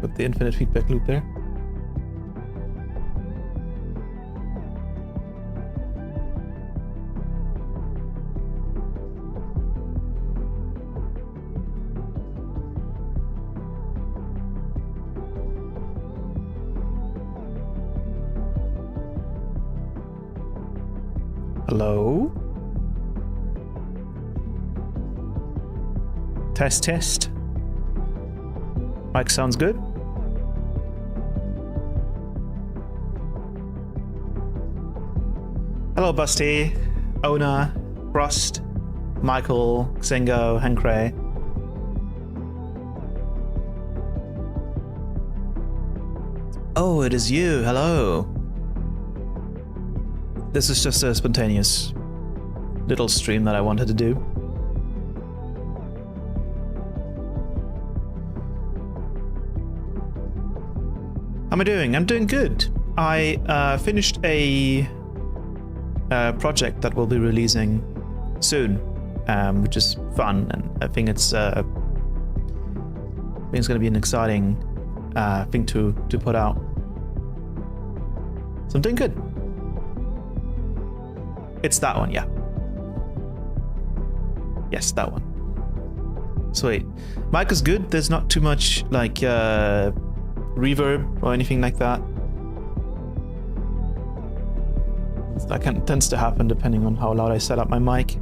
with the infinite feedback loop there. Hello? Test, test. Mic sounds good. Hello, Busty, Ona, Frost, Michael, Xingo, Hankray. Oh, it is you. Hello. This is just a spontaneous little stream that I wanted to do. How am I doing? I'm doing good. I finished a project that we'll be releasing soon, which is fun, and I think it's going to be an exciting thing to put out. So I'm doing good. It's that one, yeah. Yes, that one. Sweet. Mic is good. There's not too much like reverb or anything like that. That tends to happen depending on how loud I set up my mic.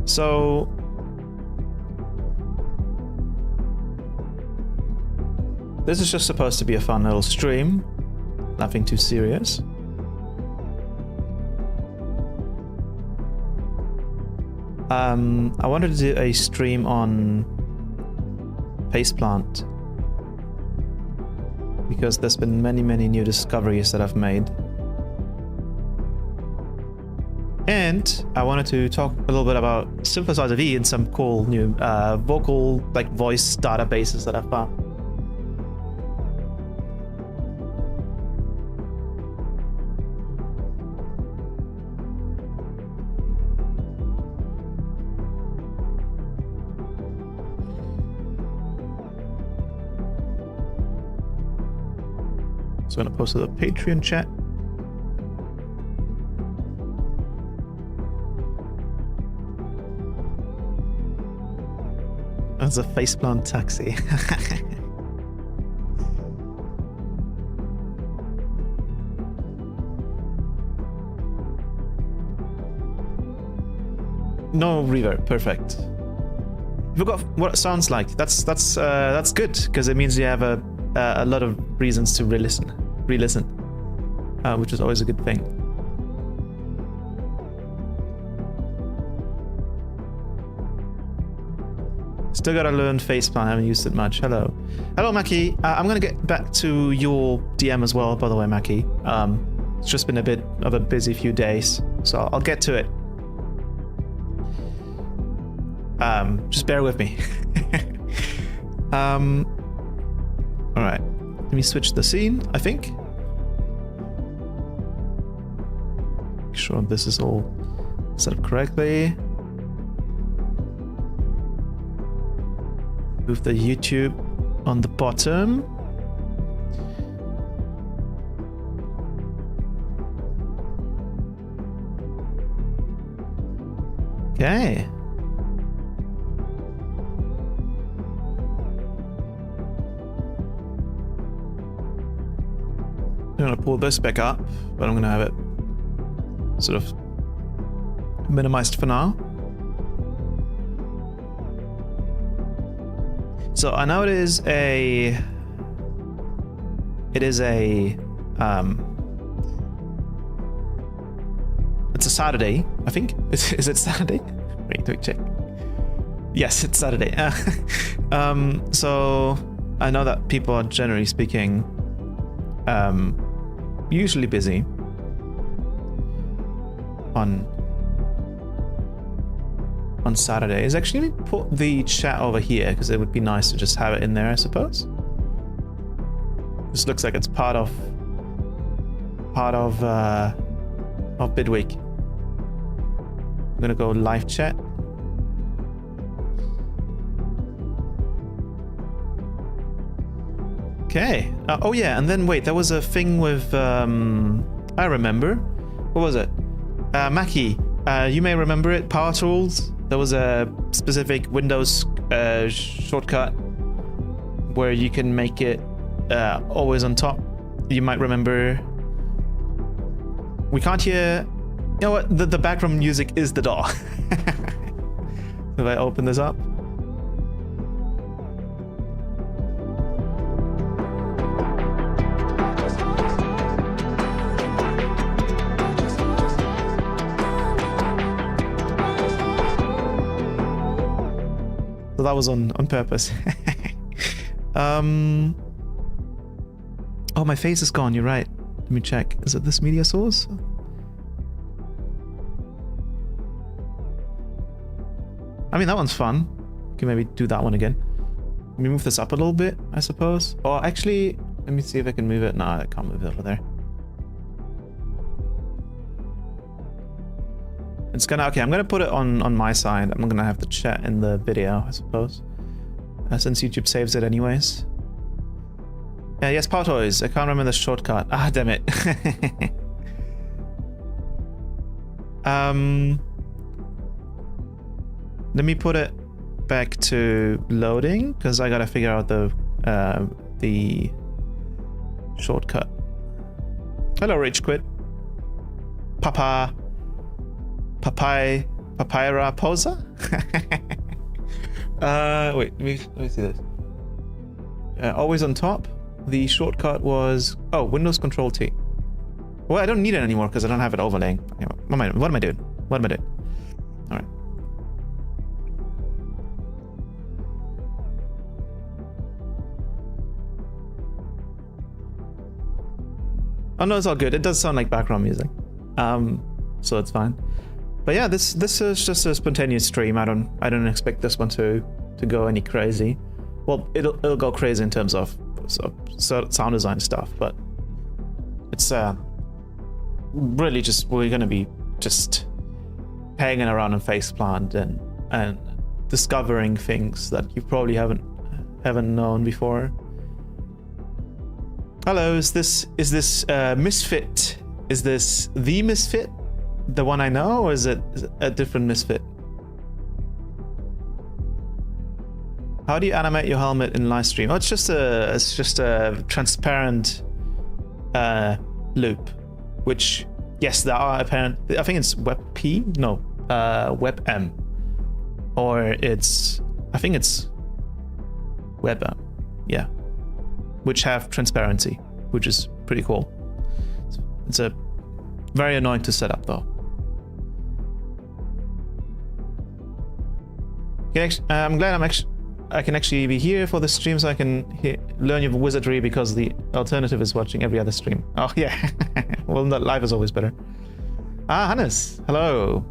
So this is just supposed to be a fun little stream, nothing too serious. I wanted to do a stream on Phaseplant because there's been many new discoveries that I've made. And I wanted to talk a little bit about Synthesizer V and some cool new vocal, like voice databases that I've found. So I'm gonna post to the Patreon chat. That's a Phaseplant taxi. No reverb, perfect. You forgot what it sounds like. That's good because it means you have a lot of reasons to re-listen, which is always a good thing. Still gotta learn Phaseplant, I haven't used it much. Hello, Mackie. I'm gonna get back to your DM as well, by the way, Mackie. It's just been a bit of a busy few days, so I'll get to it. Just bear with me. Alright, let me switch the scene, I think. Make sure this is all set up correctly. Move the YouTube on the bottom. Okay. I'm going to pull this back up, but I'm going to have it sort of minimized for now. So I know it's a Saturday, I think. Is it Saturday? Wait, let me check. Yes, it's Saturday. So I know that people are generally speaking usually busy on Saturdays. Actually, let me put the chat over here because it would be nice to just have it in there, I suppose. This looks like it's part of of Bitwig. I'm gonna go live chat. Okay. Oh yeah, and then wait, there was a thing with I remember. What was it? Mackie, you may remember it. Power Tools. There was a specific Windows shortcut where you can make it always on top. You might remember. We can't hear. You know what? The background music is the door. If I open this up. So that was on purpose. Oh, my face is gone. You're right. Let me check. Is it this media source? I mean, that one's fun. Can maybe do that one again. Let me move this up a little bit, I suppose. Or actually, let me see if I can move it. No, I can't move it over there. It's gonna, okay, I'm gonna put it on my side. I'm gonna have the chat in the video, I suppose. Since YouTube saves it anyways. Yeah, yes, Power Toys. I can't remember the shortcut. Ah, damn it. Let me put it back to loading, because I gotta figure out the shortcut. Hello, Rich Quid. Papyra Posa? Wait, let me see this. Always on top. The shortcut was Windows Control T. Well, I don't need it anymore because I don't have it overlaying. What am I doing? All right. Oh no, it's all good. It does sound like background music, so it's fine. But yeah, this is just a spontaneous stream. I don't expect this one to go any crazy. Well, it'll go crazy in terms of sound design stuff, but it's really just, we're gonna be just hanging around on Phaseplant and discovering things that you probably haven't known before. Hello, is this Misfit? Is this the Misfit? The one I know, or is it a different Misfit? How do you animate your helmet in live stream? Oh, it's just a transparent loop, which, yes, there are apparent. I think it's WebP, no, WebM, or I think it's WebM, yeah, which have transparency, which is pretty cool. It's a very annoying to set up though. I'm glad I can actually be here for the stream, so I can learn your wizardry, because the alternative is watching every other stream. Oh yeah, well, live is always better. Ah, Hannes, hello.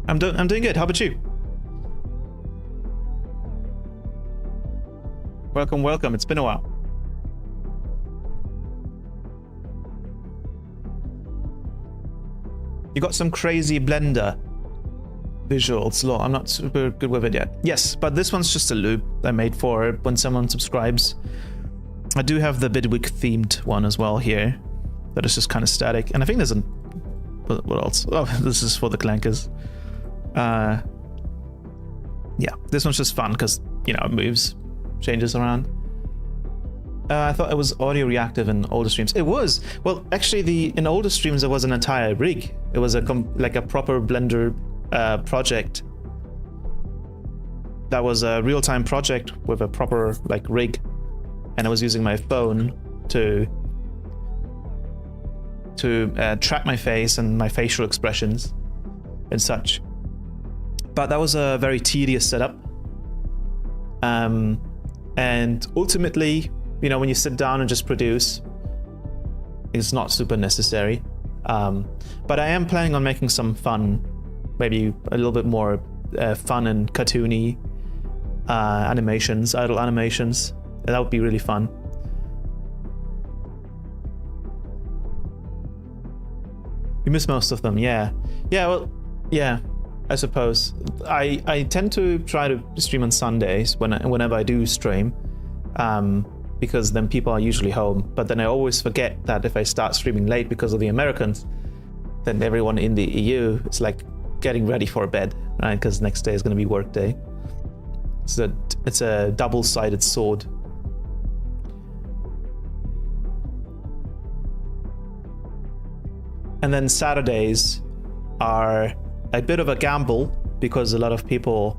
I'm doing good. How about you? Welcome. It's been a while. You got some crazy Blender visuals. Look, I'm not super good with it yet. Yes, but this one's just a loop I made for when someone subscribes. I do have the Bitwig themed one as well here. That is just kind of static. And I think there's what else? Oh, this is for the clankers. Yeah, this one's just fun because, you know, it moves, changes around. I thought it was audio reactive in older streams. It was. Well, actually, in older streams there was an entire rig. It was like a proper Blender project. That was a real-time project with a proper like rig, and I was using my phone to track my face and my facial expressions and such. But that was a very tedious setup. And ultimately, you know, when you sit down and just produce, it's not super necessary. But I am planning on making some fun, maybe a little bit more fun and cartoony animations, idle animations. That would be really fun. You miss most of them, yeah. Yeah, well, yeah, I suppose. I tend to try to stream on Sundays whenever I do stream, because then people are usually home. But then I always forget that if I start streaming late because of the Americans, then everyone in the EU is like getting ready for bed, right? Because next day is going to be work day. So it's a double-sided sword. And then Saturdays are a bit of a gamble because a lot of people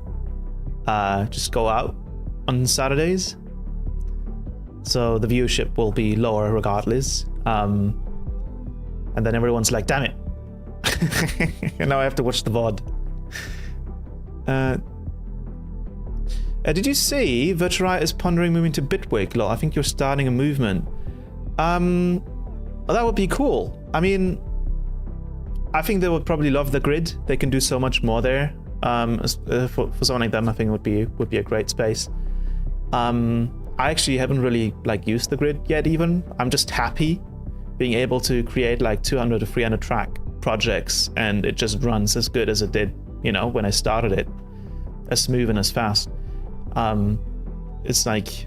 just go out on Saturdays. So the viewership will be lower regardless. And then everyone's like, damn it. And now I have to watch the VOD. Did you see Virturai is pondering moving to Bitwig? Lol, I think you're starting a movement. Well, that would be cool. I mean, I think they would probably love the grid. They can do so much more there. For someone like them, I think it would be a great space. I actually haven't really like used the grid yet even. I'm just happy being able to create like 200 to 300 track projects and it just runs as good as it did, you know, when I started it, as smooth and as fast. It's like,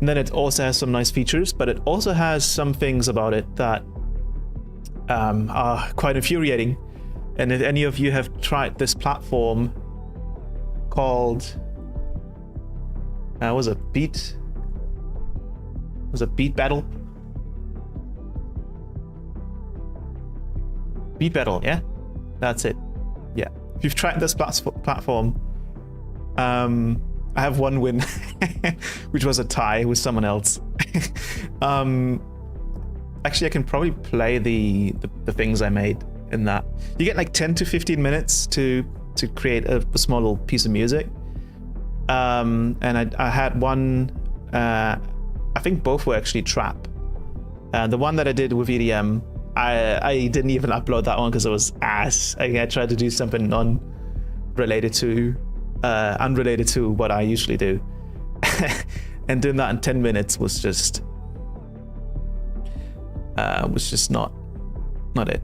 and then it also has some nice features, but it also has some things about it that are quite infuriating. And if any of you have tried this platform called was it Beat Battle? Beat Battle, yeah? That's it. Yeah. If you've tried this platform, I have one win, which was a tie with someone else. Actually, I can probably play the things I made in that. You get like 10 to 15 minutes to create a small little piece of music. And I had one, I think both were actually trap. The one that I did with EDM, I didn't even upload that one because it was ass. I tried to do something unrelated to what I usually do. And doing that in 10 minutes was just not it.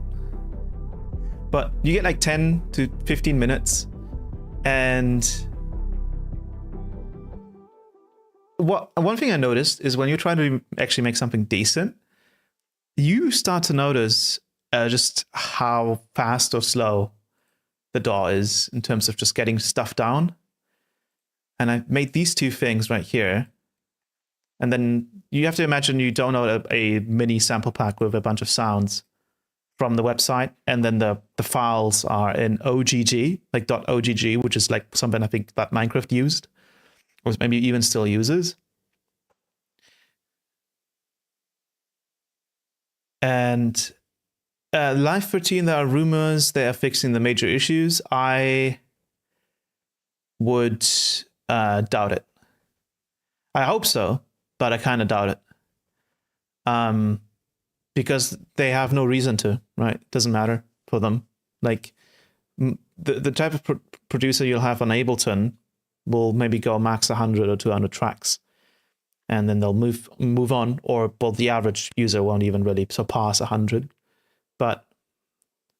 But you get like 10 to 15 minutes, and one thing I noticed is when you're trying to actually make something decent, you start to notice just how fast or slow the DAW is in terms of just getting stuff down. And I made these two things right here. And then you have to imagine you download a mini sample pack with a bunch of sounds from the website. And then the files are in OGG, like .ogg, which is like something I think that Minecraft used, or maybe even still uses. And Live 13, there are rumors they are fixing the major issues. I would doubt it. I hope so, but I kind of doubt it. Because they have no reason to, right? It doesn't matter for them. Like the type of producer you'll have on Ableton will maybe go max 100 or 200 tracks. And then they'll move on, or well, the average user won't even really surpass 100. But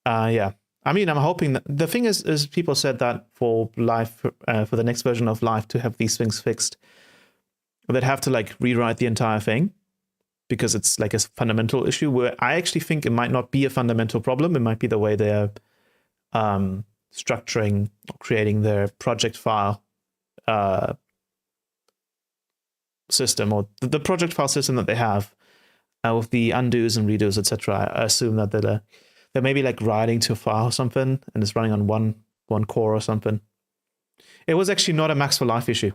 yeah, I mean, I'm hoping that the thing is people said that for Live, for the next version of Live to have these things fixed, they'd have to like rewrite the entire thing because it's like a fundamental issue. Where I actually think it might not be a fundamental problem. It might be the way they're structuring, creating their project file system, or the project file system that they have with the undos and redos, etc. I assume that they're maybe like writing to a file or something, and it's running on one core or something. It was actually not a Max for Life issue.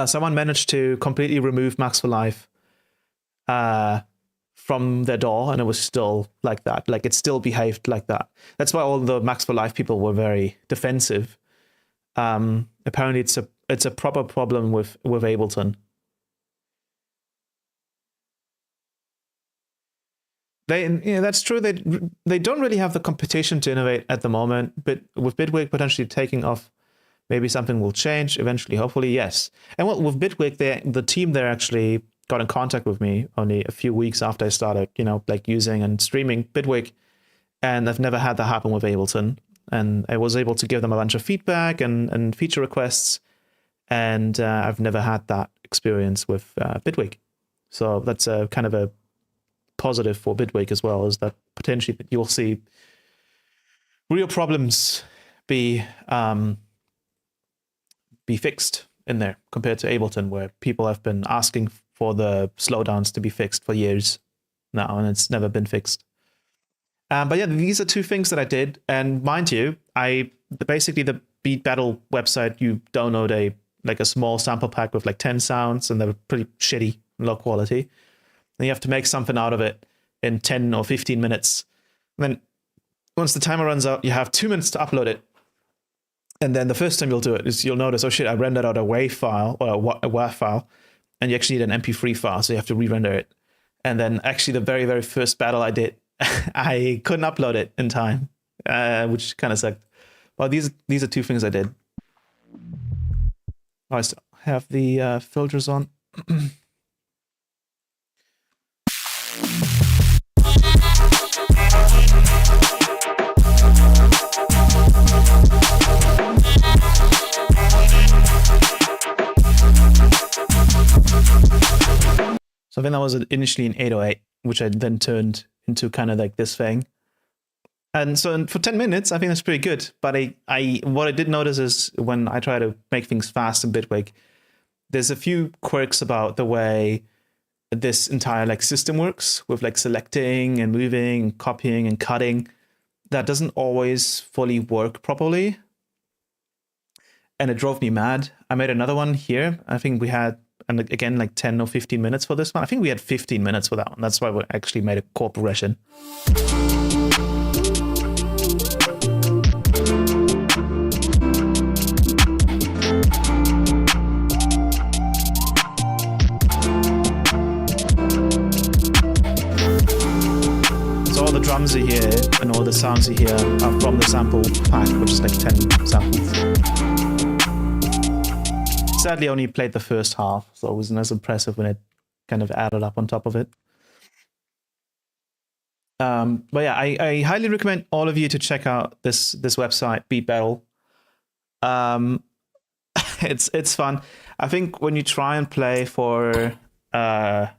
Someone managed to completely remove Max for Life from their DAW, and it was still like that. Like it still behaved like that. That's why all the Max for Life people were very defensive. Apparently, it's a proper problem with Ableton. That's true. They don't really have the competition to innovate at the moment, but with Bitwig potentially taking off, maybe something will change eventually. Hopefully, yes. And well, with Bitwig, the team there actually got in contact with me only a few weeks after I started, like using and streaming Bitwig, and I've never had that happen with Ableton. And I was able to give them a bunch of feedback and feature requests, and I've never had that experience with Bitwig. So that's a kind of a positive for Bitwig as well, is that potentially you'll see real problems be fixed in there compared to Ableton, where people have been asking for the slowdowns to be fixed for years now, and it's never been fixed. But yeah, these are two things that I did, and mind you, basically the Beat Battle website, you download a small sample pack with like 10 sounds, and they're pretty shitty, low quality. And you have to make something out of it in 10 or 15 minutes. And then once the timer runs out, you have 2 minutes to upload it. And then the first time you'll do it is you'll notice, oh shit, I rendered out a WAV file or a WAV file, and you actually need an MP3 file, so you have to re-render it. And then actually the very, very first battle I did, I couldn't upload it in time, which kind of sucked. Well, these are two things I did. I still have the filters on. So I think that was initially an 808, which I then turned into kind of like this thing. And so for 10 minutes, I think that's pretty good. But what I did notice is when I try to make things fast in Bitwig, there's a few quirks about the way this entire like system works with like selecting and moving and copying and cutting. That doesn't always fully work properly. And it drove me mad. I made another one here. I think we had, and again, like 10 or 15 minutes for this one. I think we had 15 minutes for that one. That's why we actually made a chord progression. So all the drums you hear and all the sounds you hear are from the sample pack, which is like 10 samples. Sadly, I only played the first half, so it wasn't as impressive when it kind of added up on top of it. But yeah, I highly recommend all of you to check out this website, Beat Battle. It's fun. I think when you try and play for EDM,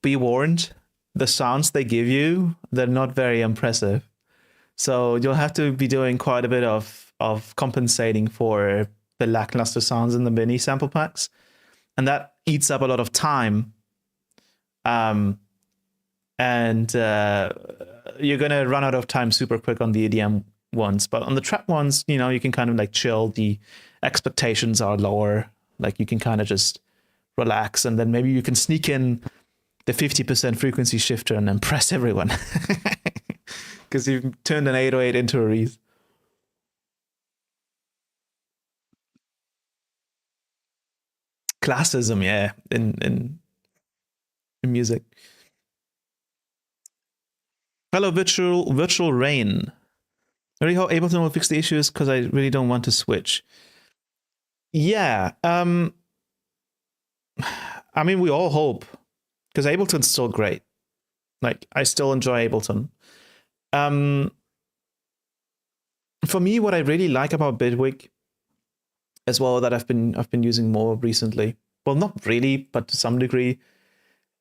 be warned, the sounds they give you, they're not very impressive. So you'll have to be doing quite a bit of compensating for the lackluster sounds in the mini sample packs. And that eats up a lot of time. And you're going to run out of time super quick on the EDM ones. But on the trap ones, you can kind of like chill. The expectations are lower. Like you can kind of just relax. And then maybe you can sneak in the 50% frequency shifter and impress everyone. Because you've turned an 808 into a Reese. Classism, yeah, in music. Hello, virtual rain. I really hope Ableton will fix the issues because I really don't want to switch. Yeah, I mean, we all hope, because Ableton's still great. Like, I still enjoy Ableton. For me, what I really like about Bitwig, as well, that I've been using more recently, well, not really, but to some degree,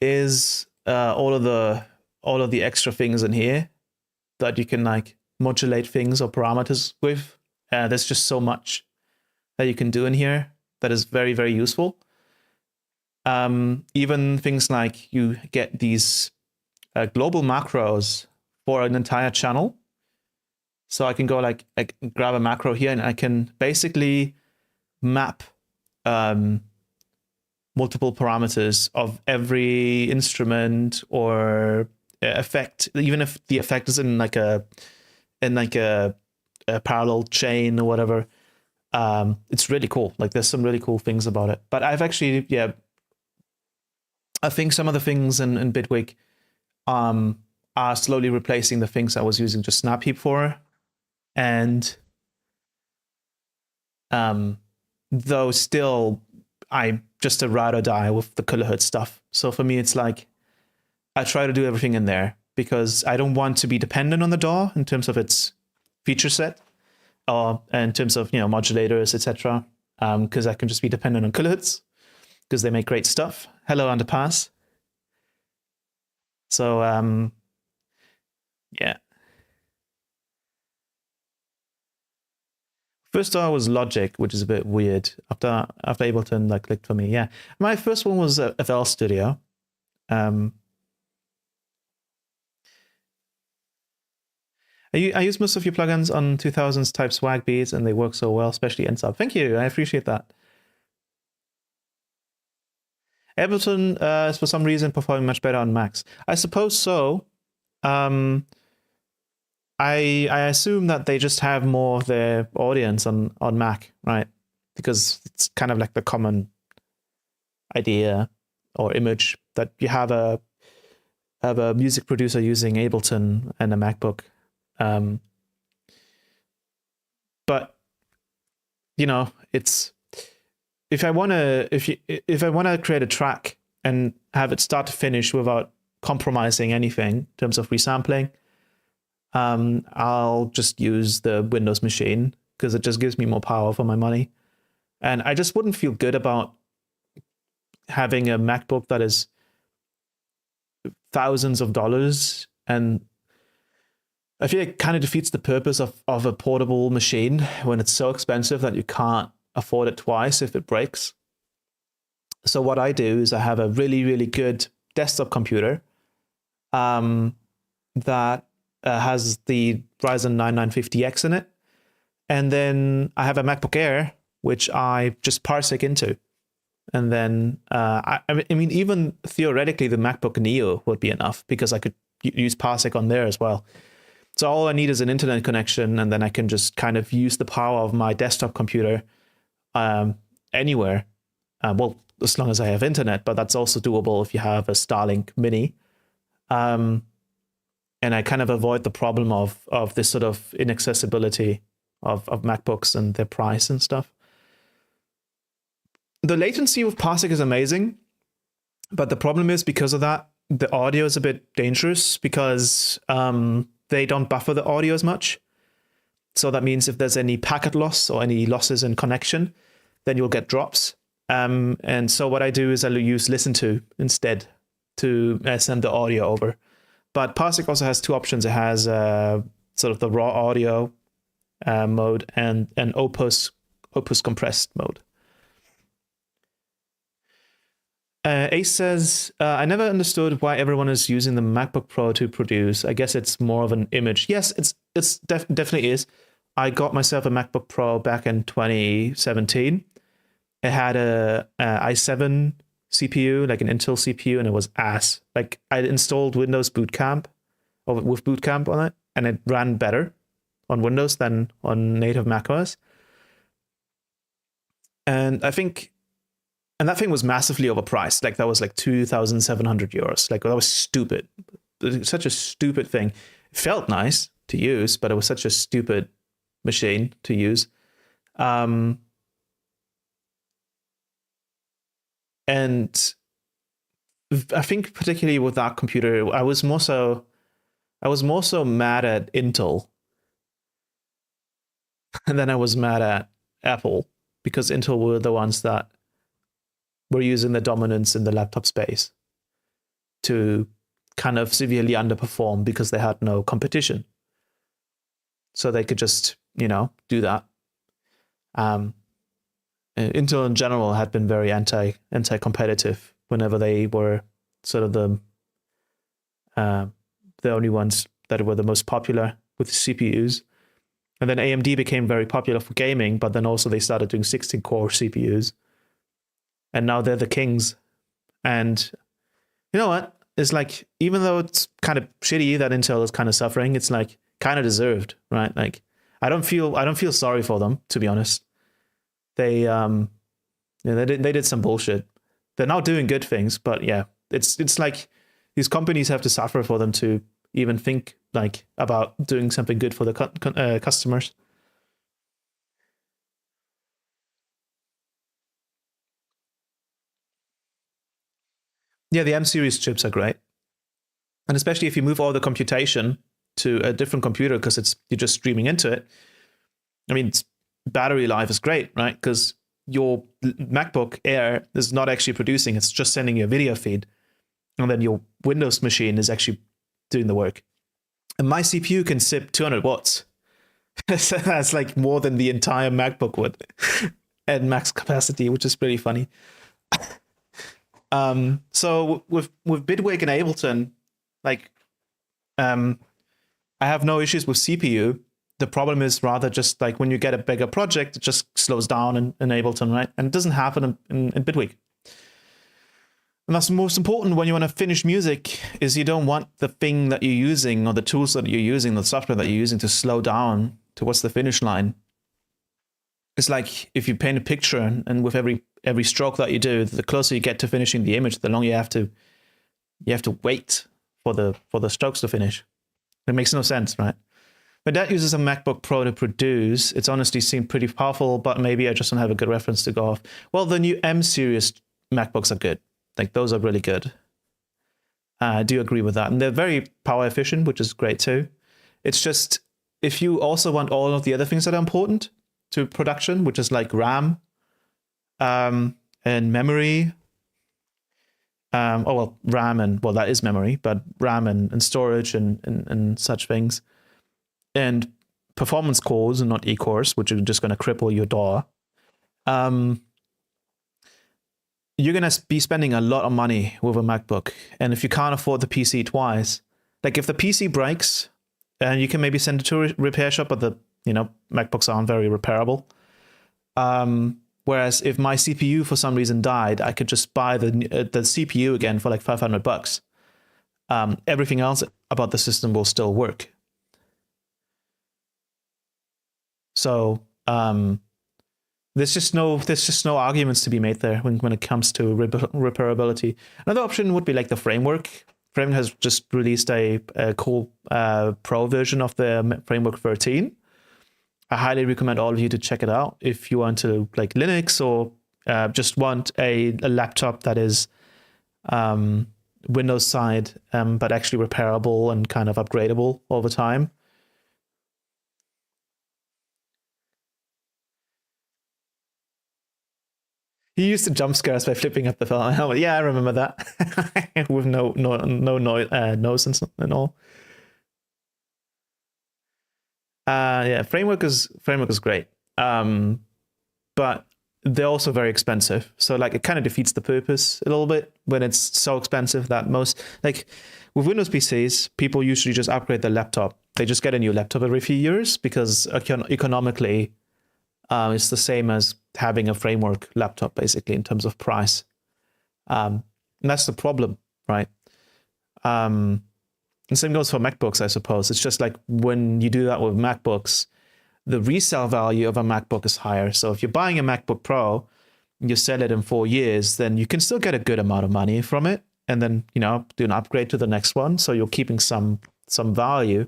is all of the extra things in here that you can like modulate things or parameters with. There's just so much that you can do in here that is very, very useful. Even things like you get these global macros for an entire channel. So I can go like grab a macro here, and I can basically map multiple parameters of every instrument or effect, even if the effect is in like a parallel chain or whatever. It's really cool. Like there's some really cool things about it. But I've actually, yeah, I think some of the things in Bitwig are slowly replacing the things I was using just Snap Heap for. And though still I'm just a ride or die with the kilohertz stuff. So for me, it's like I try to do everything in there because I don't want to be dependent on the DAW in terms of its feature set or in terms of, you know, modulators, etc. Because I can just be dependent on kilohertz because they make great stuff. Hello, Underpass. So yeah. First DAW was Logic, which is a bit weird. After Ableton like clicked for me, yeah. My first one was FL Studio. I use most of your plugins on 2000s type swag beats, and they work so well, especially ensemble. Thank you, I appreciate that. Ableton is for some reason performing much better on Macs. I suppose so. I assume that they just have more of their audience on Mac, right? Because it's kind of like the common idea or image that you have a music producer using Ableton and a MacBook. But you know, it's if I want to create a track and have it start to finish without compromising anything in terms of resampling, I'll just use the Windows machine because it just gives me more power for my money. And I just wouldn't feel good about having a MacBook that is thousands of dollars, and I feel it kind of defeats the purpose of a portable machine when it's so expensive that you can't afford it twice if it breaks. So what I do is I have a really, really good desktop computer that has the Ryzen 9 950X in it. And then I have a MacBook Air, which I just Parsec into. And then, I mean, even theoretically, the MacBook Neo would be enough because I could use Parsec on there as well. So all I need is an internet connection, and then I can just kind of use the power of my desktop computer anywhere. Well, as long as I have internet, but that's also doable if you have a Starlink Mini. And I kind of avoid the problem of this sort of inaccessibility of MacBooks and their price and stuff. The latency with Parsec is amazing, but the problem is because of that, the audio is a bit dangerous because they don't buffer the audio as much. So that means if there's any packet loss or any losses in connection, then you'll get drops. And so what I do is I'll use listen to instead to send the audio over. But Parsec also has two options. It has sort of the raw audio mode and an Opus compressed mode. Ace says, I never understood why everyone is using the MacBook Pro to produce. I guess it's more of an image. Yes, it's definitely is. I got myself a MacBook Pro back in 2017. It had a i7 CPU, like an Intel CPU, and it was ass. Like I installed Windows Boot Camp, or with Boot Camp on it, and it ran better on Windows than on native macOS. And I think, and that thing was massively overpriced. Like that was like 2,700 euros. Like that was stupid. Such a stupid thing. It felt nice to use, but it was such a stupid machine to use. And I think particularly with that computer, I was more so mad at Intel, and then I was mad at Apple because Intel were the ones that were using the dominance in the laptop space to kind of severely underperform because they had no competition. So they could just, you know, do that. Intel in general had been very anti-competitive whenever they were sort of the only ones that were the most popular with CPUs. And then AMD became very popular for gaming, but then also they started doing 16-core CPUs. And now they're the kings. And you know what? It's like, even though it's kind of shitty that Intel is kind of suffering, it's like kind of deserved, right? Like I don't feel sorry for them, to be honest. They did some bullshit. They're now doing good things, but yeah, it's like these companies have to suffer for them to even think like about doing something good for the customers. Yeah, the M series chips are great. And especially if you move all the computation to a different computer because you're just streaming into it. I mean, battery life is great, right? Because your MacBook Air is not actually producing, it's just sending you a video feed. And then your Windows machine is actually doing the work. And my CPU can sip 200 watts. So that's like more than the entire MacBook would at max capacity, which is pretty funny. So with Bitwig and Ableton, like, I have no issues with CPU. The problem is rather just like when you get a bigger project, it just slows down in Ableton, right? And it doesn't happen in Bitwig. And that's the most important when you want to finish music, is you don't want the thing that you're using or the tools that you're using, the software that you're using to slow down towards the finish line. It's like if you paint a picture and with every stroke that you do, the closer you get to finishing the image, the longer you have to wait for the strokes to finish. It makes no sense, right? My dad uses a MacBook Pro to produce. It's honestly seemed pretty powerful, but maybe I just don't have a good reference to go off. Well, the new M series MacBooks are good. Like, those are really good. I do agree with that. And they're very power efficient, which is great too. It's just, if you also want all of the other things that are important to production, which is like RAM and memory. RAM and, well, that is memory, but RAM and storage and such things. And performance cores and not E-cores, which are just going to cripple your DAW. You're going to be spending a lot of money with a MacBook. And if you can't afford the PC twice, like if the PC breaks, and you can maybe send it to a repair shop, but the MacBooks aren't very repairable. Whereas if my CPU for some reason died, I could just buy the CPU again for like $500. Everything else about the system will still work. So there's just no arguments to be made there when it comes to repairability. Another option would be like the framework. Framework has just released a cool pro version of the Framework 13. I highly recommend all of you to check it out if you want to like Linux or just want a laptop that is Windows side, but actually repairable and kind of upgradable over time. He used to jump scare us by flipping up the phone helmet. Yeah, I remember that. With no noise and all. Yeah, framework is great. But they're also very expensive. So like it kind of defeats the purpose a little bit when it's so expensive that most, like with Windows PCs, people usually just upgrade their laptop. They just get a new laptop every few years because economically it's the same as having a framework laptop basically in terms of price. And that's the problem, right? And same goes for MacBooks, I suppose. It's just like when you do that with MacBooks, the resale value of a MacBook is higher. So if you're buying a MacBook Pro, you sell it in 4 years, then you can still get a good amount of money from it. And then, do an upgrade to the next one. So you're keeping some value.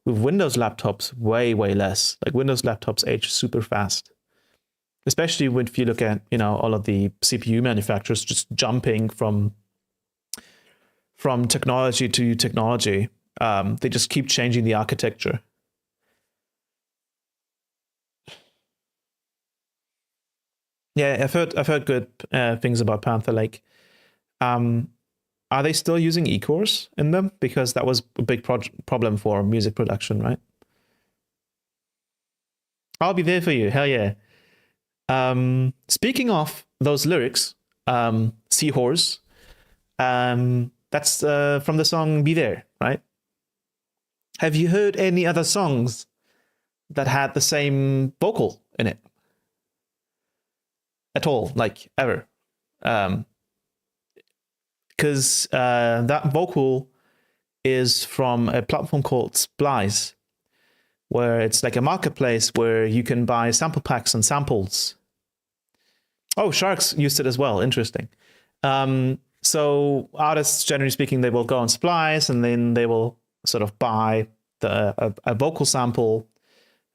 With Windows laptops, way, way less. Like Windows laptops age super fast. Especially if you look at, all of the CPU manufacturers just jumping from technology to technology. They just keep changing the architecture. Yeah, I've heard good things about Panther Lake. Are they still using E-cores in them? Because that was a big problem for music production, right? I'll be there for you. Hell yeah. Speaking of those lyrics, Seahorse, that's from the song Be There, right? Have you heard any other songs that had the same vocal in it? At all, like ever? Because that vocal is from a platform called Splice, where it's like a marketplace where you can buy sample packs and samples. Oh, Sharks used it as well. Interesting. So artists, generally speaking, they will go on Splice and then they will sort of buy a vocal sample,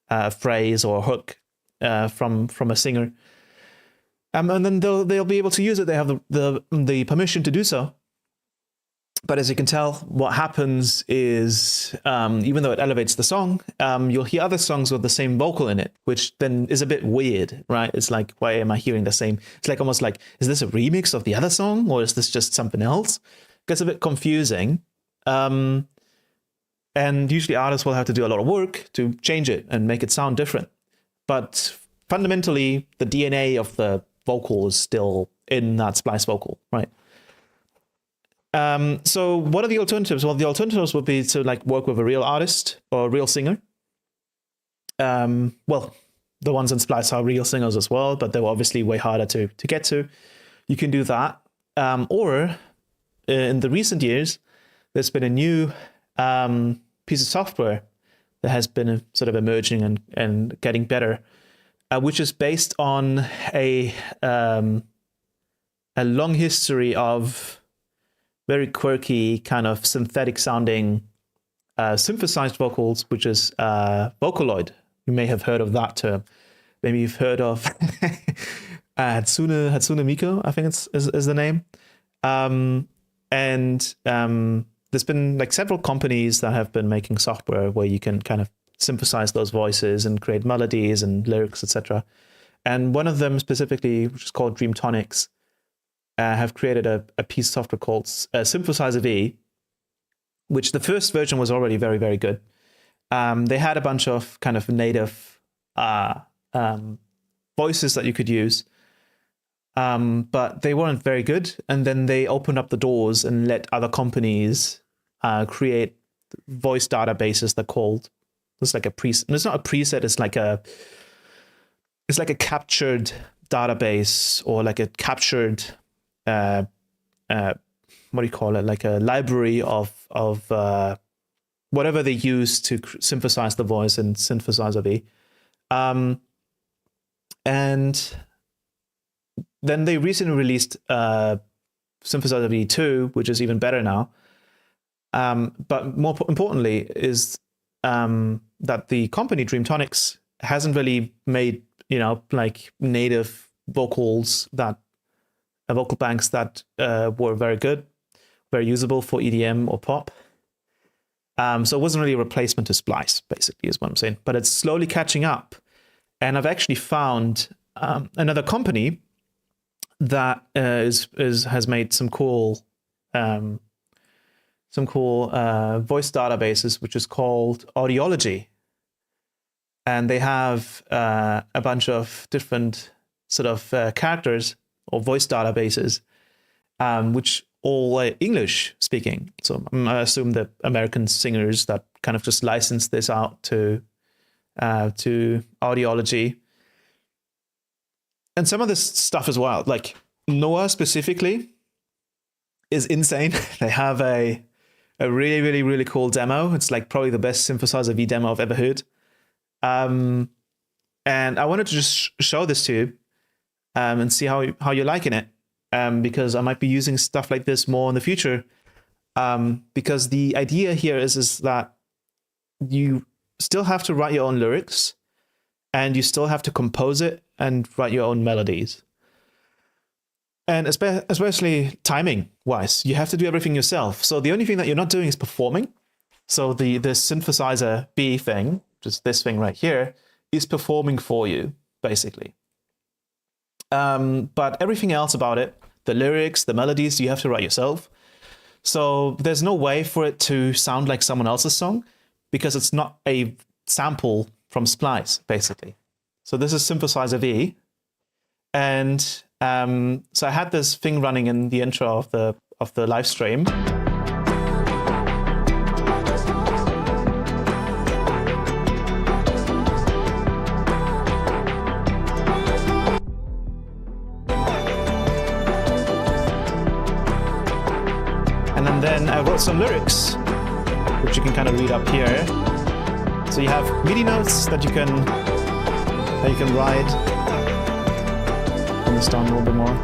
a phrase or a hook from a singer. And then they'll be able to use it. They have the permission to do so. But as you can tell, what happens is, even though it elevates the song, you'll hear other songs with the same vocal in it, which then is a bit weird, right? It's like, why am I hearing the same? It's like almost like, is this a remix of the other song, or is this just something else? It gets a bit confusing. And usually artists will have to do a lot of work to change it and make it sound different. But fundamentally, the DNA of the vocal is still in that splice vocal, right? So what are the alternatives? Well, the alternatives would be to like work with a real artist or a real singer. Well, the ones in Splice are real singers as well, but they were obviously way harder to get to. You can do that. Or in the recent years, there's been a new piece of software that has been sort of emerging and getting better, which is based on a long history of very quirky, kind of synthetic sounding synthesized vocals, which is Vocaloid. You may have heard of that term. Maybe you've heard of Hatsune Miku, I think is the name. And there's been like several companies that have been making software where you can kind of synthesize those voices and create melodies and lyrics, etc. And one of them specifically, which is called Dreamtonics, have created a piece of software called Synthesizer V, which the first version was already very, very good. They had a bunch of kind of native voices that you could use, but they weren't very good. And then they opened up the doors and let other companies create voice databases that called, it's like a preset. It's not a preset, it's like a captured database, or like a captured what do you call it? Like a library of whatever they use to synthesize the voice in Synthesizer V. And then they recently released Synthesizer V2, which is even better now. But more importantly is that the company Dreamtonics hasn't really made, like native vocals that vocal banks that were very good, very usable for EDM or pop. So it wasn't really a replacement to Splice, basically, is what I'm saying. But it's slowly catching up. And I've actually found another company that has made some cool voice databases, which is called Audiology. And they have a bunch of different sort of characters or voice databases, which all English speaking. So I assume that American singers that kind of just license this out to Audiology. And some of this stuff as well, like Noah specifically, is insane. They have a really, really, really cool demo. It's like probably the best Synthesizer V demo I've ever heard. And I wanted to just show this to you. And see how you're liking it, because I might be using stuff like this more in the future. Because the idea here is that you still have to write your own lyrics, and you still have to compose it and write your own melodies. And especially timing-wise, you have to do everything yourself. So the only thing that you're not doing is performing. So the Synthesizer B thing, just this thing right here, is performing for you, basically. But everything else about it, the lyrics, the melodies, you have to write yourself. So there's no way for it to sound like someone else's song, because it's not a sample from Splice, basically. So this is Synthesizer V. And so I had this thing running in the intro of the live stream. And then I wrote some lyrics, which you can kind of read up here. So you have MIDI notes that you can write. Turn this down a little bit more.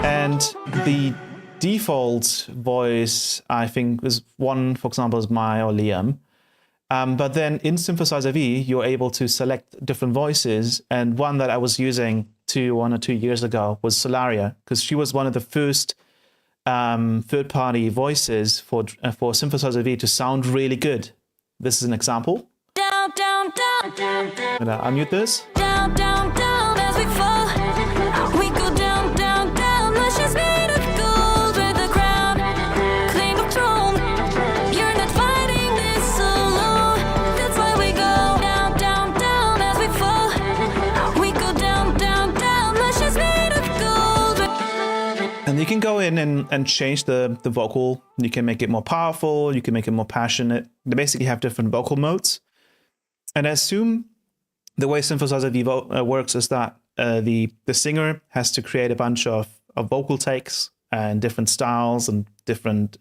And the default voice, I think, is one, for example, is Mai or Liam. But then in Synthesizer V, you're able to select different voices. And one that I was using 1 or 2 years ago was Solaria, because she was one of the first third-party voices for Synthesizer V to sound really good. This is an example. Down, down, down, down, down. I'm gonna unmute this. Down, down, down as we fall. We go down, down, down. Lush is made of gold with the crown. Claim of throne. You're not fighting this alone. That's why we go down, down, down as we fall. We go down, down, down. Lush is made of gold. And you can go in and change the vocal. You can make it more powerful. You can make it more passionate. They basically have different vocal modes. And I assume the way Synthesizer V works is that the singer has to create a bunch of vocal takes and different styles and different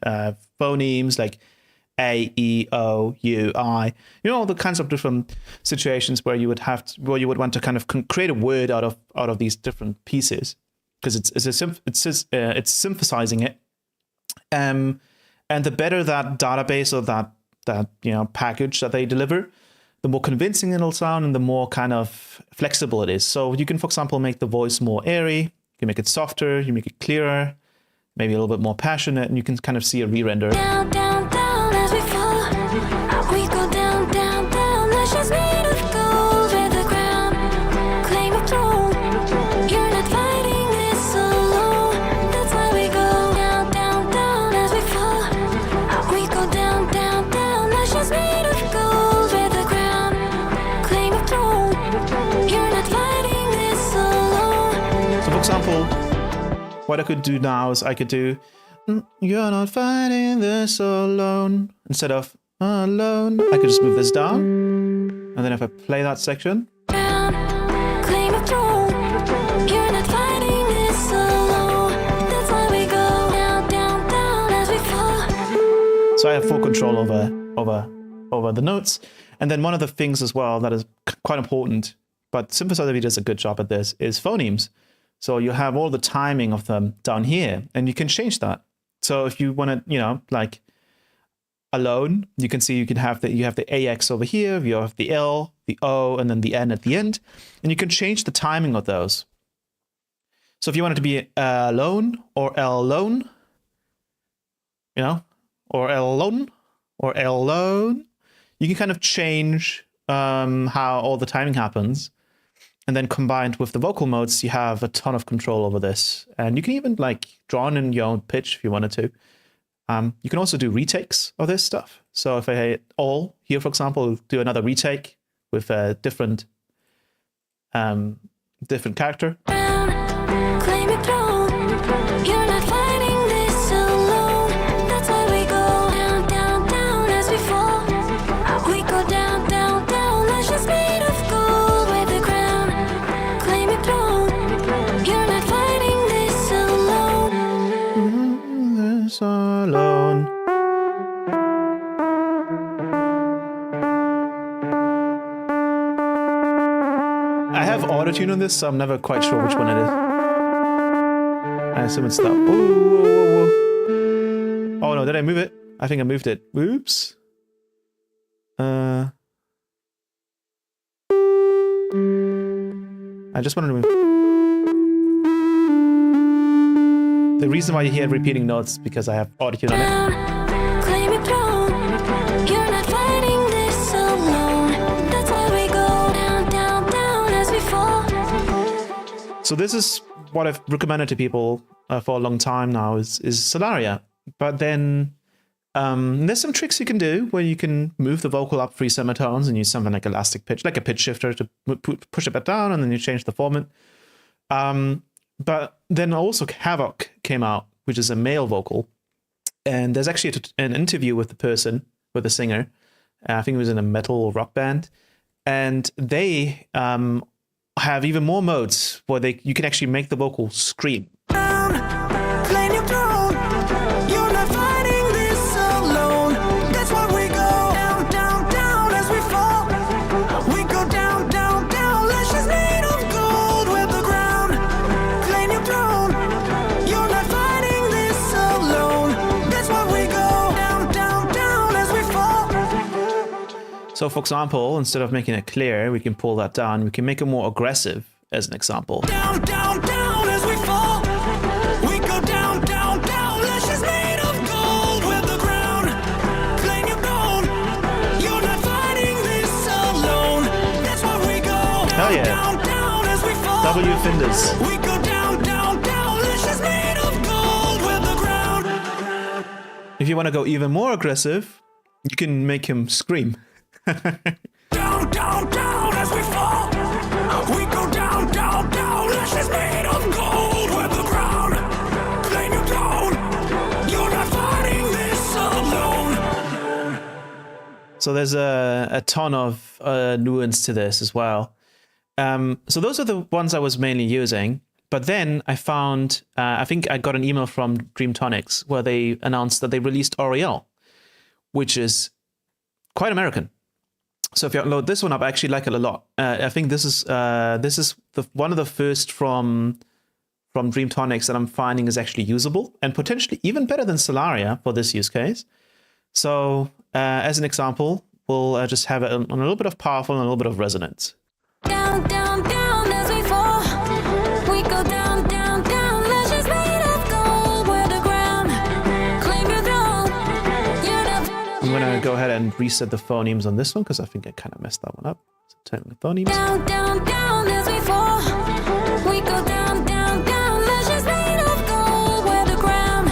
phonemes like A, E, O, U, I. You know, all the kinds of different situations where you would want to kind of create a word out of these different pieces, because it's synthesizing it. And the better that database or that package that they deliver, the more convincing it'll sound and the more kind of flexible it is. So you can, for example, make the voice more airy, you can make it softer, you make it clearer, maybe a little bit more passionate, and you can kind of see a re-render. Down, down, down as we fall. We go down, down, down. Lush is made of gold with the crown. Claim of throne. You're not fighting this alone. That's why we go down, down, down as we fall. We go down, down, down. Lush is made of gold with the crown. Claim of throne. You're not fighting this alone. So for example, what I could do now is I could do, you're not fighting this alone. Instead of alone, I could just move this down. And then if I play that section. Claim of throne. You're not fighting this alone. That's why we go down, down, down as we fall. So I have full control over the notes. And then one of the things as well that is quite important, but Synthesizer V does a good job at this, is phonemes. So you have all the timing of them down here, and you can change that. So if you want to, like alone, you can see you have the AX over here, you have the L, the O, and then the N at the end, and you can change the timing of those. So if you want it to be alone or L alone, or L alone or L alone, you can kind of change how all the timing happens. And then combined with the vocal modes, you have a ton of control over this. And you can even like draw in your own pitch if you wanted to. You can also do retakes of this stuff. So if I hit all here, for example, do another retake with a different character. Claim your throne. You're not fighting this alone. That's why we go down, down, down as we fall. We go down, down, down. Lush is made of gold with the crown. Claim your throne. You're not fighting this alone. This alone. I have autotune on this, so I'm never quite sure which one it is. I assume it's that. Whoa. Oh no, did I move it? I think I moved it. Oops. I just wanted to move. The reason why you hear repeating notes is because I have autotune on it. Claim your throne. You're not fighting this alone. That's why we go down, down, down as we fall. So this is what I've recommended to people for a long time now is Solaria. But then there's some tricks you can do where you can move the vocal up 3 semitones and use something like elastic pitch, like a pitch shifter to push it back down, and then you change the format. But then also Havoc came out, which is a male vocal. And there's actually an interview with the singer. I think it was in a metal or rock band. And they have even more modes where you can actually make the vocal scream. Claim your throne. You're not fighting this alone. That's why we go down, down, down as we fall. We go down, down, down. Lush is made of gold with the ground. Claim your throne. You're not fighting this alone. That's why we go down, down, down as we fall. So for example, instead of making it clear, we can pull that down. We can make it more aggressive as an example. Down, down, down as we fall. We go down, down, down. Lush crescendos. We go down, down, down. This is made of gold with the ground. If you want to go even more aggressive, you can make him scream. Down, down, down as we fall. We go down, down, down. This is made of gold with the ground. Claim your throne. You're not fighting this alone. So there's a ton of nuance to this as well. So those are the ones I was mainly using. But then I found, I think I got an email from Dreamtonics where they announced that they released Oriel, which is quite American. So if you upload this one up, I actually like it a lot. I think this is one of the first from Dreamtonics that I'm finding is actually usable and potentially even better than Solaria for this use case. So as an example, we'll just have it on a little bit of powerful and a little bit of resonance. Down, down, down as we fall. We go down, down, down. Lashes made of gold. We're the ground. Claim your throne. You're not. I'm gonna go ahead and reset the phonemes on this one because I think I kind of messed that one up. So turn the phonemes. Down, down, down as we fall. We go down, down, down. Lashes made of gold. We're the ground.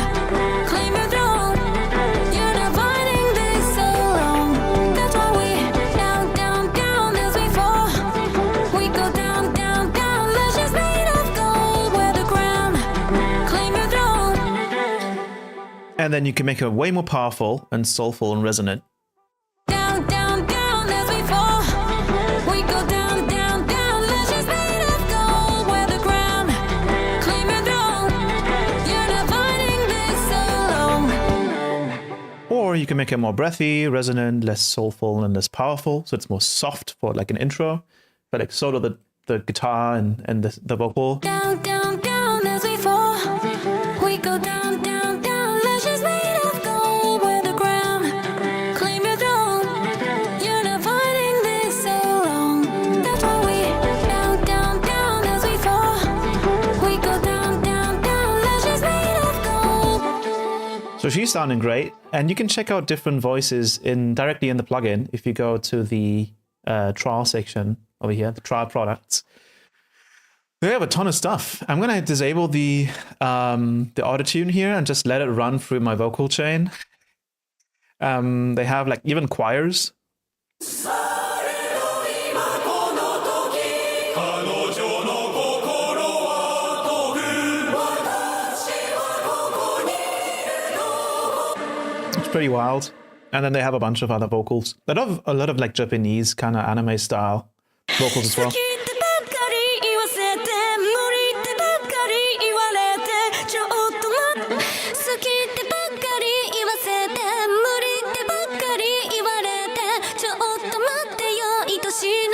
Claim your throne. You're not fighting this alone. That's why we down, down, down as we fall. We go down, down, down. Lashes made of gold. We're the ground. Claim your throne. And then you can make it way more powerful and soulful and resonant. Down, down, down as we fall. We go down, down, down. Lashes made of gold. We're the ground. Claim your throne. You're not fighting this alone. Or you can make it more breathy, resonant, less soulful, and less powerful. So it's more soft for like an intro, but like sort of the guitar and the vocal. Down, down, down as we fall. We go down, down, down. Lashes made of gold. We're the ground. Claim your throne. You're not fighting this alone. That's why we down, down, down as we fall. We go down, down, down. Lashes made of gold. So she's sounding great. And you can check out different voices directly in the plugin if you go to the trial section over here, the trial products. They have a ton of stuff. I'm gonna disable the autotune here and just let it run through my vocal chain. They have like even choirs. It's pretty wild. And then they have a bunch of other vocals. A lot of like Japanese kind of anime style vocals as well. 好きってばっかり言わせて無理ってばっかり言われてちょっと待って好きってばっかり言わせて無理ってばっかり言われてちょっと待ってよ愛しいの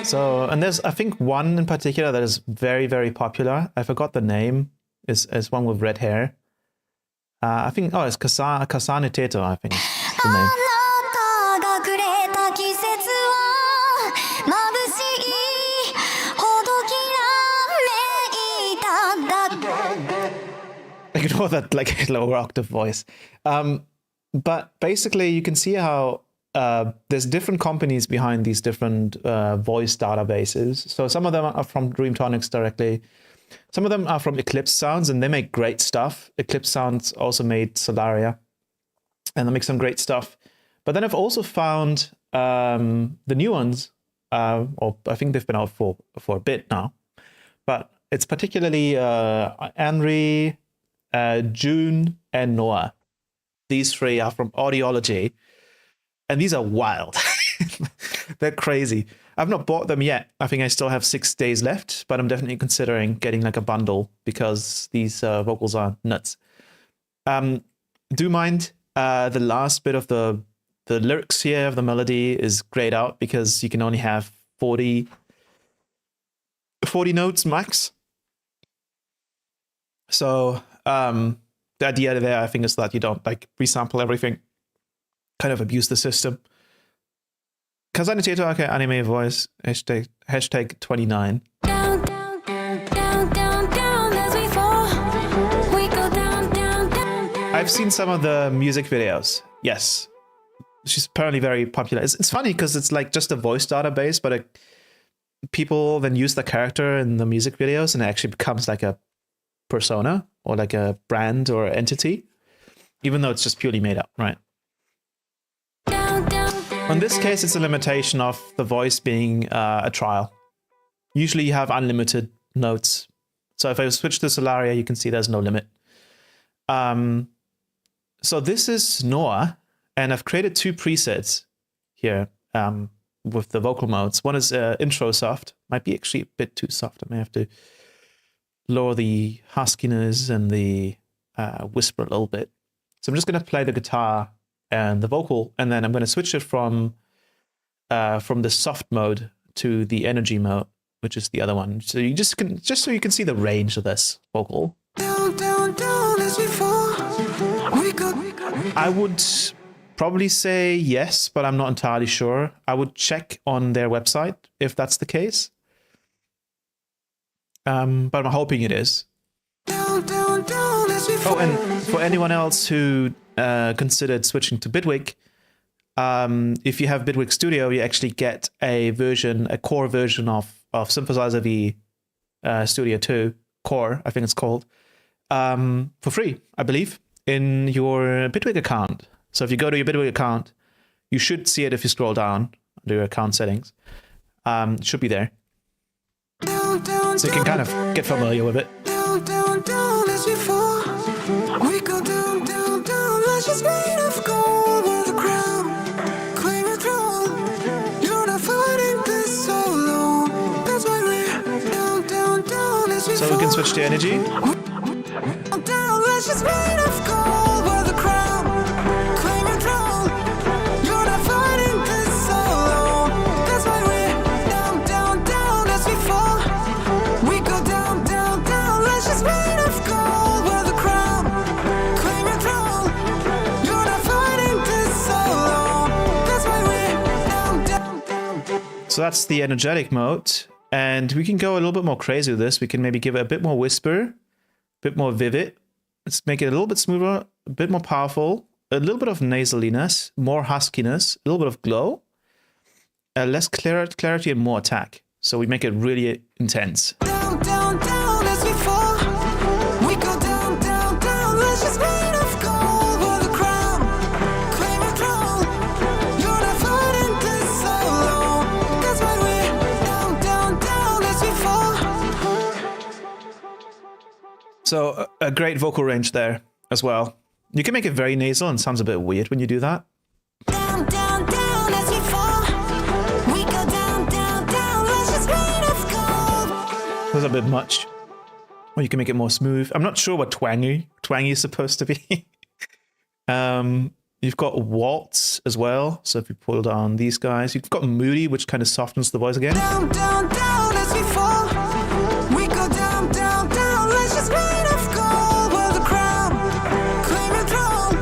So, and there's, I think, one in particular that is very, very popular. I forgot the name. Is one with red hair. I think, it's Kasane Teto, I think is the name. あなたがくれた季節は眩しいほどきらめいただ Ignore that like lower octave voice. But basically, you can see how there's different companies behind these different voice databases. So some of them are from Dreamtonics directly. Some of them are from Eclipse Sounds, and they make great stuff. Eclipse Sounds also made Solaria, and they make some great stuff. But then I've also found the new ones, or I think they've been out for a bit now. But it's particularly Henry, June, and Noah. These three are from Audiology, and these are wild. They're crazy. I've not bought them yet. I think I still have 6 days left, but I'm definitely considering getting like a bundle because these vocals are nuts. Do mind the last bit of the lyrics here of the melody is grayed out because you can only have 40 notes max. So the idea there, I think, is that you don't like resample everything, kind of abuse the system. Kazane Teto anime voice, hashtag 29. Down, down, down, down, down as we fall. We go down, down, down. I've seen some of the music videos. Yes. She's apparently very popular. It's funny because it's like just a voice database, but people then use the character in the music videos and it actually becomes like a persona or like a brand or entity, even though it's just purely made up, right? In this case, it's a limitation of the voice being a trial. Usually you have unlimited notes. So if I switch to Solaria, you can see there's no limit. So this is Noah, and I've created 2 presets here with the vocal modes. One is intro soft, might be actually a bit too soft. I may have to lower the huskiness and the whisper a little bit. So I'm just going to play the guitar and the vocal, and then I'm going to switch it from the soft mode to the energy mode, which is the other one. So you just so you can see the range of this vocal. Down, down, down as we fall. We go. I would probably say yes, but I'm not entirely sure. I would check on their website if that's the case. But I'm hoping it is. Down, down, down as we fall. Oh, and for anyone else who considered switching to Bitwig, if you have Bitwig Studio, you actually get a core version of Synthesizer V Studio 2 Core, I think it's called, for free, I believe, in your Bitwig account. So if you go to your Bitwig account, you should see it if you scroll down under your account settings. It should be there. Down, down, So you can kind of get familiar with it. down, down, down as we fall. We go down, down, down. Lashes made of gold with a crown. Claim your throne. You're not fighting this alone. That's why we're down, down, down as we fall. So we can switch to energy. Down, down, lashes made of gold with a crown. Claim your throne. You're not fighting this alone. That's why we're down, down, down as we fall. We go down, down, down. Lashes made of gold with a crown. Claim your throne. You're not fighting this alone. That's why we're down, down, down. So that's the energetic mode. And we can go a little bit more crazy with this. We can maybe give it a bit more whisper, a bit more vivid. Let's make it a little bit smoother, a bit more powerful, a little bit of nasaliness, more huskiness, a little bit of glow, less clarity and more attack. So we make it really intense. Down, down, down as we fall. We go down, down, down. Lashes made of gold with a crown. Claim your throne. You're not fighting this alone. That's why we're down, down, down as we fall. So a great vocal range there as well. You can make it very nasal and sounds a bit weird when you do that. Down, down, down as we fall. We go down, down, down. Lashes made of gold. That's a bit much. Or you can make it more smooth. I'm not sure what twangy is supposed to be. You've got waltz as well. So if you pull down these guys, you've got moody, which kind of softens the voice again. Down, down, down as we fall. We go down, down, down. Lashes made of gold with a crown. Claim your throne.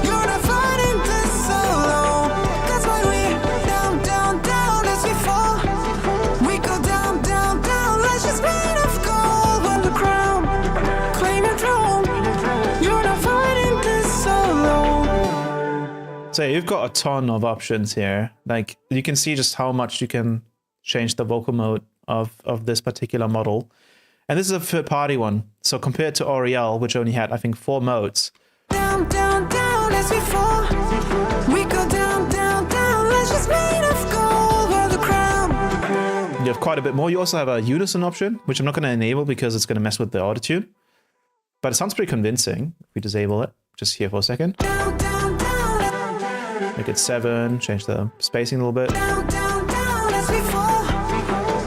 You're not fighting this alone. That's why we're down, down, down as we fall. We go down, down, down. Lashes made of gold with a crown. Claim your throne. You're not fighting this alone. So you've got a ton of options here. Like you can see just how much you can change the vocal mode of this particular model. And this is a third-party one. So compared to Oriel, which only had, I think, 4 modes. Down, down, down as we fall. We go down, down, down. Lashes made of gold with a crown. You have quite a bit more. You also have a unison option, which I'm not going to enable because it's going to mess with the autotune. But it sounds pretty convincing if we disable it. Just here for a second. Down, down, down. Make it 7, change the spacing a little bit. Down, down, down as we fall.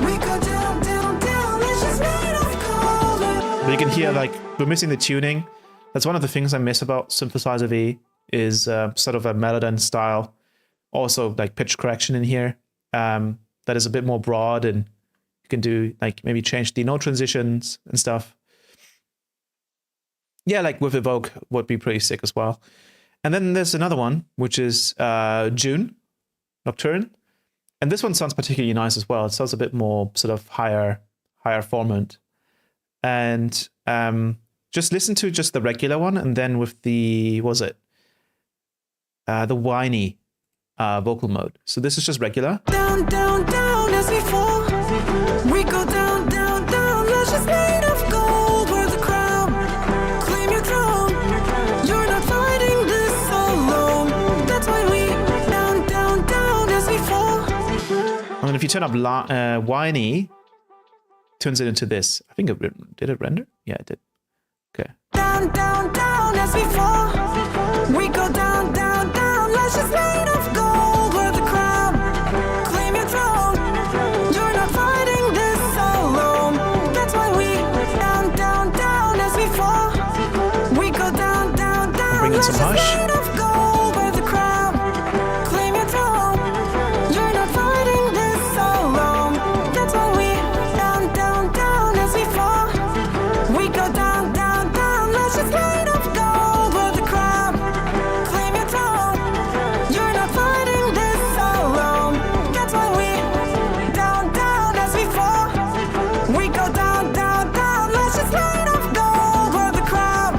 We go down, down, down. Lashes made of gold. But you can hear, like, we're missing the tuning. That's one of the things I miss about Synthesizer V is sort of a Melodyne style. Also, like, pitch correction in here. That is a bit more broad, and you can do, like, maybe change the note transitions and stuff. Yeah, like with Evoke would be pretty sick as well. And then there's another one, which is June, Nocturne. And this one sounds particularly nice as well. It sounds a bit more sort of higher format. And just listen to just the regular one, and then with the, what was it? The whiny vocal mode. So this is just regular. Down, down, down as we fall. you turn up whiny, turns it into this. I think did it render? Yeah, it did. Okay. Down, down, down as we fall. We go down, down, down. Lashes made of gold with a crown. Claim your throne. You're not fighting this alone. That's why we down, down, down as we fall. We go down, down, down. Bring in some Lashes hush. made of gold with a crown. Claim your throne. You're not fighting this alone. That's why we down, down, down as we fall. We go down, down, down. Lashes made of gold with a crown. Claim your throne. You're not fighting this alone. That's why we down, down as we fall. We go down, down, down. Lashes made of gold with a crown.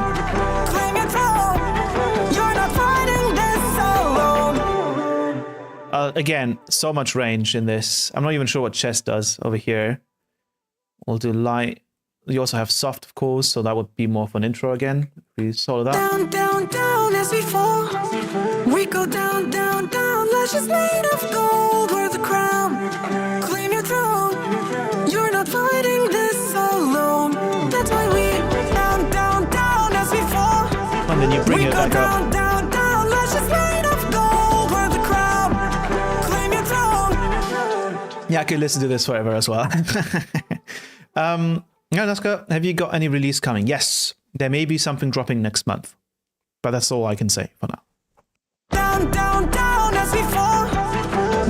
Claim your throne. You're not fighting this alone. Again, so much range in this. I'm not even sure what chest does over here. We'll do light. You also have soft, of course, so that would be more of an intro again. We solo that. Down, down, down as we fall. We go down, down, down. Lashes made of gold with a crown. Claim your throne. You're not fighting this alone. That's why we down, down, down as we fall. And then you bring We it go back down, up. down, down. Lashes made of gold with a crown. Claim your throne. Yeah, I could listen to this forever as well. Yeah, Naska, have you got any release coming? Yes, there may be something dropping next month, but that's all I can say for now. Down, down, down as we fall.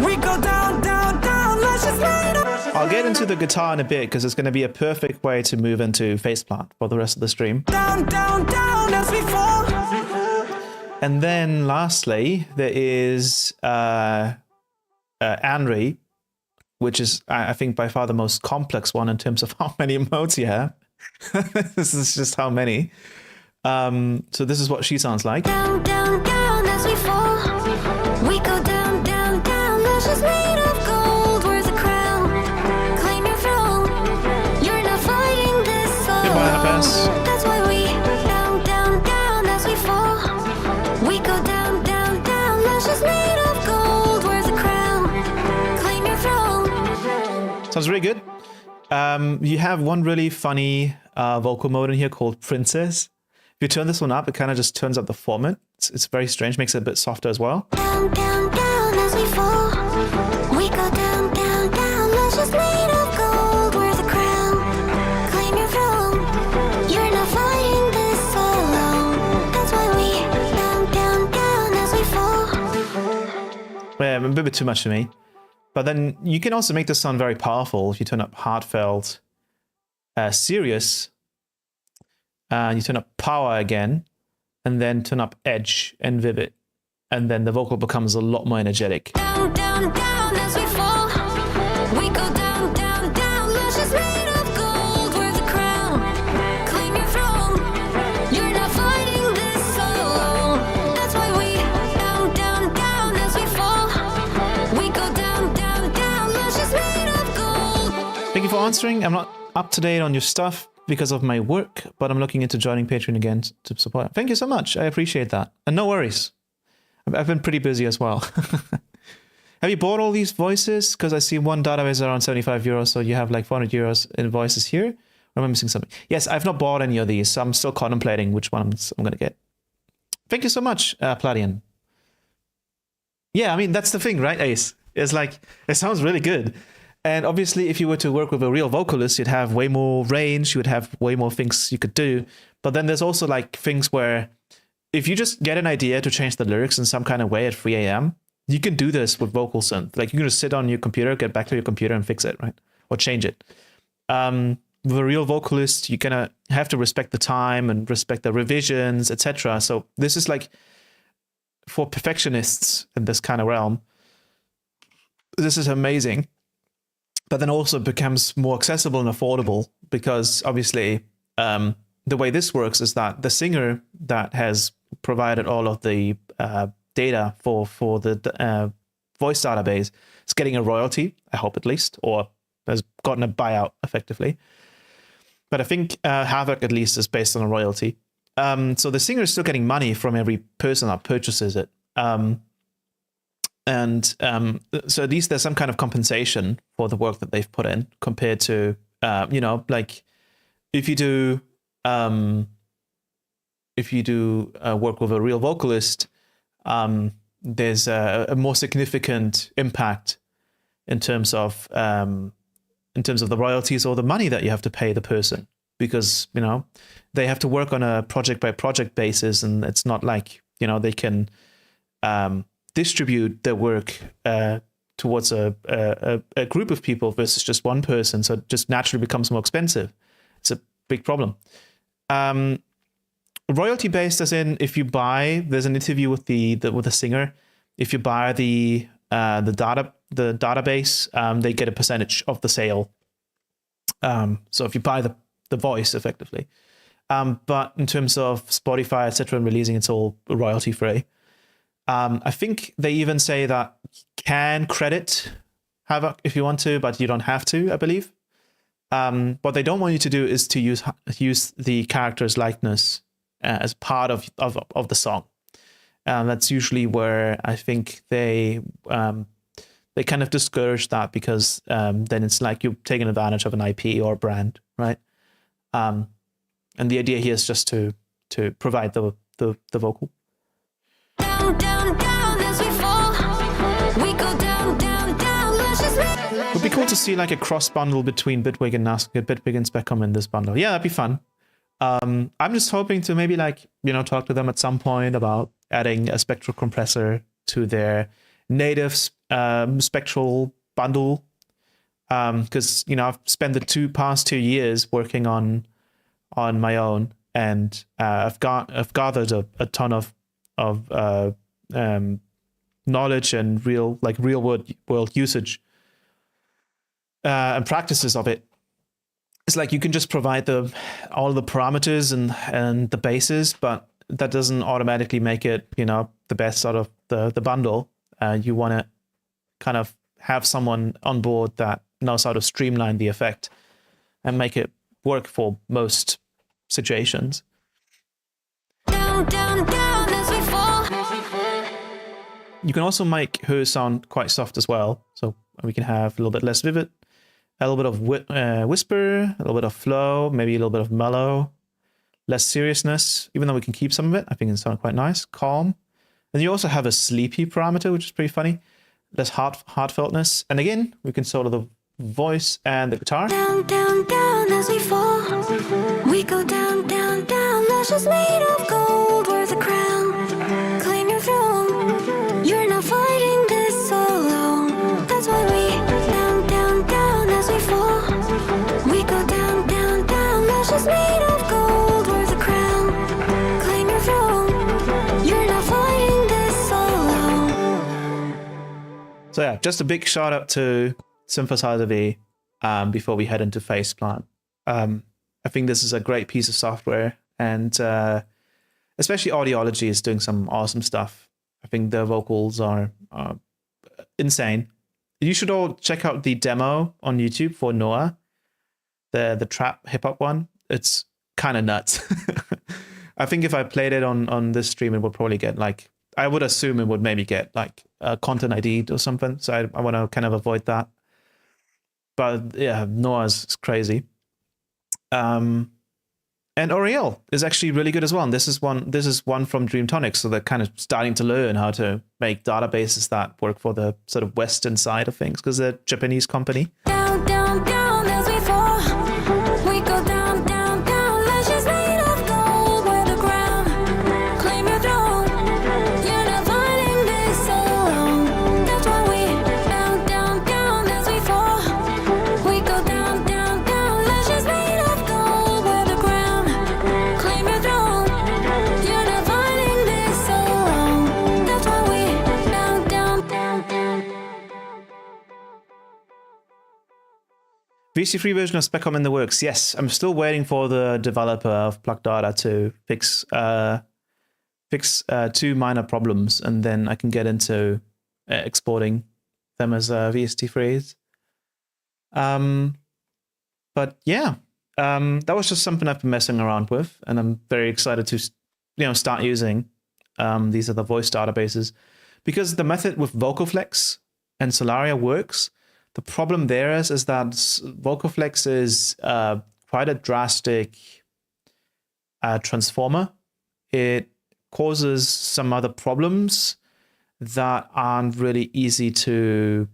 We go down, down, down. Lashes made of I'll get into the guitar in a bit because it's going to be a perfect way to move into Phaseplant for the rest of the stream. down, down, down as we fall. And then lastly, there is Anri, which is, I think, by far the most complex one in terms of how many emotes you have. This is just how many. So this is what she sounds like. Down, down, down as we fall. We go down, down, down. Lashes made of gold worth a crown. Claim your throne. You're not fighting this Goodbye, Happiness. alone. That's why we down, down, down as we fall. We go down, down, down. Lashes made of gold worth a crown. Claim your throne. Sounds really good. You have one really funny vocal mode in here called Princess. If you turn this one up, it kind of just turns up the format. It's very strange, makes it a bit softer as well. Down, down, down as we fall. We go down, down, down. Lashes made of gold worth a crown. Claim your throne. You're not fighting this alone. That's why we down, down, down as we fall. Yeah, a bit too much for me. But then you can also make this sound very powerful if you turn up heartfelt, serious, you turn up power again, and then turn up edge and vivid. And then the vocal becomes a lot more energetic. Down, down, down as we fall. We go down, down, down. Lashes made of gold worth a crown. Claim your throne. You're not fighting this alone. That's why we down, down, down as we fall. We go down, down, down. Lashes made of gold. Thank you for answering. I'm not up to date on your stuff because of my work, but I'm looking into joining Patreon again to support. Thank you so much. I appreciate that. And no worries. I've been pretty busy as well. Have you bought all these voices? Because I see one database around 75 euros, so you have like 400 euros in voices here. Or am I missing something? Yes, I've not bought any of these, so I'm still contemplating which one I'm going to get. Thank you so much, Pladian. Yeah, I mean, that's the thing, right, Ace? It's like, it sounds really good. And obviously, if you were to work with a real vocalist, you'd have way more range, you would have way more things you could do. But then there's also like things where if you just get an idea to change the lyrics in some kind of way at 3 a.m., you can do this with vocal synth. Like you can just sit on your computer, get back to your computer and fix it, right? Or change it. With a real vocalist, you're gonna have to respect the time and respect the revisions, etc. So this is like for perfectionists in this kind of realm. This is amazing. But then also becomes more accessible and affordable because obviously the way this works is that the singer that has provided all of the data for the voice database is getting a royalty, I hope at least, or has gotten a buyout effectively. But I think Havoc at least is based on a royalty. So the singer is still getting money from every person that purchases it. And so at least there's some kind of compensation for the work that they've put in compared to, you know, like if you do work with a real vocalist, there's a more significant impact in terms of the royalties or the money that you have to pay the person, because, you know, they have to work on a project by project basis, and it's not like, you know, they can distribute their work towards a group of people versus just one person. So it just naturally becomes more expensive. It's a big problem. Royalty based, as in if you buy, there's an interview with the singer. If you buy the database, they get a percentage of the sale. So if you buy the voice, effectively. But in terms of Spotify, etc., and releasing, it's all royalty free. I think they even say that you can credit Havoc if you want to, but you don't have to, I believe. What they don't want you to do is to use the character's likeness as part of the song. That's usually where I think they kind of discourage that, because then it's like you're taking advantage of an IP or a brand, right? And the idea here is just to provide the vocal. Down, down, down as we fall. We go down, down, down. Let's just It would be cool to see like a cross bundle between Bitwig and Bitwig and Specom in this bundle. Yeah, that'd be fun. I'm just hoping to maybe, like, you know, talk to them at some point about adding a spectral compressor to their native spectral bundle. Because, you know, I've spent the past 2 years working on my own, and I've gathered a ton of knowledge and real world usage and practices of it. It's like you can just provide all the parameters and the bases, but that doesn't automatically make it, you know, the best out of the bundle. You want to kind of have someone on board that knows how to streamline the effect and make it work for most situations. down, down, down as we fall. You can also make her sound quite soft as well, so we can have a little bit less vivid, a little bit of whisper, a little bit of flow, maybe a little bit of mellow, less seriousness, even though we can keep some of it. I think it sounds quite nice, calm. And you also have a sleepy parameter, which is pretty funny, less heartfeltness. And again, we can solo the voice and the guitar. Down, down, down as we fall. We go down, down, down. Lashes made of gold, wear the crown. Claim your throne. You're not fighting this alone. That's why we down, down, down as we fall. We go down, down, down. Lashes made of gold, wear the crown. Claim your throne. You're not fighting this alone. So yeah, just a big shout out to Synthesizer V before we head into Phaseplant. I think this is a great piece of software, and especially Audiology is doing some awesome stuff. I think their vocals are insane. You should all check out the demo on YouTube for Noah, the trap hip hop one. It's kind of nuts. I think if I played it on this stream, it would probably get like, I would assume it would maybe get like content ID or something. So I want to kind of avoid that. But yeah, Noah's crazy. And Oriel is actually really good as well. And this is one from Dreamtonic, so they're kind of starting to learn how to make databases that work for the sort of Western side of things, because they're a Japanese company. Down, down, down as we fall. We go down, down, down. Lashes made of gold, wear the crown. Claim your throne. You're not fighting this alone. That's why we down, down, down as we fall. We go down, down, down. Lashes made of gold, wear the crown. Claim your throne. You're not fighting this alone. That's why we down, down, down, down. VC3 version of Specom in the works. Yes, I'm still waiting for the developer of Plug Data to fix 2 minor problems, and then I can get into exporting them as VST3s. But yeah, that was just something I've been messing around with, and I'm very excited to start using. These are the voice databases. because the method with Vocalflex and Solaria works. The problem there is that Vocalflex is quite a drastic transformer. It causes some other problems that aren't really easy to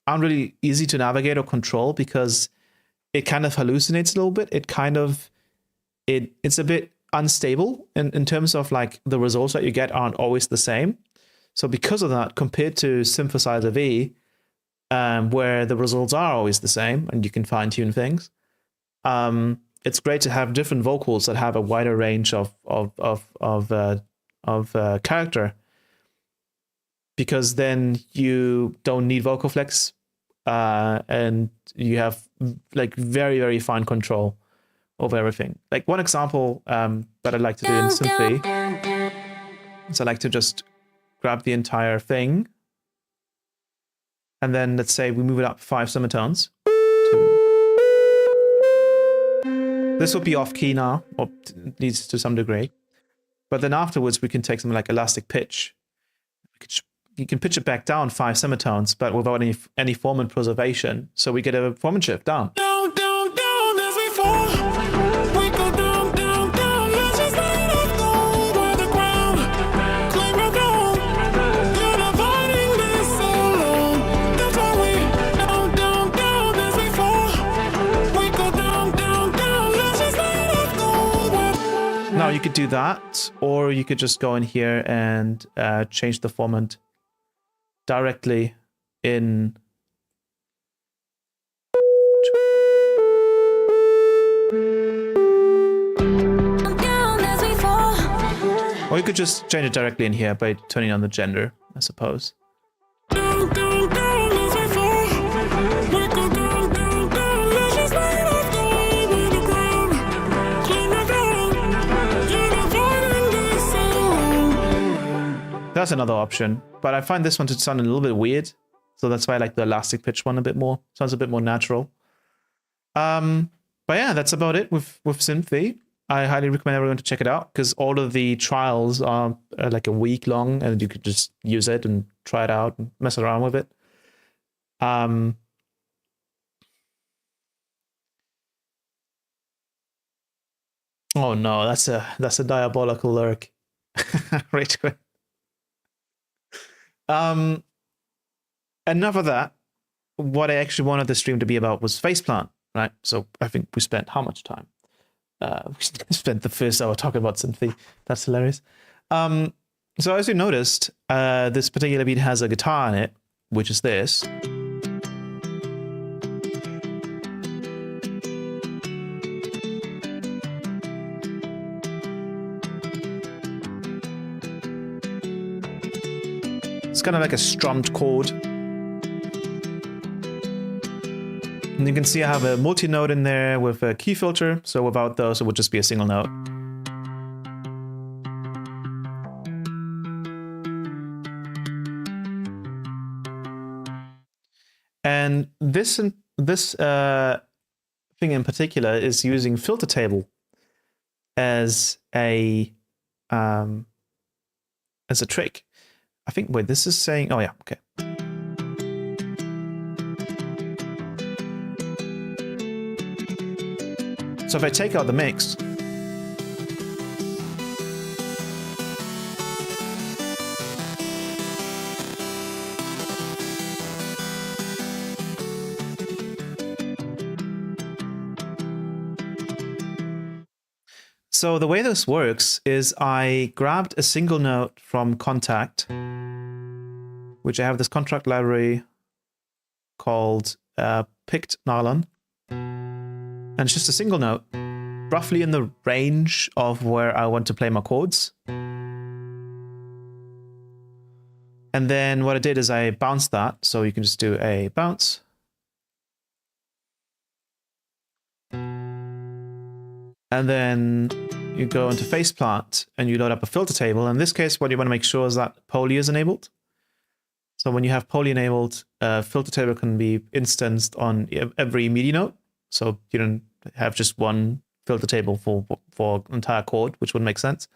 navigate or control, because it kind of hallucinates a little bit. It's a bit unstable in terms of like the results that you get aren't always the same. So because of that, compared to Synthesizer V, where the results are always the same and you can fine tune things, it's great to have different vocals that have a wider range of character, because then you don't need Vocalflex, and you have like very, very fine control over everything. Like one example that I like to do in Synthie is I like to just grab the entire thing, and then let's say we move it up 5 semitones. This will be off key now, or at least to some degree. But then afterwards, we can take something like elastic pitch. You can pitch it back down 5 semitones, but without any form and preservation. So we get a form and shift down. Down, down, down as we fall. We go down, down, down. Let's just let it go by the ground. Claim your throne. You're not fighting this alone. That's why we down, down, down as we fall. We go down, down, down. Let's just let it go. Now you could do that, or you could just go in here and change the formant directly in. Down as we fall. Or you could just change it directly in here by turning on the gender, I suppose. Down, down, down as we fall. We go down, down, down. Let's just let it go by the ground. Claim your throne. You're not fighting this alone. That's another option, but I find this one to sound a little bit weird, so that's why I like the elastic pitch one a bit more. Sounds a bit more natural. But yeah, that's about it with Synthie. I highly recommend everyone to check it out, because all of the trials are like a week long, and you could just use it and try it out and mess around with it. Oh no, that's a diabolical lurk. Right. Enough of that. What I actually wanted the stream to be about was Phaseplant, right? So I think we spent how much time? We spent the first hour talking about Synthie. That's hilarious. So as you noticed, this particular beat has a guitar in it, which is this. It's kind of like a strummed chord. And you can see I have a multi-note in there with a key filter. So without those, it would just be a single note. And this thing in particular is using filter table as a trick. I think, wait, this is saying, oh yeah, okay. So if I take out the mix, so the way this works is I grabbed a single note from Contact, which I have this contract library called Picked Nylon. And it's just a single note, roughly in the range of where I want to play my chords. And then what I did is I bounced that, so you can just do a bounce. And then you go into Phaseplant and you load up a filter table. In this case, what you want to make sure is that Poly is enabled. So when you have Poly enabled, filter table can be instanced on every MIDI note. So you don't have just one filter table for entire chord, which would make sense.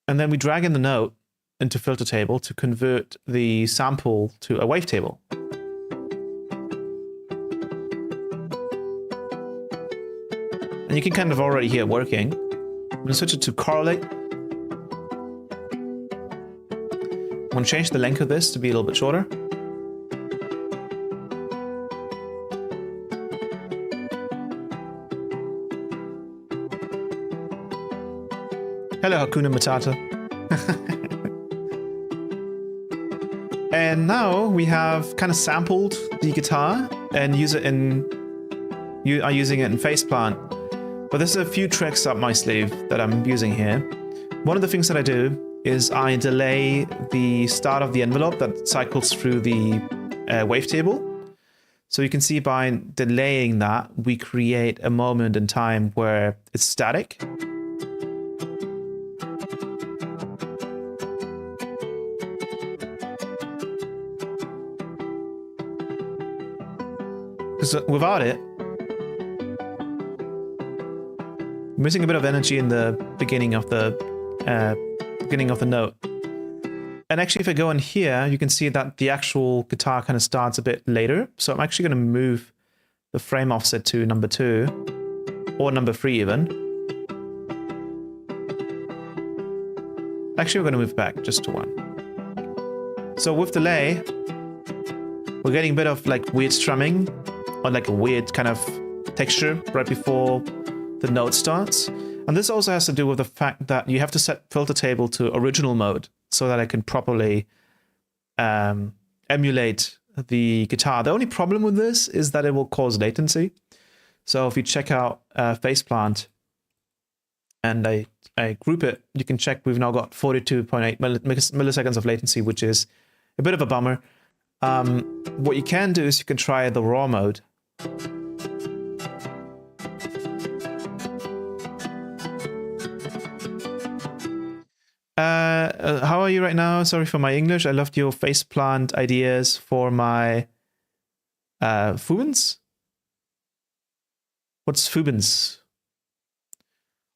And then we drag in the note into filter table to convert the sample to a wavetable. And you can kind of already hear it working. I'm going to switch it to correlate. I'm going to change the length of this to be a little bit shorter. Hello, Hakuna Matata. And now we have kind of sampled the guitar and you are using it in Phaseplant. But there's a few tricks up my sleeve that I'm using here. One of the things that I do is I delay the start of the envelope that cycles through the wavetable. So you can see by delaying that, we create a moment in time where it's static. Because without it, missing a bit of energy in the beginning of the note. And actually, if I go in here, you can see that the actual guitar kind of starts a bit later. So I'm actually going to move the frame offset to number 2 or number 3 even. Actually, we're going to move back just to 1. So with delay, we're getting a bit of like weird strumming or like a weird kind of texture right before the note starts. And this also has to do with the fact that you have to set filter table to original mode so that I can properly emulate the guitar. The only problem with this is that it will cause latency. So if you check out Phaseplant and I group it, you can check we've now got 42.8 milliseconds of latency, which is a bit of a bummer. What you can do is you can try the raw mode. How are you right now? Sorry for my English. I loved your Phaseplant ideas for my Fubens. What's Fubens?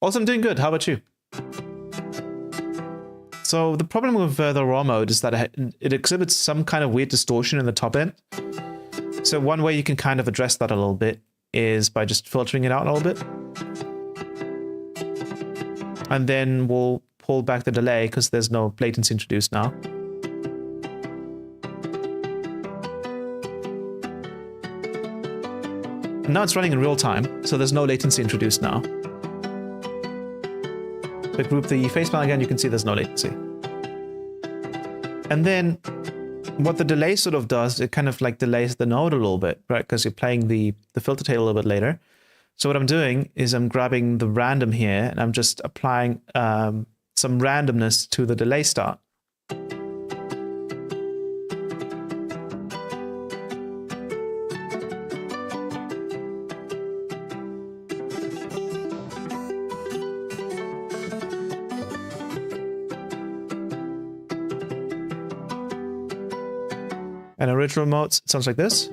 Also, I'm doing good. How about you? So the problem with the raw mode is that it exhibits some kind of weird distortion in the top end. So one way you can kind of address that a little bit is by just filtering it out a little bit. And then we'll pull back the delay because there's no latency introduced now. And now it's running in real time, so there's no latency introduced now. If I group the Phaseplant again, you can see there's no latency. And then what the delay sort of does, it kind of like delays the note a little bit, right? Because you're playing the filter tail a little bit later. So what I'm doing is I'm grabbing the random here and I'm just applying some randomness to the delay start. And original mode sounds like this.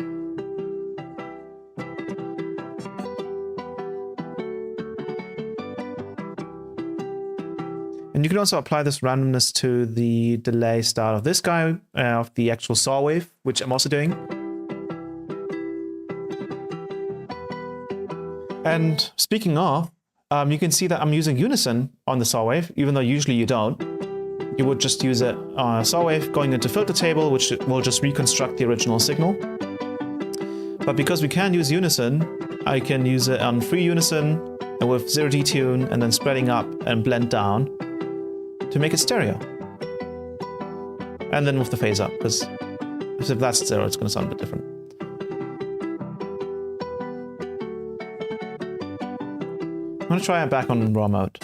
And you can also apply this randomness to the delay start of this guy, of the actual saw wave, which I'm also doing. And speaking of, you can see that I'm using unison on the saw wave, even though usually you don't. You would just use it on a saw wave going into filter table, which will just reconstruct the original signal. But because we can use unison, I can use it on free unison and with zero detune and then spreading up and blend down to make it stereo. And then with the phase up, because if that's zero, it's going to sound a bit different. I'm going to try it back on raw mode.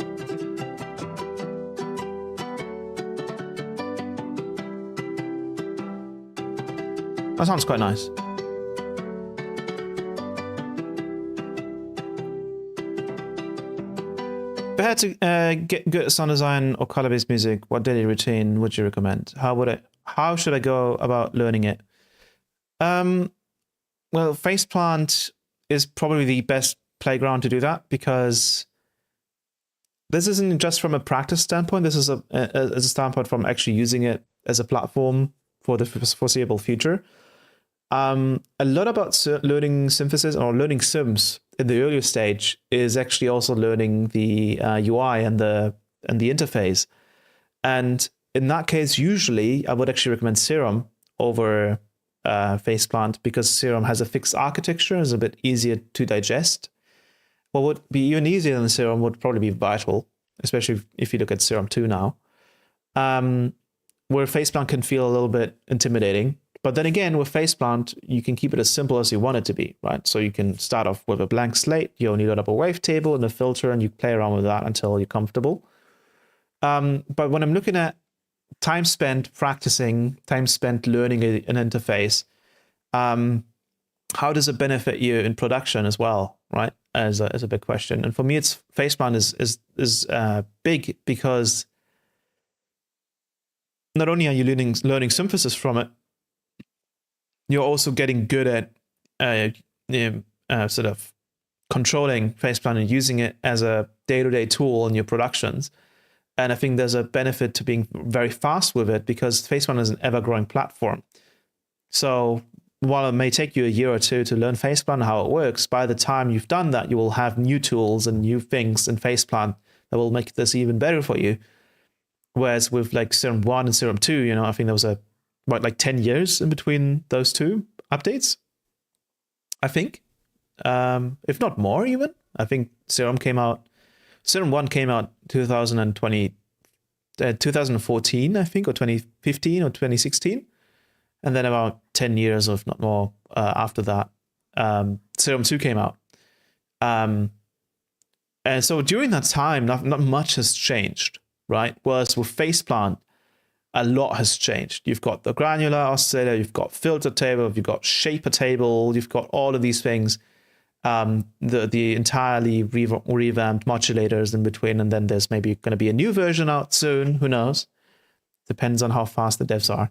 That sounds quite nice. If I had to get good sound design or color-based music, what daily routine would you recommend? How should I go about learning it? Well, Phaseplant is probably the best playground to do that because this isn't just from a practice standpoint. This is as a standpoint from actually using it as a platform for the foreseeable future. A lot about learning synthesis or learning sims in the earlier stage is actually also learning the UI and the interface. And in that case, usually I would actually recommend Serum over Phaseplant, because Serum has a fixed architecture, is a bit easier to digest. What would be even easier than Serum would probably be Vital, especially if you look at Serum 2 now, where Phaseplant can feel a little bit intimidating. But then again, with Phaseplant, you can keep it as simple as you want it to be, right? So you can start off with a blank slate, you only load up a wavetable and a filter, and you play around with that until you're comfortable. But when I'm looking at time spent practicing, time spent learning an interface, how does it benefit you in production as well, right? As a big question. And for me, it's Phaseplant is big because not only are you learning synthesis from it, you're also getting good at sort of controlling Phaseplant and using it as a day-to-day tool in your productions. And I think there's a benefit to being very fast with it, because Phaseplant is an ever-growing platform. So while it may take you a year or two to learn Phaseplant and how it works, by the time you've done that, you will have new tools and new things in Phaseplant that will make this even better for you. Whereas with like Serum 1 and Serum 2, you know, I think there was like 10 years in between those two updates, I think. If not more even. I think Serum 1 came out 2014, I think, or 2015 or 2016. And then about 10 years, if not more, after that, Serum 2 came out. And so during that time, not much has changed, right? Whereas with Phaseplant, a lot has changed. You've got the granular oscillator, you've got filter table, you've got shaper table, you've got all of these things. The entirely revamped modulators in between, and then there's maybe going to be a new version out soon. Who knows? Depends on how fast the devs are.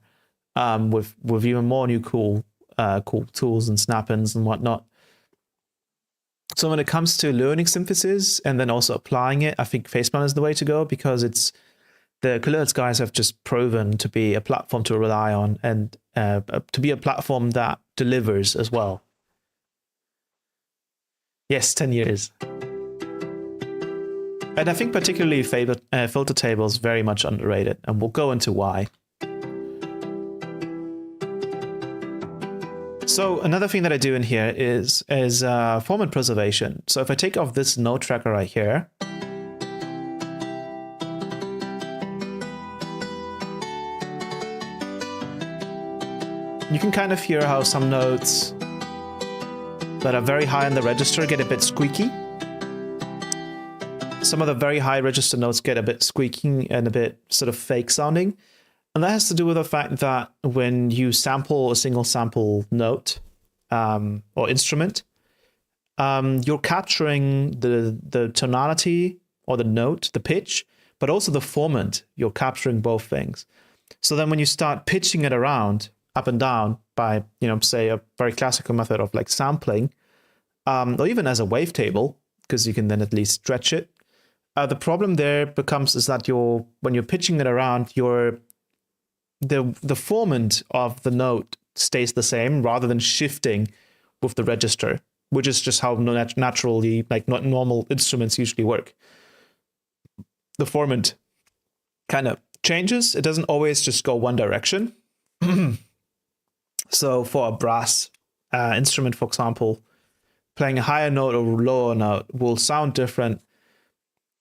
With even more new cool tools and snap-ins and whatnot. So when it comes to learning synthesis and then also applying it, I think Phaseplant is the way to go, because the Kulerz guys have just proven to be a platform to rely on, and to be a platform that delivers as well. Yes, 10 years. And I think particularly filter table is very much underrated, and we'll go into why. So another thing that I do in here is format preservation. So if I take off this node tracker right here, you can kind of hear how some notes that are very high in the register get a bit squeaky. Some of the very high register notes get a bit squeaky and a bit sort of fake sounding. And that has to do with the fact that when you sample a single sample note or instrument, you're capturing the tonality or the note, the pitch, but also the formant. You're capturing both things. So then when you start pitching it around up and down by, say a very classical method of like sampling, or even as a wavetable, because you can then at least stretch it. The problem there is that when you're pitching it around, the formant of the note stays the same rather than shifting with the register, which is just how naturally, like not normal instruments usually work. The formant kind of changes. It doesn't always just go one direction. So for a brass instrument, for example, playing a higher note or lower note will sound different,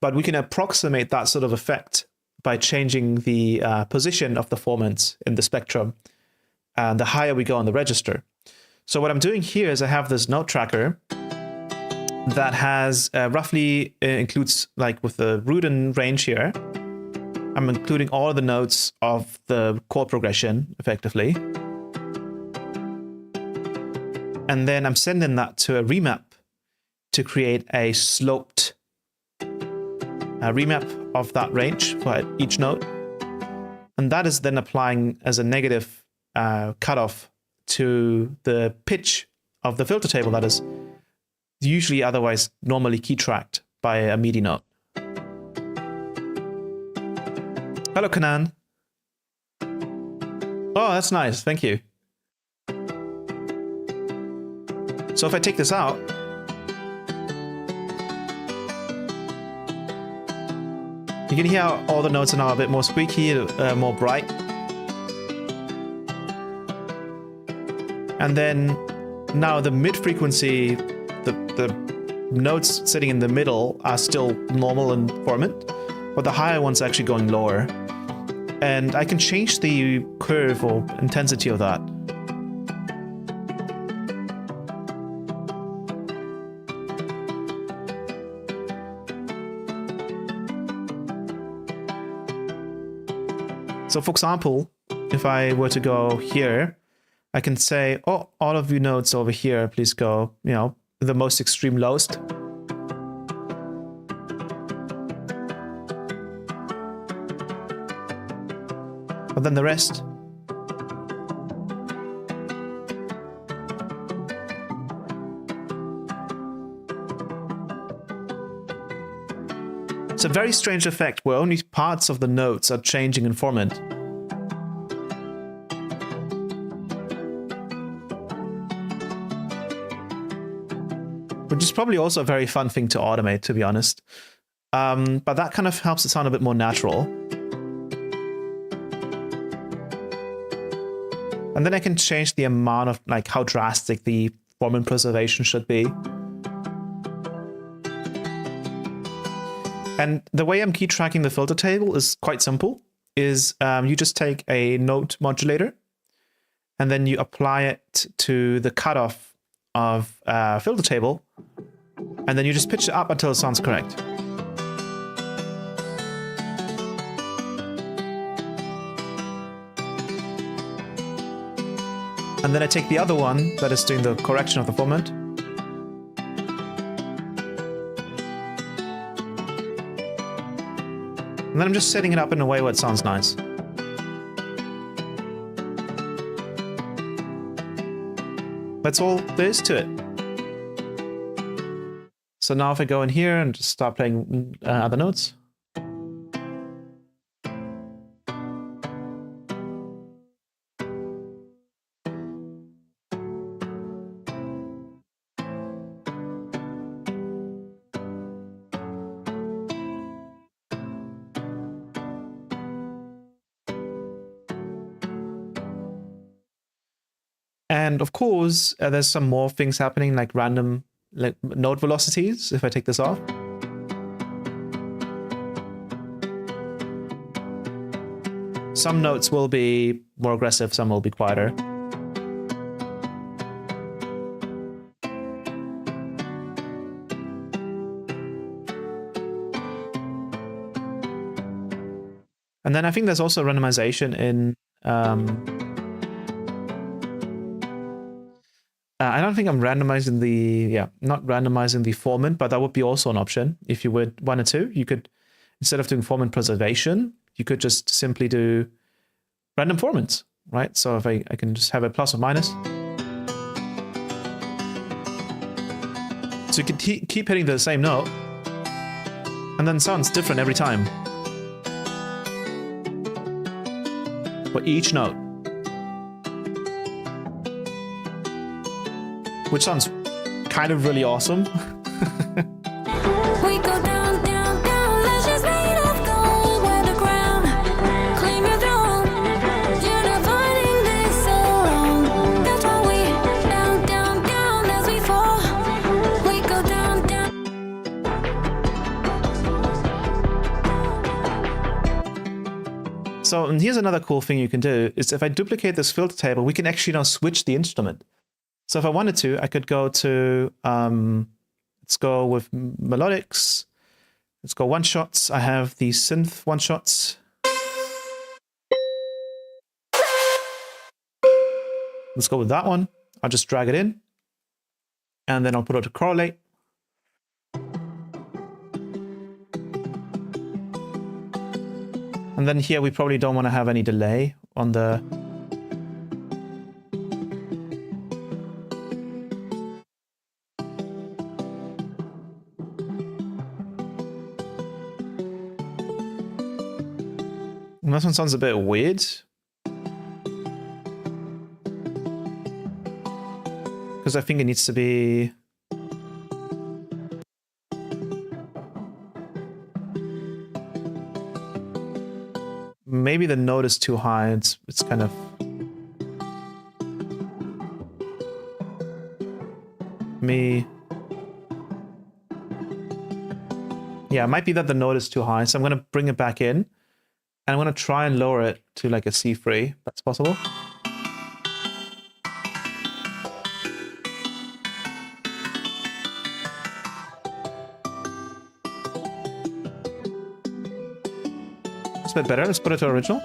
but we can approximate that sort of effect by changing the position of the formants in the spectrum, and the higher we go on the register. So what I'm doing here is I have this note tracker that has roughly includes, like with the root and range here, I'm including all of the notes of the chord progression effectively. And then I'm sending that to a remap to create a sloped remap of that range for each note. And that is then applying as a negative cutoff to the pitch of the filter table that is usually otherwise normally key tracked by a MIDI note. Hello, Kanan. Oh, that's nice. Thank you. So if I take this out, you can hear how all the notes are now a bit more squeaky, more bright. And then now the mid frequency, the notes sitting in the middle are still normal in formant, but the higher ones are actually going lower. And I can change the curve or intensity of that. So for example, if I were to go here, I can say, oh, all of you notes over here, please go, you know, the most extreme lowest. But then the rest. It's a very strange effect where only parts of the notes are changing in formant. Which is probably also a very fun thing to automate, to be honest. But that kind of helps it sound a bit more natural. And then I can change the amount of, like, how drastic the formant preservation should be. And the way I'm key tracking the filter table is quite simple. You just take a note modulator and then you apply it to the cutoff of filter table, and then you just pitch it up until it sounds correct. And then I take the other one that is doing the correction of the formant. And then I'm just setting it up in a way where it sounds nice. That's all there is to it. So now if I go in here and just start playing other notes. And of course, there's some more things happening, like random note velocities, if I take this off. Some notes will be more aggressive, some will be quieter. And then I think there's also randomization in... I don't think I'm randomizing not randomizing the formant, but that would be also an option. If you would wanted to, you could, instead of doing formant preservation, you could just simply do random formants, right? So if I can just have a plus or minus. So you can keep hitting the same note, and then sounds different every time. For each note. Which sounds kind of really awesome. We go down, down, down. Lashes made of gold. Where the ground claim your throne. You're not fighting this alone. That's why we down, down, down as we fall. We go down, down. So, and here's another cool thing you can do, is if I duplicate this filter table, we can actually now switch the instrument. So if I wanted to, I could go to, let's go with melodics. Let's go one-shots. I have the synth one-shots. Let's go with that one. I'll just drag it in. And then I'll put it to correlate. And then here we probably don't want to have any delay on the... And this one sounds a bit weird. Because I think it needs to be... Maybe the note is too high. It's kind of... Yeah, it might be that the note is too high, so I'm going to bring it back in. And I'm going to try and lower it to like a C3. That's possible. It's a bit better. Let's put it to original.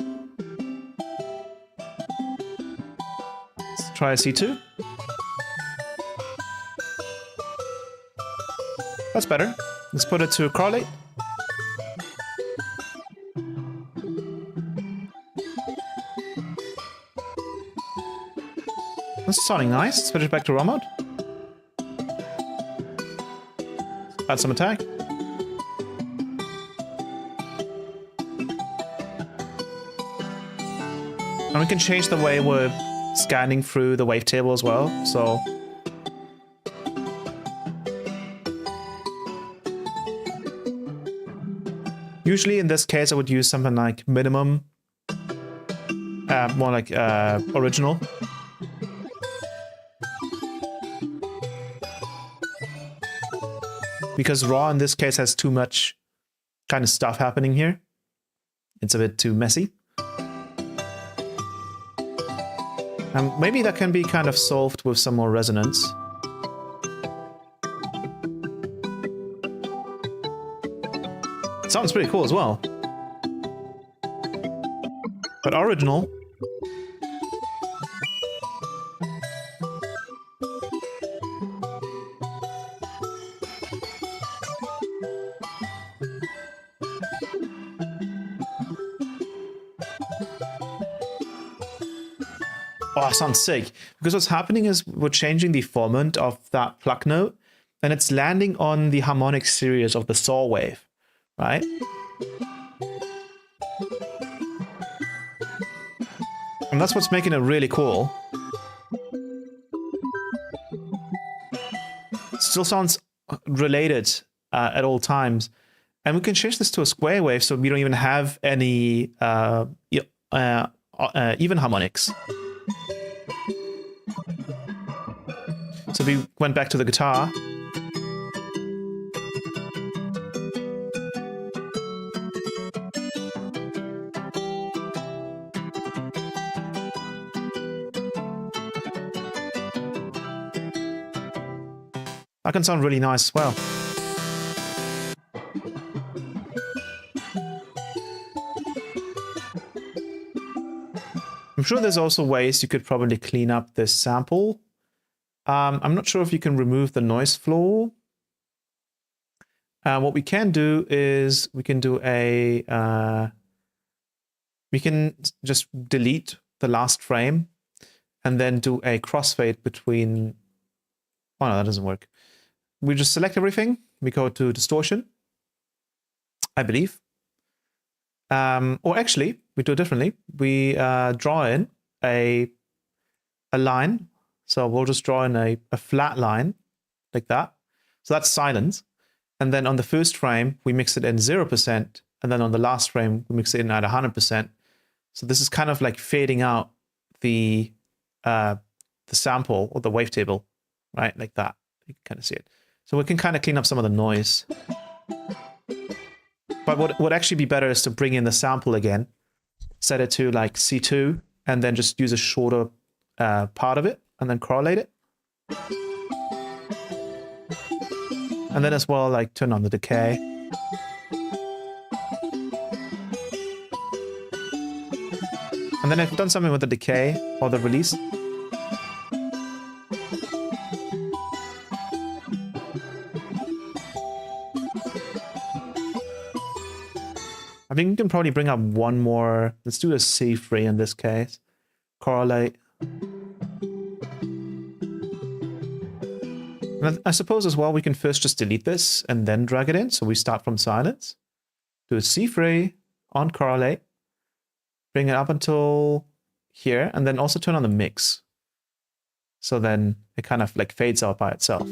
Let's try a C2. That's better. Let's put it to correlate. This is sounding nice. Let's switch it back to raw mode. Add some attack. And we can change the way we're scanning through the wavetable as well. So usually in this case, I would use something like minimum, more like original. Because raw in this case has too much kind of stuff happening here. It's a bit too messy. Maybe that can be kind of solved with some more resonance. It sounds pretty cool as well. But original. Oh, it sounds sick. Because what's happening is we're changing the formant of that pluck note, and it's landing on the harmonic series of the saw wave, right? And that's what's making it really cool. It still sounds related at all times. And we can change this to a square wave so we don't even have any even harmonics. So we went back to the guitar. That can sound really nice as well. I'm sure there's also ways you could probably clean up this sample. I'm not sure if you can remove the noise floor. What we can do is we can do we can just delete the last frame and then do a crossfade between... Oh no, that doesn't work. We just select everything. We go to distortion, I believe. Or actually, we do it differently. We draw in a line. So we'll just draw in a flat line like that. So that's silence. And then on the first frame, we mix it in 0%. And then on the last frame, we mix it in at 100%. So this is kind of like fading out the sample or the wavetable, right? Like that. You can kind of see it. So we can kind of clean up some of the noise. But what would actually be better is to bring in the sample again, set it to like C2, and then just use a shorter part of it, and then correlate it. And then as well, like turn on the decay. And then I've done something with the decay or the release. I think you can probably bring up one more. Let's do a C3 in this case. Correlate. And I suppose as well, we can first just delete this and then drag it in. So we start from silence. Do a C3 on correlate. bring it up until here, and then also turn on the mix. So then it kind of like fades out by itself.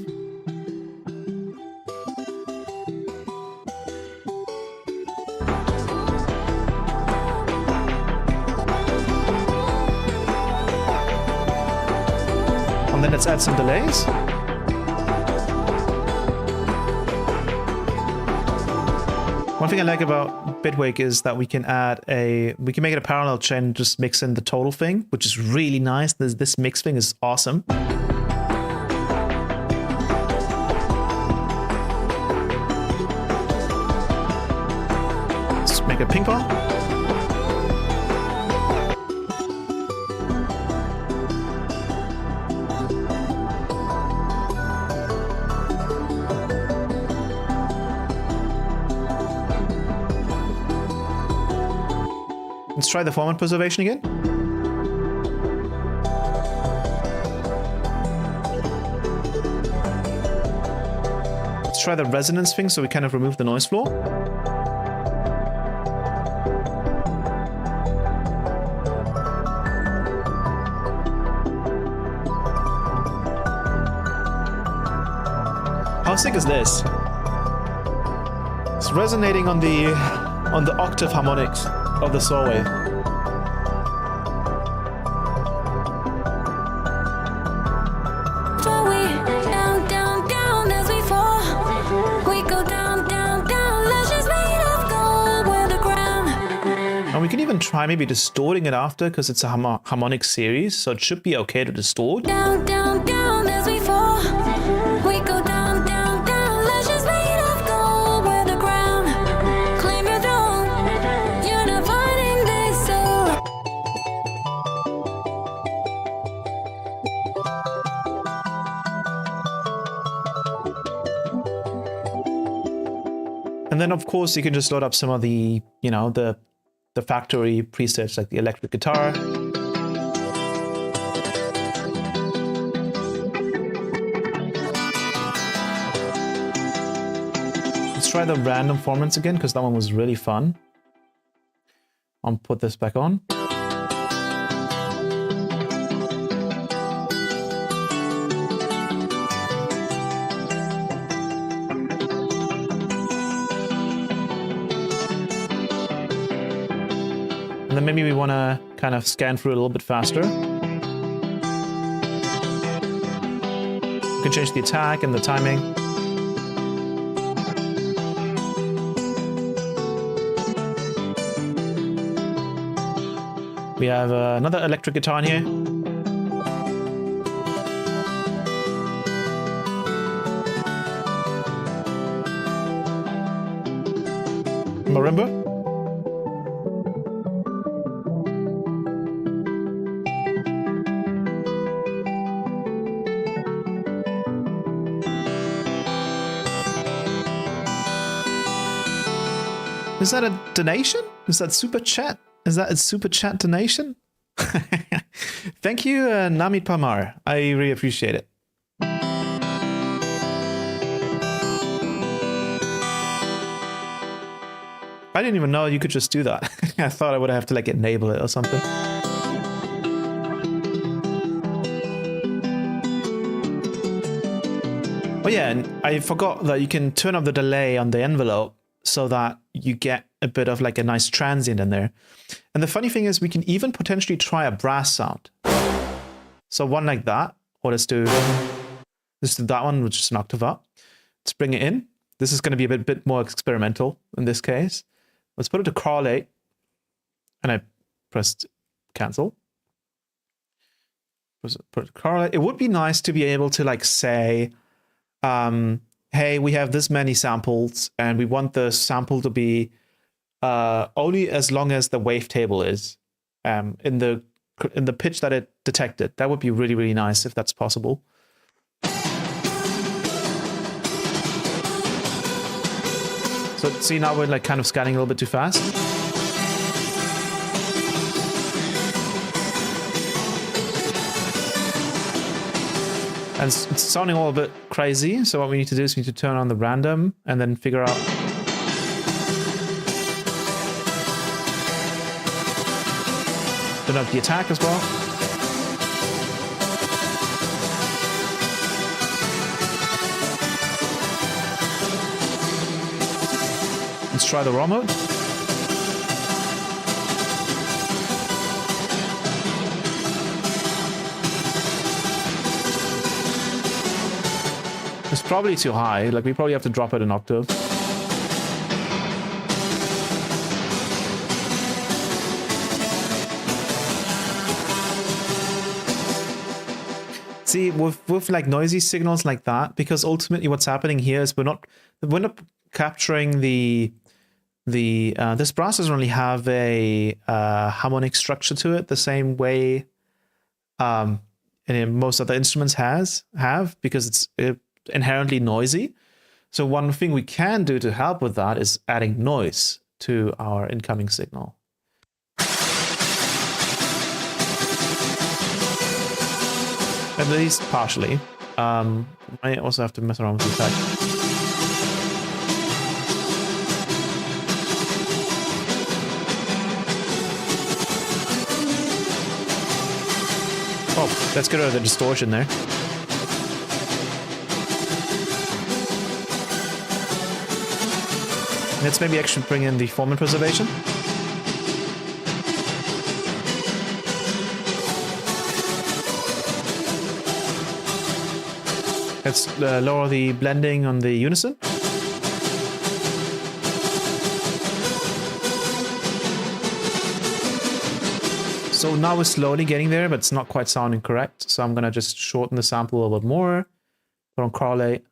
And then let's add some delays. One thing I like about Bitwig is that we can make it a parallel chain, just mix in the total thing, which is really nice. This mix thing is awesome. Let's make a ping pong. Let's try the format preservation again. Let's try the resonance thing so we kind of remove the noise floor. How sick is this? It's resonating on the octave harmonics of the saw wave. So we down, down, down as we fall. We go down, down, down. Lashes made of gold where the ground. And we can even try maybe distorting it after, because it's a harmonic series, so it should be okay to distort. Down, down, down as we fall. We go down, down, down. Lashes made of gold where the ground. Claim your throne. You're not fighting this soul. And then of course you can just load up some of the, you know, the factory presets like the electric guitar. Let's try the random formats again, because that one was really fun. I'll put this back on. And then maybe we want to kind of scan through it a little bit faster. We can change the attack and the timing. We have another electric guitar in here. Marimba. Is that a donation? Is that super chat? Is that a super chat donation? Thank you, Namit Pamar. I really appreciate it. I didn't even know you could just do that. I thought I would have to like enable it or something. Oh yeah, and I forgot that you can turn up the delay on the envelope so that you get a bit of like a nice transient in there. And the funny thing is we can even potentially try a brass sound. So one like that, or let's do that one, which is an octave up. Let's bring it in. This is going to be a bit more experimental in this case. Let's put it to correlate. And I pressed cancel. Put it to correlate. It would be nice to be able to like say, hey, we have this many samples and we want the sample to be only as long as the wavetable is in the pitch that it detected. That would be really, really nice if that's possible. So see, now we're like kind of scanning a little bit too fast. And it's sounding all a bit crazy. So what we need to do is we need to turn on the random and then figure out. Turn up the attack as well. Let's try the raw mode. It's probably too high. Like, we probably have to drop it an octave. See, with like noisy signals like that, because ultimately what's happening here is we're not capturing this brass doesn't really have a harmonic structure to it the same way most other instruments have, because it's inherently noisy. So one thing we can do to help with that is adding noise to our incoming signal. At least partially. I also have to mess around with the effect. Oh, let's get rid of the distortion there. Let's maybe actually bring in the form and preservation. Let's lower the blending on the unison. So now we're slowly getting there, but it's not quite sounding correct. So I'm going to just shorten the sample a little bit more. Put on correlate.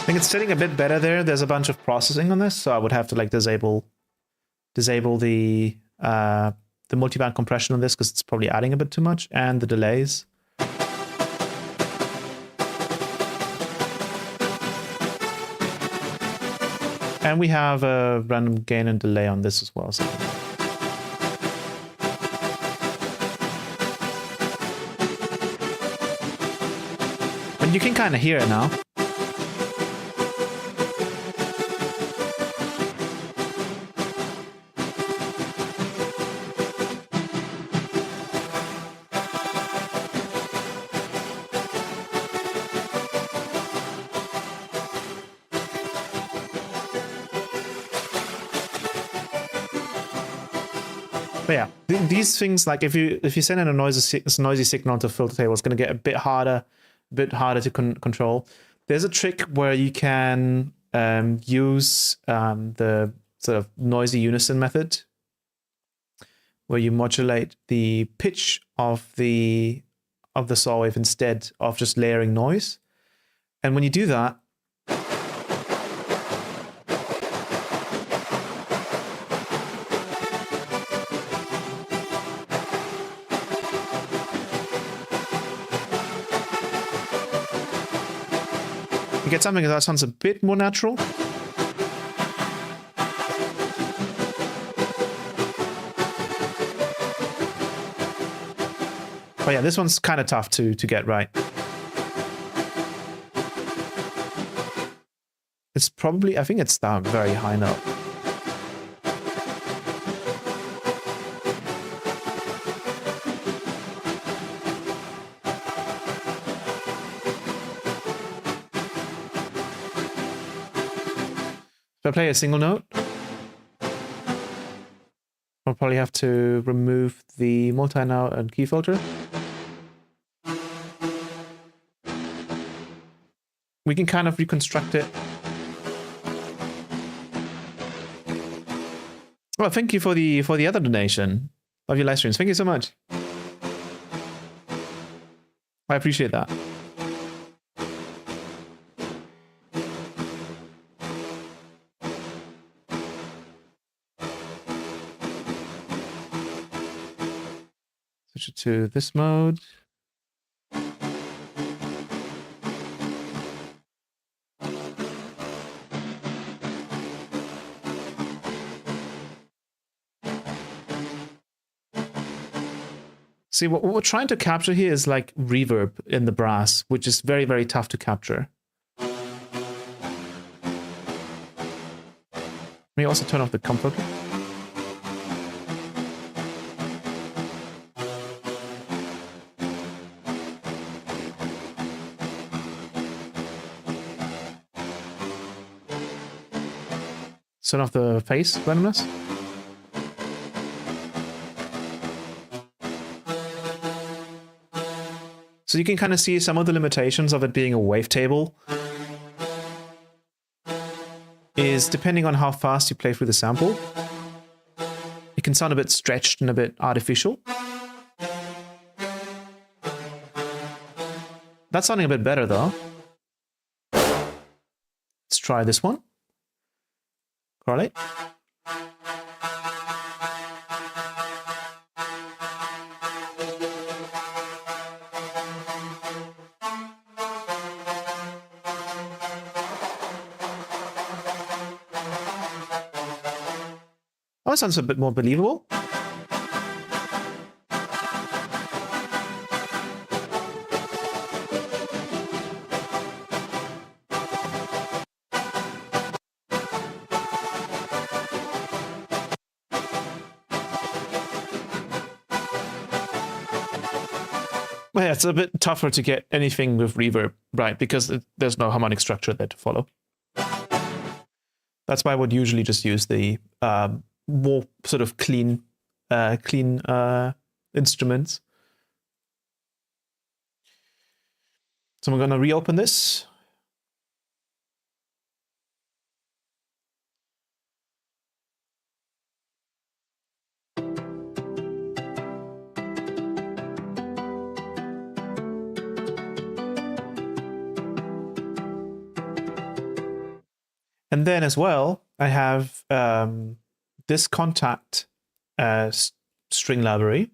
I think it's sitting a bit better there. There's a bunch of processing on this, so I would have to like disable the multiband compression on this because it's probably adding a bit too much, and the delays. And we have a random gain and delay on this as well. So. But you can kind of hear it now. But yeah, these things, like if you send in a noisy signal to filter table, it's going to get a bit harder to control. There's a trick where you can use the sort of noisy unison method, where you modulate the pitch of the saw wave instead of just layering noise. And when you do that, you get something that sounds a bit more natural. But yeah, this one's kind of tough to get right. It's probably, I think it's down very high note. If I play a single note, I'll probably have to remove the multi-note and key filter. We can kind of reconstruct it. Well, thank you for the other donation of your live streams. Thank you so much. I appreciate that. Switch it to this mode. See, what we're trying to capture here is like reverb in the brass, which is very, very tough to capture. Let me also turn off the comfort. Turn off the phase randomness. So you can kind of see some of the limitations of it being a wavetable is depending on how fast you play through the sample. It can sound a bit stretched and a bit artificial. That's sounding a bit better though. Let's try this one. Correlate. Oh, that sounds a bit more believable. Well, yeah, it's a bit tougher to get anything with reverb, right? Because there's no harmonic structure there to follow. That's why I would usually just use the more sort of clean instruments. So I'm going to reopen this. And then as well, I have this contact string library,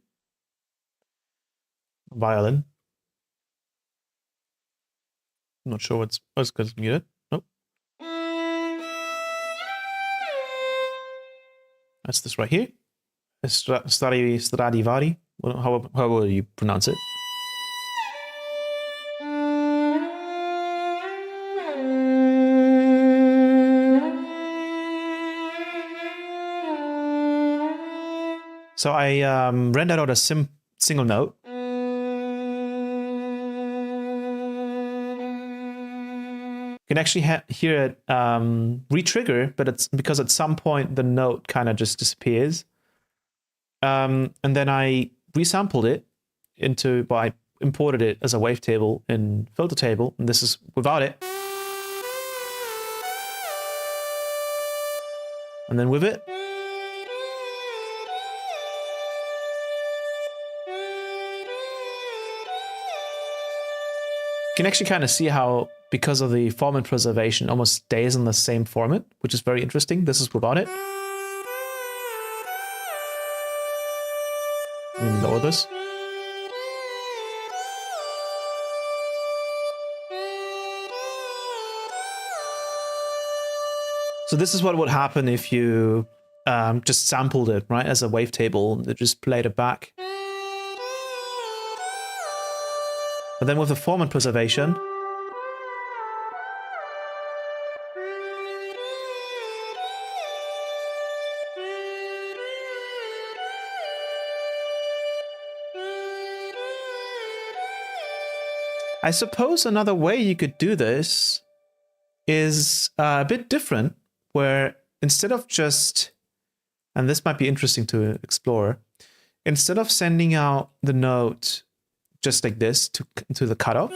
violin. I'm not sure what's going to mute it. Nope. That's this right here. Stradivari. However you pronounce it. So I rendered out a single note. You can actually hear it re-trigger, but it's because at some point the note kind of just disappears. And then I resampled it into, well, I imported it as a wavetable in filter table, and this is without it. And then with it. You can actually kind of see how, because of the format preservation, almost stays in the same format, which is very interesting. This is without it. Let me lower this. So this is what would happen if you just sampled it, right, as a wavetable and just played it back. But then with the format preservation, I suppose another way you could do this is a bit different, where instead of just, and this might be interesting to explore, instead of sending out the note just like this to the cutoff,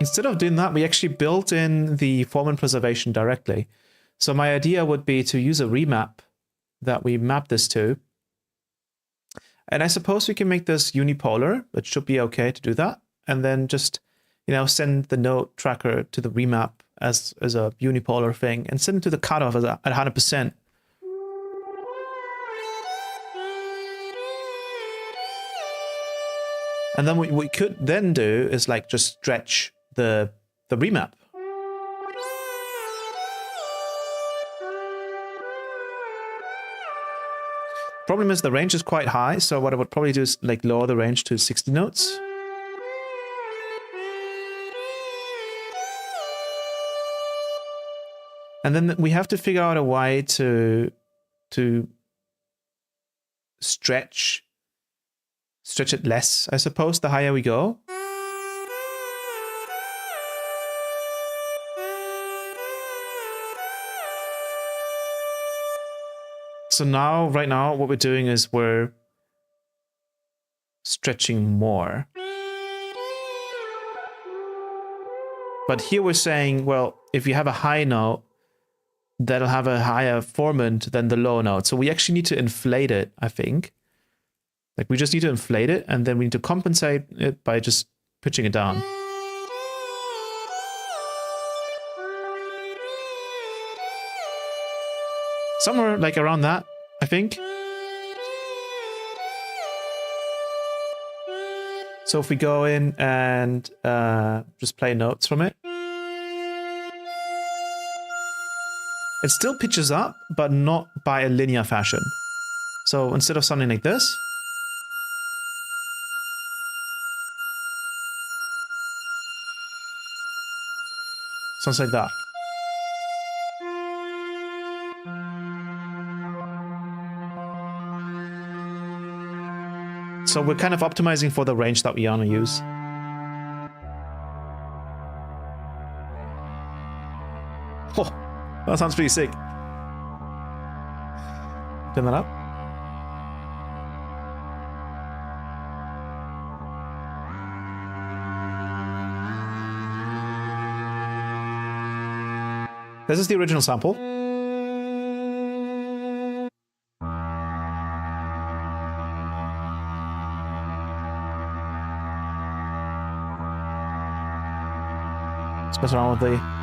instead of doing that, we actually built in the format preservation directly. So my idea would be to use a remap that we map this to. And I suppose we can make this unipolar. It should be okay to do that. And then just, you know, send the note tracker to the remap as a unipolar thing and send it to the cutoff at 100%. And then what we could then do is like just stretch the remap. Problem is the range is quite high, so what I would probably do is like lower the range to 60 notes. And then we have to figure out a way to stretch it less, I suppose, the higher we go. So now, right now, what we're doing is we're stretching more. But here we're saying, well, if you have a high note, that'll have a higher formant than the low note. So we actually need to inflate it, I think. Like we just need to inflate it, and then we need to compensate it by just pitching it down. Somewhere like around that, I think. So if we go in and just play notes from it, it still pitches up, but not by a linear fashion. So instead of something like this, sounds like that. So we're kind of optimizing for the range that we want to use. Oh, that sounds pretty sick. Turn that up. This is the original sample. Let's mess around with the...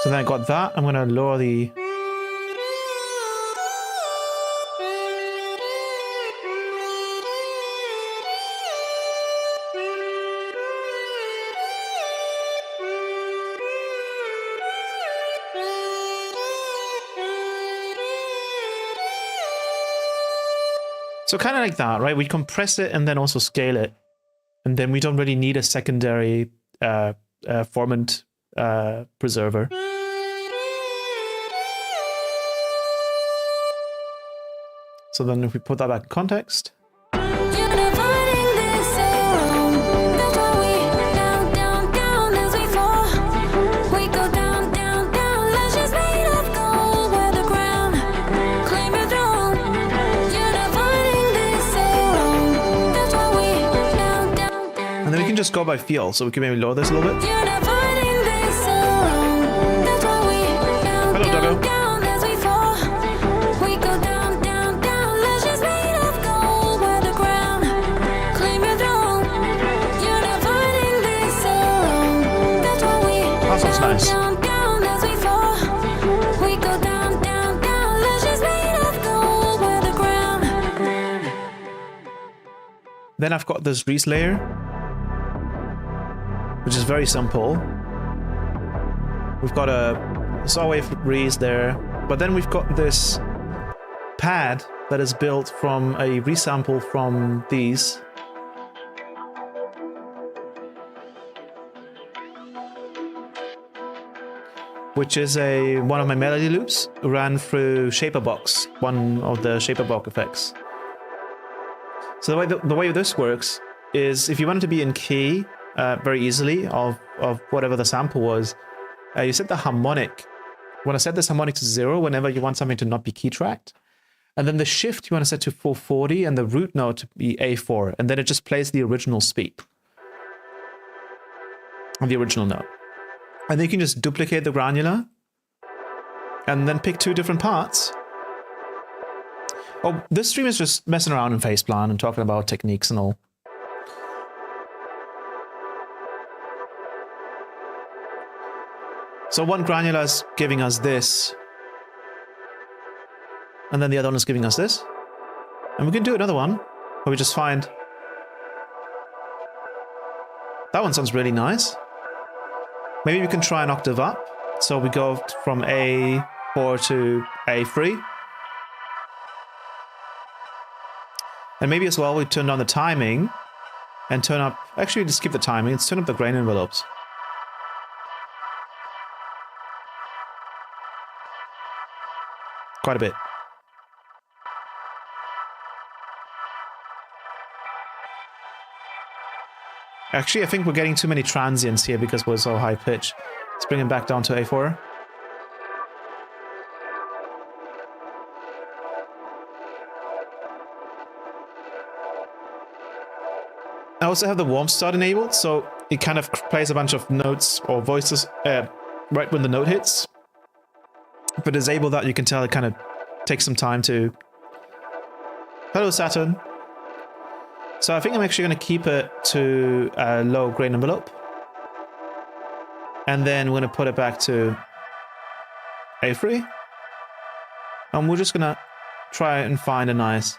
So then I got that. I'm going to lower the... So kind of like that, right? We compress it and then also scale it. And then we don't really need a secondary formant preserver. So then if we put that back in context. And then we can just go by feel. So we can maybe lower this a little bit. Hello, doggo. That sounds nice. Then I've got this Reese layer, which is very simple. We've got a saw wave Reese there, but then we've got this pad that is built from a resample from these. Which is one of my melody loops ran through Shaperbox, one of the Shaperbox effects. So the way this works is if you want it to be in key very easily of whatever the sample was, you set the harmonic. You want to set this harmonic to 0 whenever you want something to not be key tracked. And then the shift you want to set to 440 and the root note to be A4. And then it just plays the original speed on the original note. And then you can just duplicate the granular and then pick 2 different parts. Oh, this stream is just messing around in Phaseplant and talking about techniques and all. So one granular is giving us this, and then the other one is giving us this. And we can do another one where we just find... That one sounds really nice. Maybe we can try an octave up. So we go from A4 to A3. And maybe as well we turn down the timing and turn up... Actually, just skip the timing. Let's turn up the grain envelopes. Quite a bit. Actually, I think we're getting too many transients here because we're so high pitch. Let's bring it back down to A4. I also have the warm start enabled, so it kind of plays a bunch of notes or voices right when the note hits. If I disable that, you can tell it kind of takes some time to... Hello, Saturn. So I think I'm actually going to keep it to a low grain envelope. And then we're going to put it back to A3. And we're just going to try and find a nice...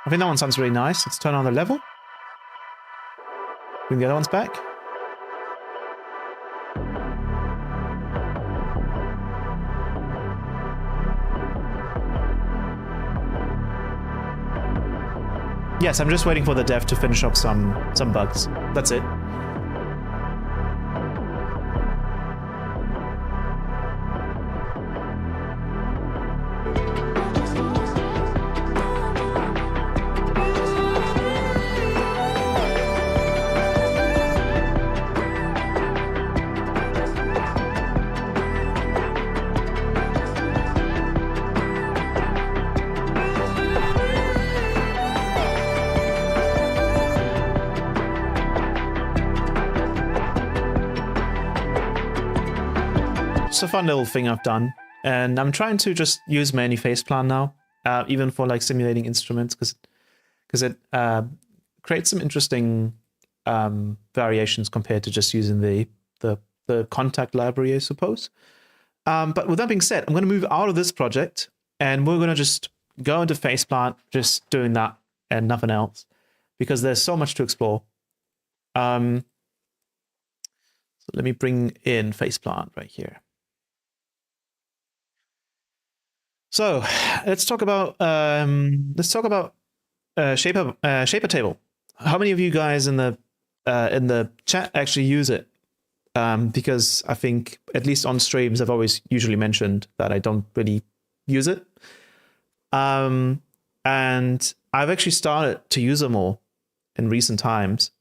I think that one sounds really nice. Let's turn on the level. Bring the other ones back. Yes, I'm just waiting for the dev to finish up some bugs. That's it. A fun little thing I've done, and I'm trying to just use mainly Phaseplant now, even for like simulating instruments, because it creates some interesting variations compared to just using the contact library, I suppose. But with that being said, I'm going to move out of this project, and we're going to just go into Phaseplant, just doing that and nothing else, because there's so much to explore. So let me bring in Phaseplant right here. So let's talk about shaper table. How many of you guys in the chat actually use it? Because I think at least on streams I've always usually mentioned that I don't really use it. And I've actually started to use it more in recent times.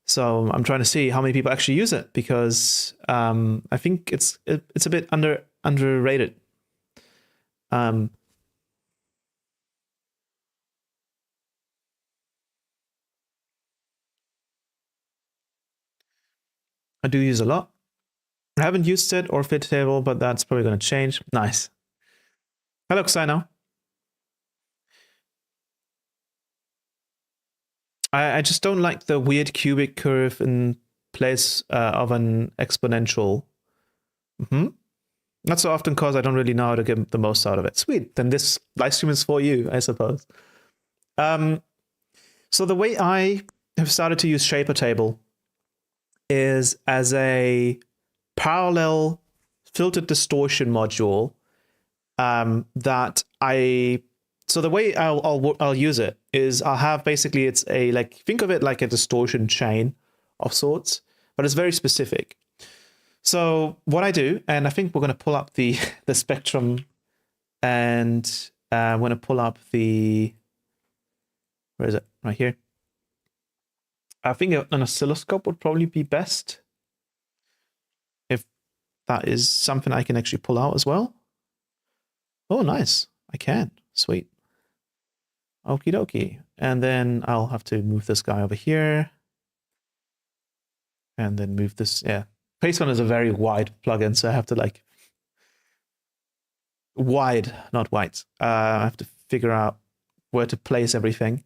So I'm trying to see how many people actually use it, because I think it's a bit underrated. I do use a lot. I haven't used it or fit table, but that's probably going to change. Nice. Hello, Xino. I just don't like the weird cubic curve in place of an exponential. Not so often, because I don't really know how to get the most out of it. Sweet. Then this live stream is for you, I suppose. So the way I have started to use shaper table is as a parallel filtered distortion module that I... So the way I'll use it is I'll have basically, it's a, like, think of it like a distortion chain of sorts, but it's very specific. So what I do, and I think we're going to pull up the spectrum, and I'm going to pull up the... Where is it? Right here. I think an oscilloscope would probably be best, if that is something I can actually pull out as well. Oh, nice. I can. Sweet. Okie dokie. And then I'll have to move this guy over here. And then move this. Yeah. Phaseplant is a very wide plugin, so I have to like... Wide, not white. I have to figure out where to place everything.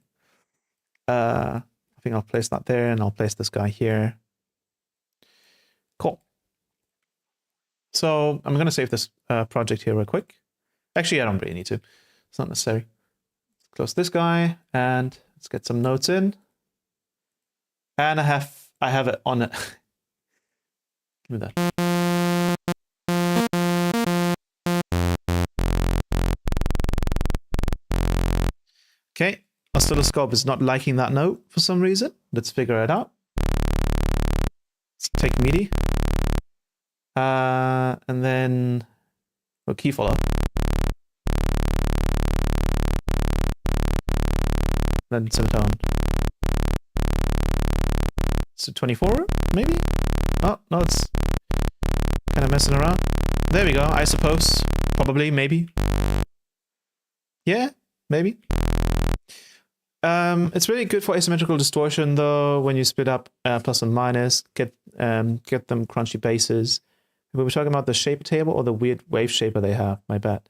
I think I'll place that there, and I'll place this guy here. Cool. So I'm going to save this project here real quick. Actually, I don't really need to. It's not necessary. Close this guy, and let's get some notes in. And I have it on it. Give me that. Okay, oscilloscope is not liking that note for some reason. Let's figure it out. Let's take MIDI. And then key follow. Then semitone. So 24, maybe? Oh, no, it's kind of messing around. There we go, I suppose. Probably, maybe. Yeah, maybe. It's really good for asymmetrical distortion, though, when you split up plus and minus, get them crunchy basses. We were talking about the shaper table or the weird wave shaper they have, my bad.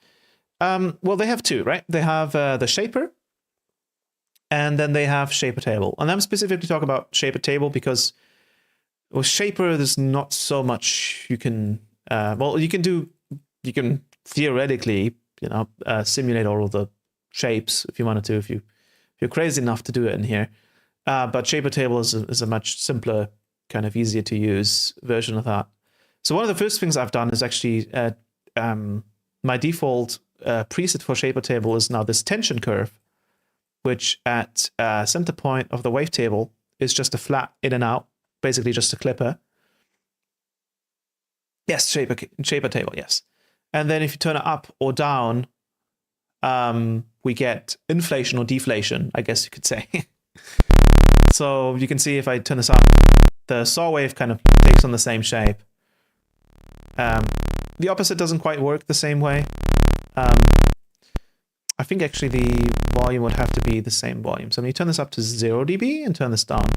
Well, they have two, right? They have the shaper, and then they have shaper table. And I'm specifically talking about shaper table because with shaper, there's not so much you can, well, you can theoretically, simulate all of the shapes if you wanted to, if you're crazy enough to do it in here. But shaper table is a much simpler, kind of easier to use version of that. So one of the first things I've done is actually my default preset for shaper table is now this tension curve, which at center point of the wavetable is just a flat in and out, basically just a clipper. Yes, shaper table, yes. And then if you turn it up or down, we get inflation or deflation, I guess you could say. So you can see if I turn this up, the saw wave kind of takes on the same shape. The opposite doesn't quite work the same way. I think actually the volume would have to be the same volume. So when you turn this up to 0 dB and turn this down.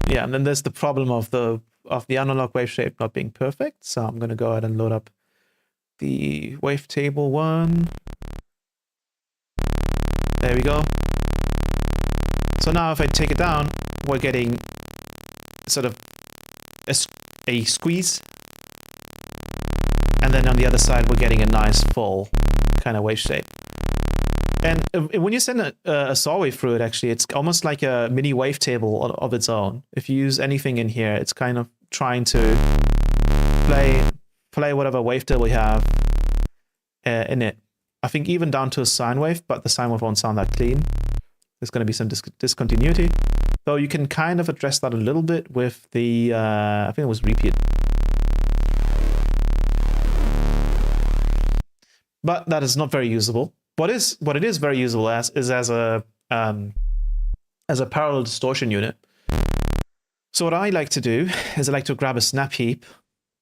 Yeah, and then there's the problem of the analog wave shape not being perfect. So I'm going to go ahead and load up the wavetable one. There we go. So now if I take it down, we're getting sort of a squeeze. And then on the other side, we're getting a nice full kind of wave shape. And when you send a saw wave through it, actually, it's almost like a mini wavetable of its own. If you use anything in here, it's kind of trying to play whatever wavetable you have in it. I think even down to a sine wave, but the sine wave won't sound that clean. There's going to be some discontinuity. Though you can kind of address that a little bit with the, I think it was repeat. But that is not very usable. What it is very usable as a parallel distortion unit. So what I like to do is I like to grab a snap heap.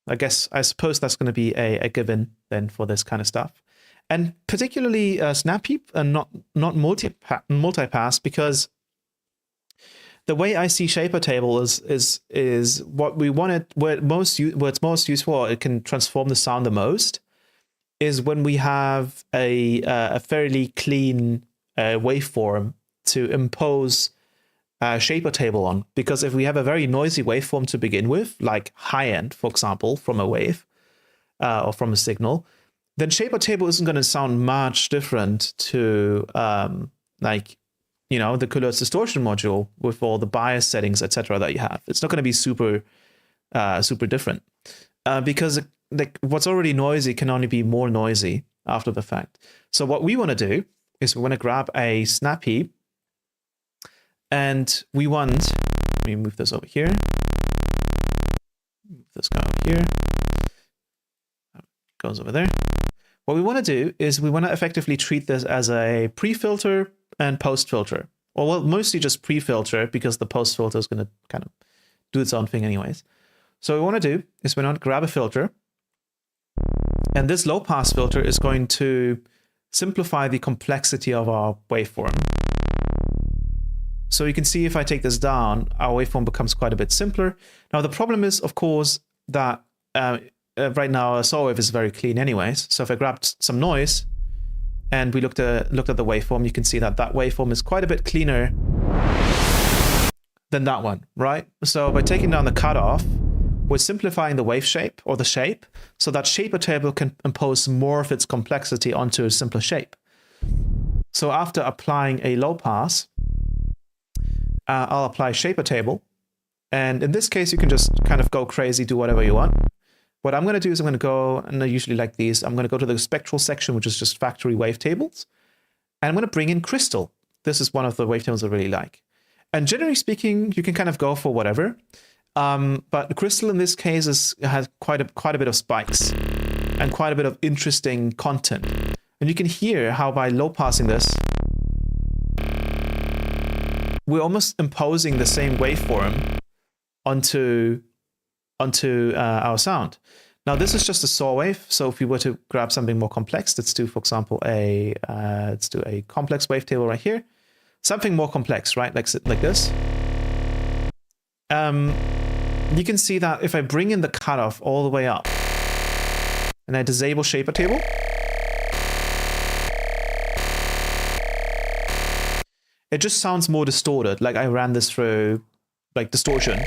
I suppose that's going to be a given then for this kind of stuff, and particularly snap heap and not multipass, because the way I see shaper table is what we wanted, where it's most useful, it can transform the sound the most, is when we have a fairly clean waveform to impose shaper table on. Because if we have a very noisy waveform to begin with, like high end, for example, from a wave or from a signal, then shaper table isn't going to sound much different to the Couleurs distortion module with all the bias settings, etc. that you have. It's not going to be super different because what's already noisy can only be more noisy after the fact. So what we want to do is we want to grab a snap heap, and let me move this over here. Move this guy over here. Goes over there. What we want to do is we want to effectively treat this as a pre-filter and post-filter, or well, mostly just pre-filter it because the post filter is going to kind of do its own thing anyways. So what we want to do is we want to grab a filter, and this low pass filter is going to simplify the complexity of our waveform. So you can see if I take this down, our waveform becomes quite a bit simpler. Now the problem is, of course, that right now our saw wave is very clean anyways. So if I grabbed some noise and we looked at the waveform, you can see that that waveform is quite a bit cleaner than that one, right? So by taking down the cutoff, we're simplifying the wave shape or the shape so that shaper table can impose more of its complexity onto a simpler shape. So after applying a low pass, I'll apply shaper table. And in this case, you can just kind of go crazy, do whatever you want. What I'm going to do is I'm going to go, and I usually like these, I'm going to go to the spectral section, which is just factory wavetables. And I'm going to bring in crystal. This is one of the wavetables I really like. And generally speaking, you can kind of go for whatever. But crystal in this case has quite a bit of spikes and quite a bit of interesting content. And you can hear how by low passing this, we're almost imposing the same waveform onto our sound. Now this is just a saw wave, so if we were to grab something more complex, let's do, for example, let's do a complex wavetable right here. Something more complex, right? Like this. You can see that if I bring in the cutoff all the way up and I disable shaper table, it just sounds more distorted. Like I ran this through like distortion.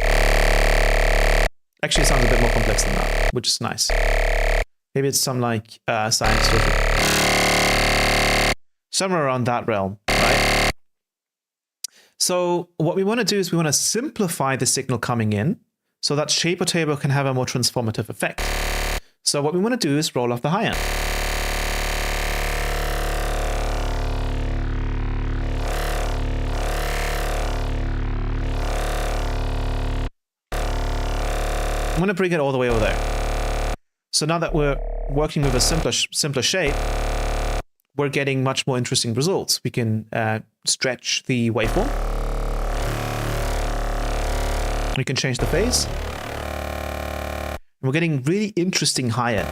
Actually, it sounds a bit more complex than that, which is nice. Maybe it's some like sine distortion. Somewhere around that realm, right? So what we want to do is we want to simplify the signal coming in so that shaper table can have a more transformative effect. So what we want to do is roll off the high end. I'm going to bring it all the way over there. So now that we're working with a simpler shape, we're getting much more interesting results. We can stretch the waveform. We can change the phase. And we're getting really interesting high end.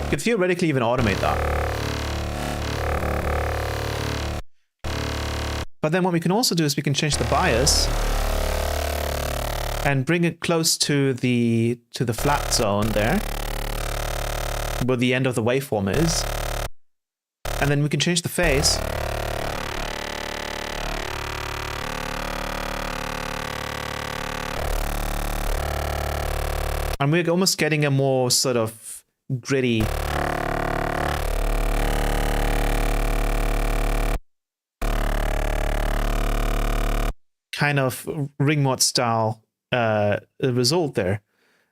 You can theoretically even automate that. But then what we can also do is we can change the bias and bring it close to the flat zone there, where the end of the waveform is. And then we can change the phase. And we're almost getting a more sort of gritty kind of ring mod style result there.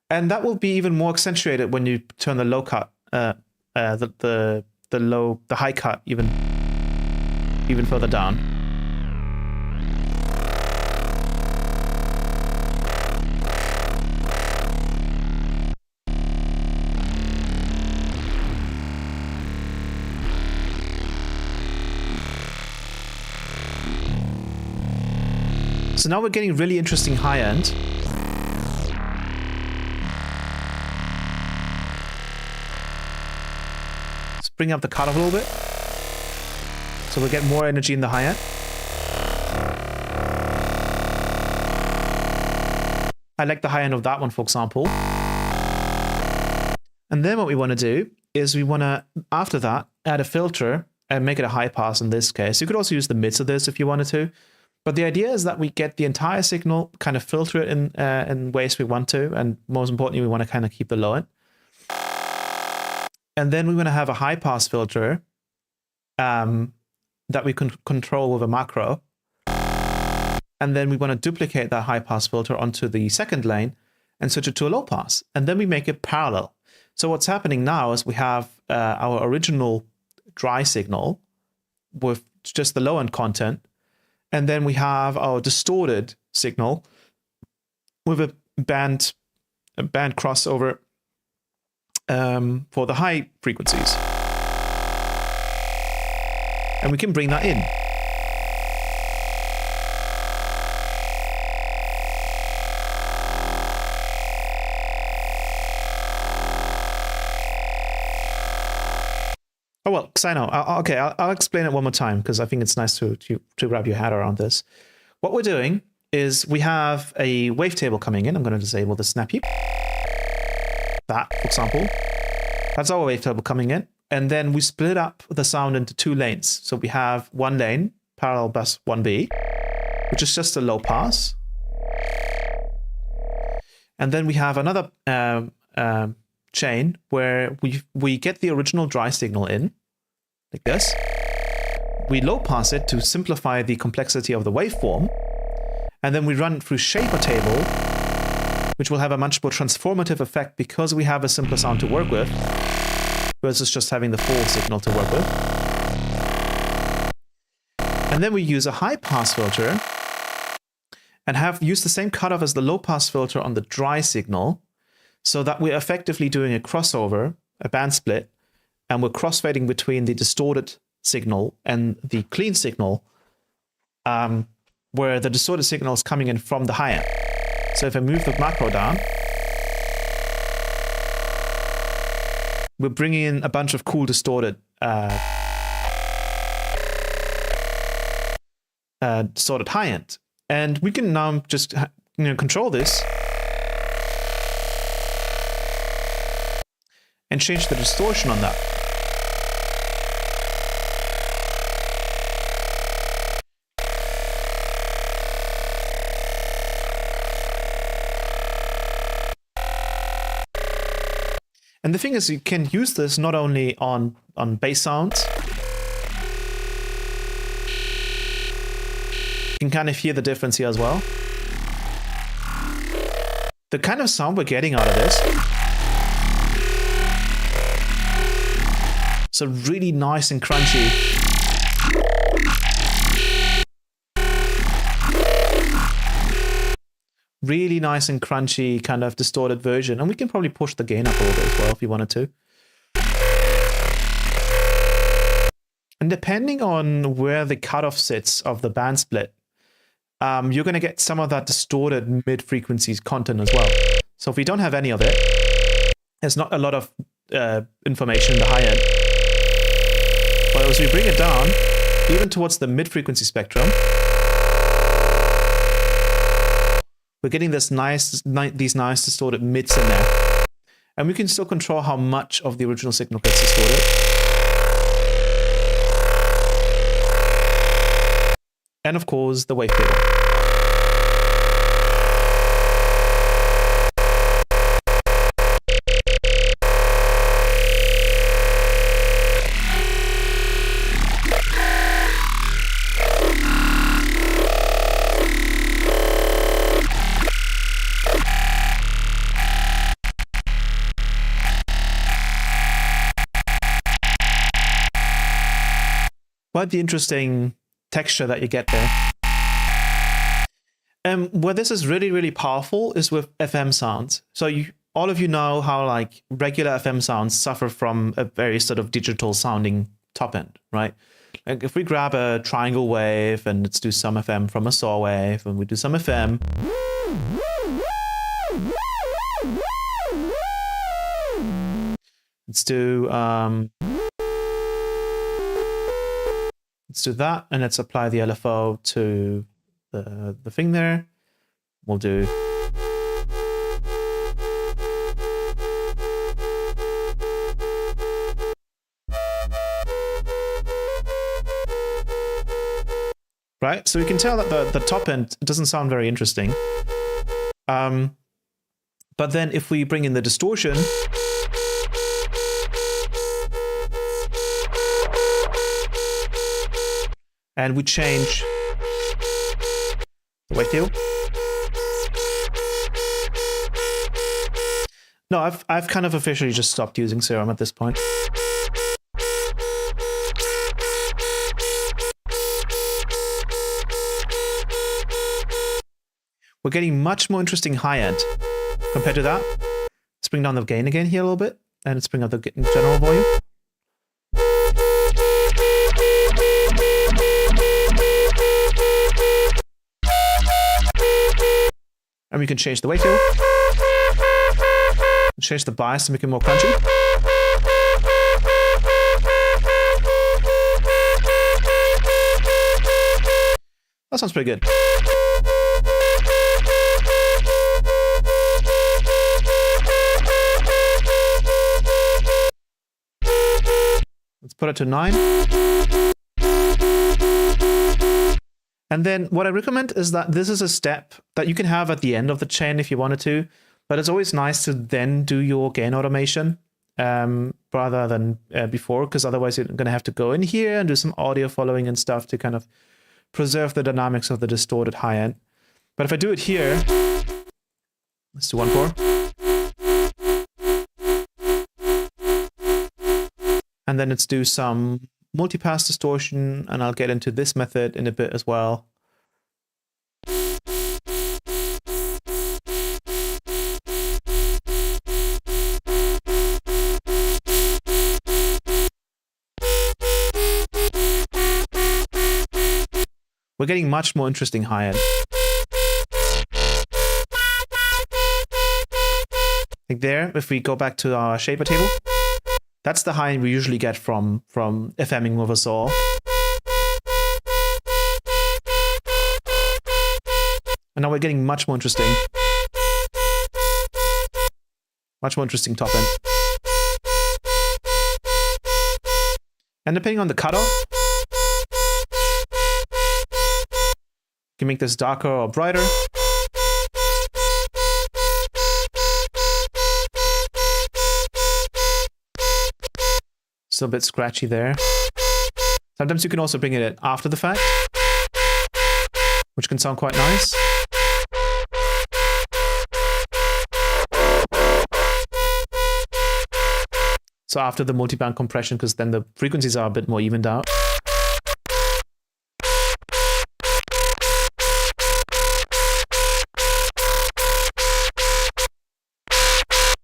And that will be even more accentuated when you turn the low cut, the high cut even further down. So now we're getting really interesting high end. Let's bring up the cutoff a little bit. So we'll get more energy in the high end. I like the high end of that one, for example. And then what we want to do is we want to, after that, add a filter and make it a high pass in this case. You could also use the mids of this if you wanted to. But the idea is that we get the entire signal, kind of filter it in ways we want to, and most importantly, we want to kind of keep the low end. And then we want to have a high pass filter that we can control with a macro. And then we want to duplicate that high pass filter onto the second lane and switch it to a low pass. And then we make it parallel. So what's happening now is we have our original dry signal with just the low end content. And then we have our distorted signal with a band crossover for the high frequencies. And we can bring that in. Oh, well, because I know. Okay, I'll explain it one more time because I think it's nice to grab your head around this. What we're doing is we have a wavetable coming in. I'm going to disable the snap heap. That, for example. That's our wavetable coming in. And then we split up the sound into 2 lanes. So we have one lane, parallel bus 1B, which is just a low pass. And then we have another chain where we get the original dry signal in, like this. We low pass it to simplify the complexity of the waveform, and then we run it through shaper table, which will have a much more transformative effect because we have a simpler sound to work with, versus just having the full signal to work with. And then we use a high pass filter and have used the same cutoff as the low pass filter on the dry signal, so that we're effectively doing a crossover, a band split, and we're crossfading between the distorted signal and the clean signal, where the distorted signal is coming in from the high end. So if I move the macro down, we're bringing in a bunch of cool distorted high end. And we can now just control this and change the distortion on that. And the thing is, you can use this not only on bass sounds. You can kind of hear the difference here as well. The kind of sound we're getting out of this. So really nice and crunchy. Really nice and crunchy kind of distorted version. And we can probably push the gain up a little bit as well if you wanted to. And depending on where the cutoff sits of the band split, you're going to get some of that distorted mid-frequencies content as well. So if we don't have any of it, there's not a lot of information in the high end. But as we bring it down, even towards the mid-frequency spectrum, we're getting these nice distorted mids in there. And we can still control how much of the original signal gets distorted. And of course, the wavetable. Quite the interesting texture that you get there. Where this is really, really powerful is with FM sounds. So all of you know how like regular FM sounds suffer from a very sort of digital sounding top end, right? Like if we grab a triangle wave and let's do some FM from a saw wave and we do some FM. Let's do that, and let's apply the LFO to the thing there. We'll do right. So you can tell that the top end doesn't sound very interesting. But then if we bring in the distortion, and we change the wavetable. No, I've kind of officially just stopped using Serum at this point. We're getting much more interesting high end compared to that. Let's bring down the gain again here a little bit, and let's bring up the general volume. And we can change the wavetable. Change the bias to make it more crunchy. That sounds pretty good. Let's put it to 9. And then what I recommend is that this is a step that you can have at the end of the chain if you wanted to, but it's always nice to then do your gain automation rather than before, because otherwise you're going to have to go in here and do some audio following and stuff to kind of preserve the dynamics of the distorted high end. But if I do it here, let's do 1/4. And then let's do some multipass distortion, and I'll get into this method in a bit as well. We're getting much more interesting high end. Like there, if we go back to our shaper table, that's the high end we usually get from FMing with a saw. And now we're getting much more interesting. Much more interesting top end. And depending on the cutoff, you can make this darker or brighter. Still a bit scratchy there. Sometimes you can also bring it in after the fact, which can sound quite nice. So after the multiband compression, because then the frequencies are a bit more evened out.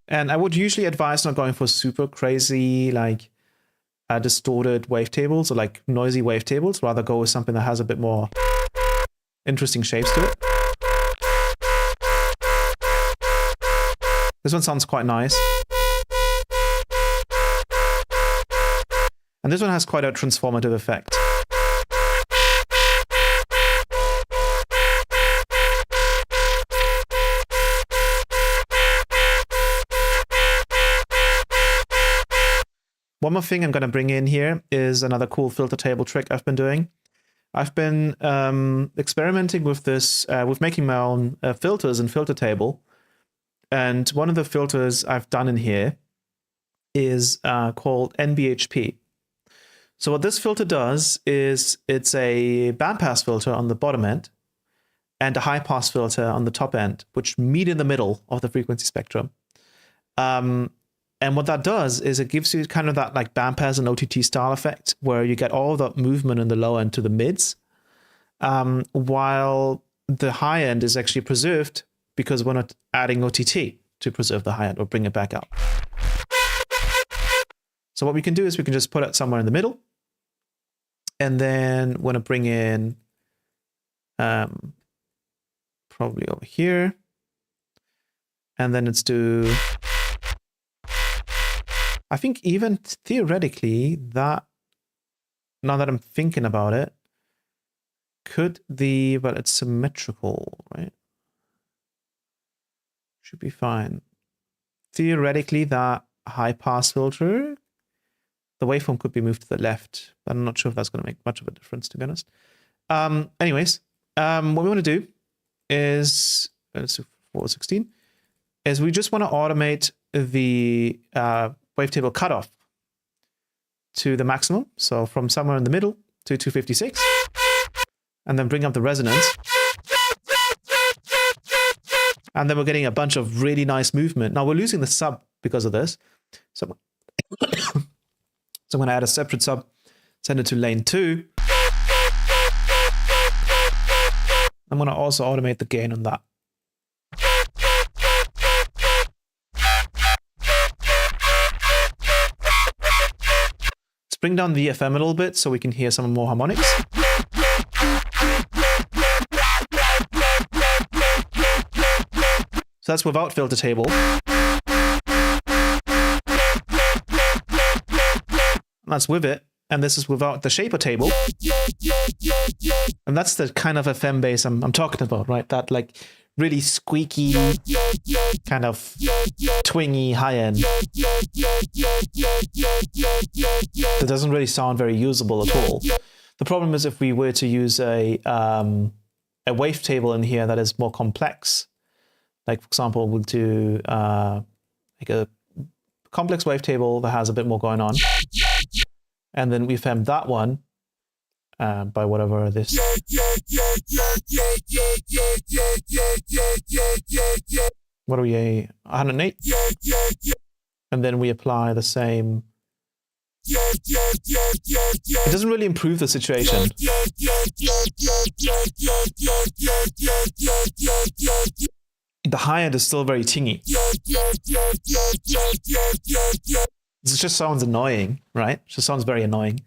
And I would usually advise not going for super crazy, like distorted wavetables or like noisy wavetables. Rather go with something that has a bit more interesting shapes to it. This one sounds quite nice. And this one has quite a transformative effect. One more thing I'm going to bring in here is another cool filter table trick I've been doing. I've been experimenting with this, with making my own filters in filter table. And one of the filters I've done in here is called NBHP. So what this filter does is it's a bandpass filter on the bottom end and a high pass filter on the top end, which meet in the middle of the frequency spectrum. And what that does is it gives you kind of that like bandpass and OTT style effect where you get all that movement in the low end to the mids, while the high end is actually preserved because we're not adding OTT to preserve the high end or bring it back up. So what we can do is we can just put it somewhere in the middle. And then we're going to bring in probably over here. And then let's do... I think even theoretically that, now that I'm thinking about it, but it's symmetrical, right? Should be fine. Theoretically, that high pass filter, the waveform could be moved to the left, but I'm not sure if that's going to make much of a difference, to be honest. Anyways, what we want to do is, let's do 416, is we just want to automate the wavetable cutoff to the maximum. So from somewhere in the middle to 256, and then bring up the resonance. And then we're getting a bunch of really nice movement. Now we're losing the sub because of this. So I'm going to add a separate sub, send it to lane 2. I'm going to also automate the gain on that. Let's bring down the FM a little bit so we can hear some more harmonics. So that's without filter table. That's with it. And this is without the shaper table. And that's the kind of FM bass I'm talking about, right? That like really squeaky, kind of twingy high end. That doesn't really sound very usable at all. The problem is if we were to use a wavetable in here that is more complex, like for example, we'll do like a complex wavetable that has a bit more going on. And then we FM that one by whatever this. What are we, 108? And then we apply the same. It doesn't really improve the situation. The high end is still very tingy. It just sounds annoying, right? It just sounds very annoying.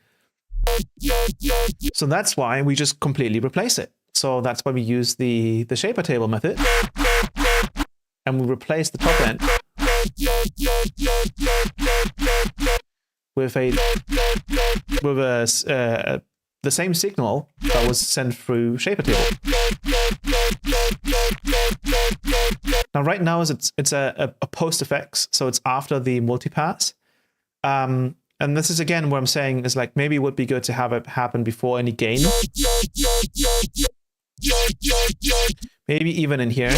So that's why we just completely replace it. So that's why we use the shaper table method. And we replace the top end with the same signal that was sent through shaper table. Now right now it's a post effects, so it's after the multipass. And this is again what I'm saying is like maybe it would be good to have it happen before any gain. Maybe even in here.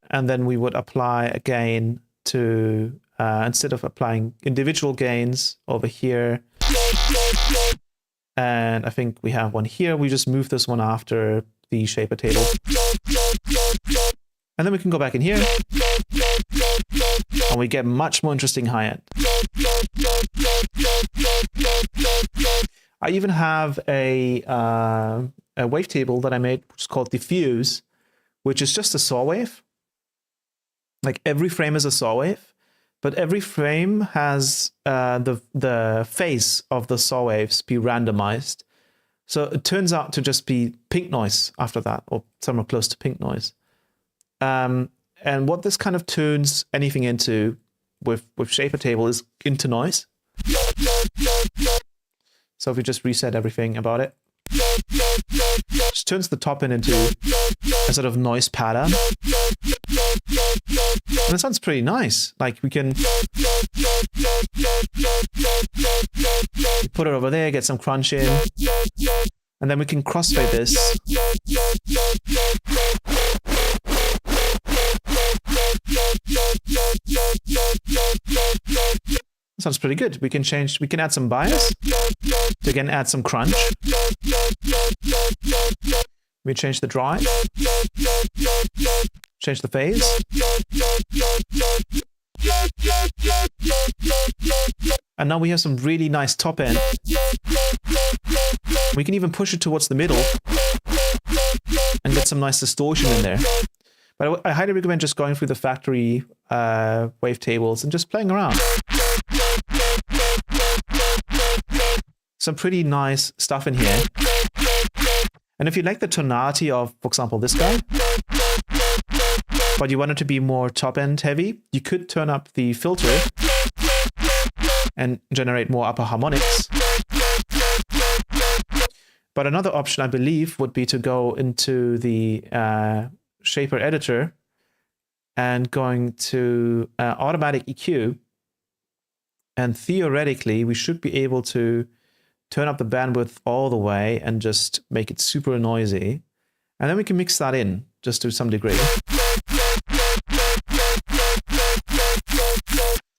And then we would apply a gain to, instead of applying individual gains over here. And I think we have one here. We just move this one after the shaper table. And then we can go back in here. And we get much more interesting high end. I even have a wavetable that I made, which is called Diffuse, which is just a saw wave. Like every frame is a saw wave, but every frame has the phase of the saw waves be randomized. So it turns out to just be pink noise after that, or somewhere close to pink noise. And what this kind of turns anything into with shaper table is into noise. So if we just reset everything about it, just turns the top end into a sort of noise pattern. And it sounds pretty nice. Like we can put it over there, get some crunch in, and then we can crossfade this. Sounds pretty good. We can add some bias to again add some crunch. We change the drive, change the phase. And now we have some really nice top end. We can even push it towards the middle and get some nice distortion in there. But I highly recommend just going through the factory wavetables and just playing around. Some pretty nice stuff in here. And if you like the tonality of, for example, this guy, but you want it to be more top-end heavy, you could turn up the filter and generate more upper harmonics. But another option, I believe, would be to go into the shaper editor and going to automatic EQ. And theoretically, we should be able to turn up the bandwidth all the way and just make it super noisy. And then we can mix that in just to some degree.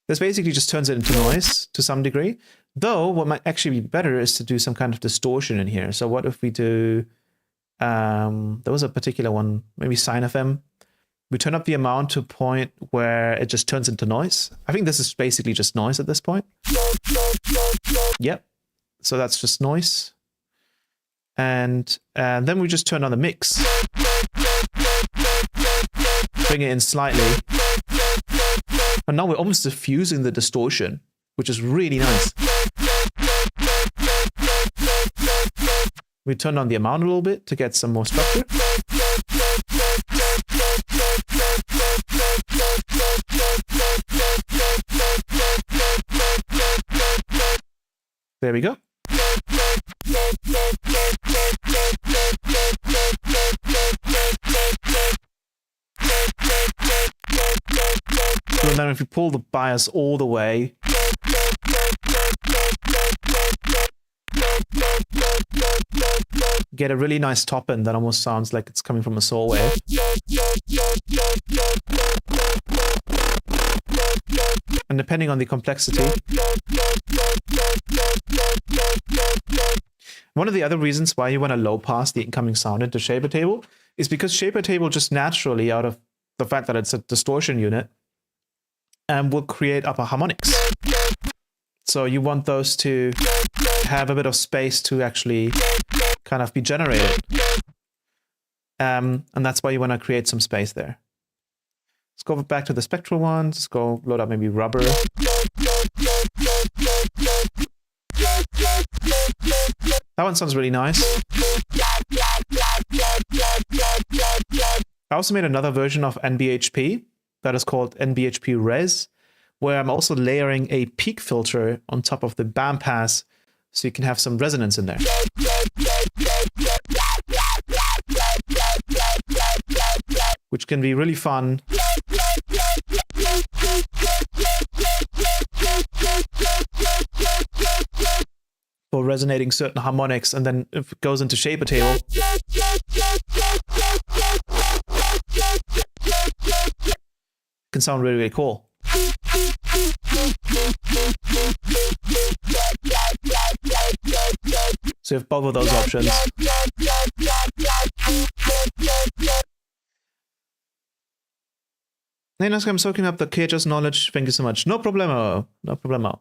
This basically just turns it into noise to some degree. Though what might actually be better is to do some kind of distortion in here. So what if we do, there was a particular one, maybe Sine FM. We turn up the amount to a point where it just turns into noise. I think this is basically just noise at this point. Yep. So that's just noise. And then we just turn on the mix. Bring it in slightly. And now we're almost diffusing the distortion, which is really nice. We turn on the amount a little bit to get some more structure. There we go. So then if you pull the bias all the way, get a really nice top end that almost sounds like it's coming from a saw wave. And depending on the complexity. One of the other reasons why you want to low pass the incoming sound into Shaper Table is because Shaper Table just naturally, out of the fact that it's a distortion unit, will create upper harmonics. So you want those to have a bit of space to actually kind of be generated. And that's why you want to create some space there. Let's go back to the spectral one. Let's go load up maybe rubber. That one sounds really nice. I also made another version of NBHP that is called NBHP Res, where I'm also layering a peak filter on top of the bandpass so you can have some resonance in there. Which can be really fun. For resonating certain harmonics, and then if it goes into Shaper Table, it can sound really, really cool. So you have both of those options. Hey, Naska, I'm soaking up the KHS knowledge. Thank you so much. No problemo. No problemo.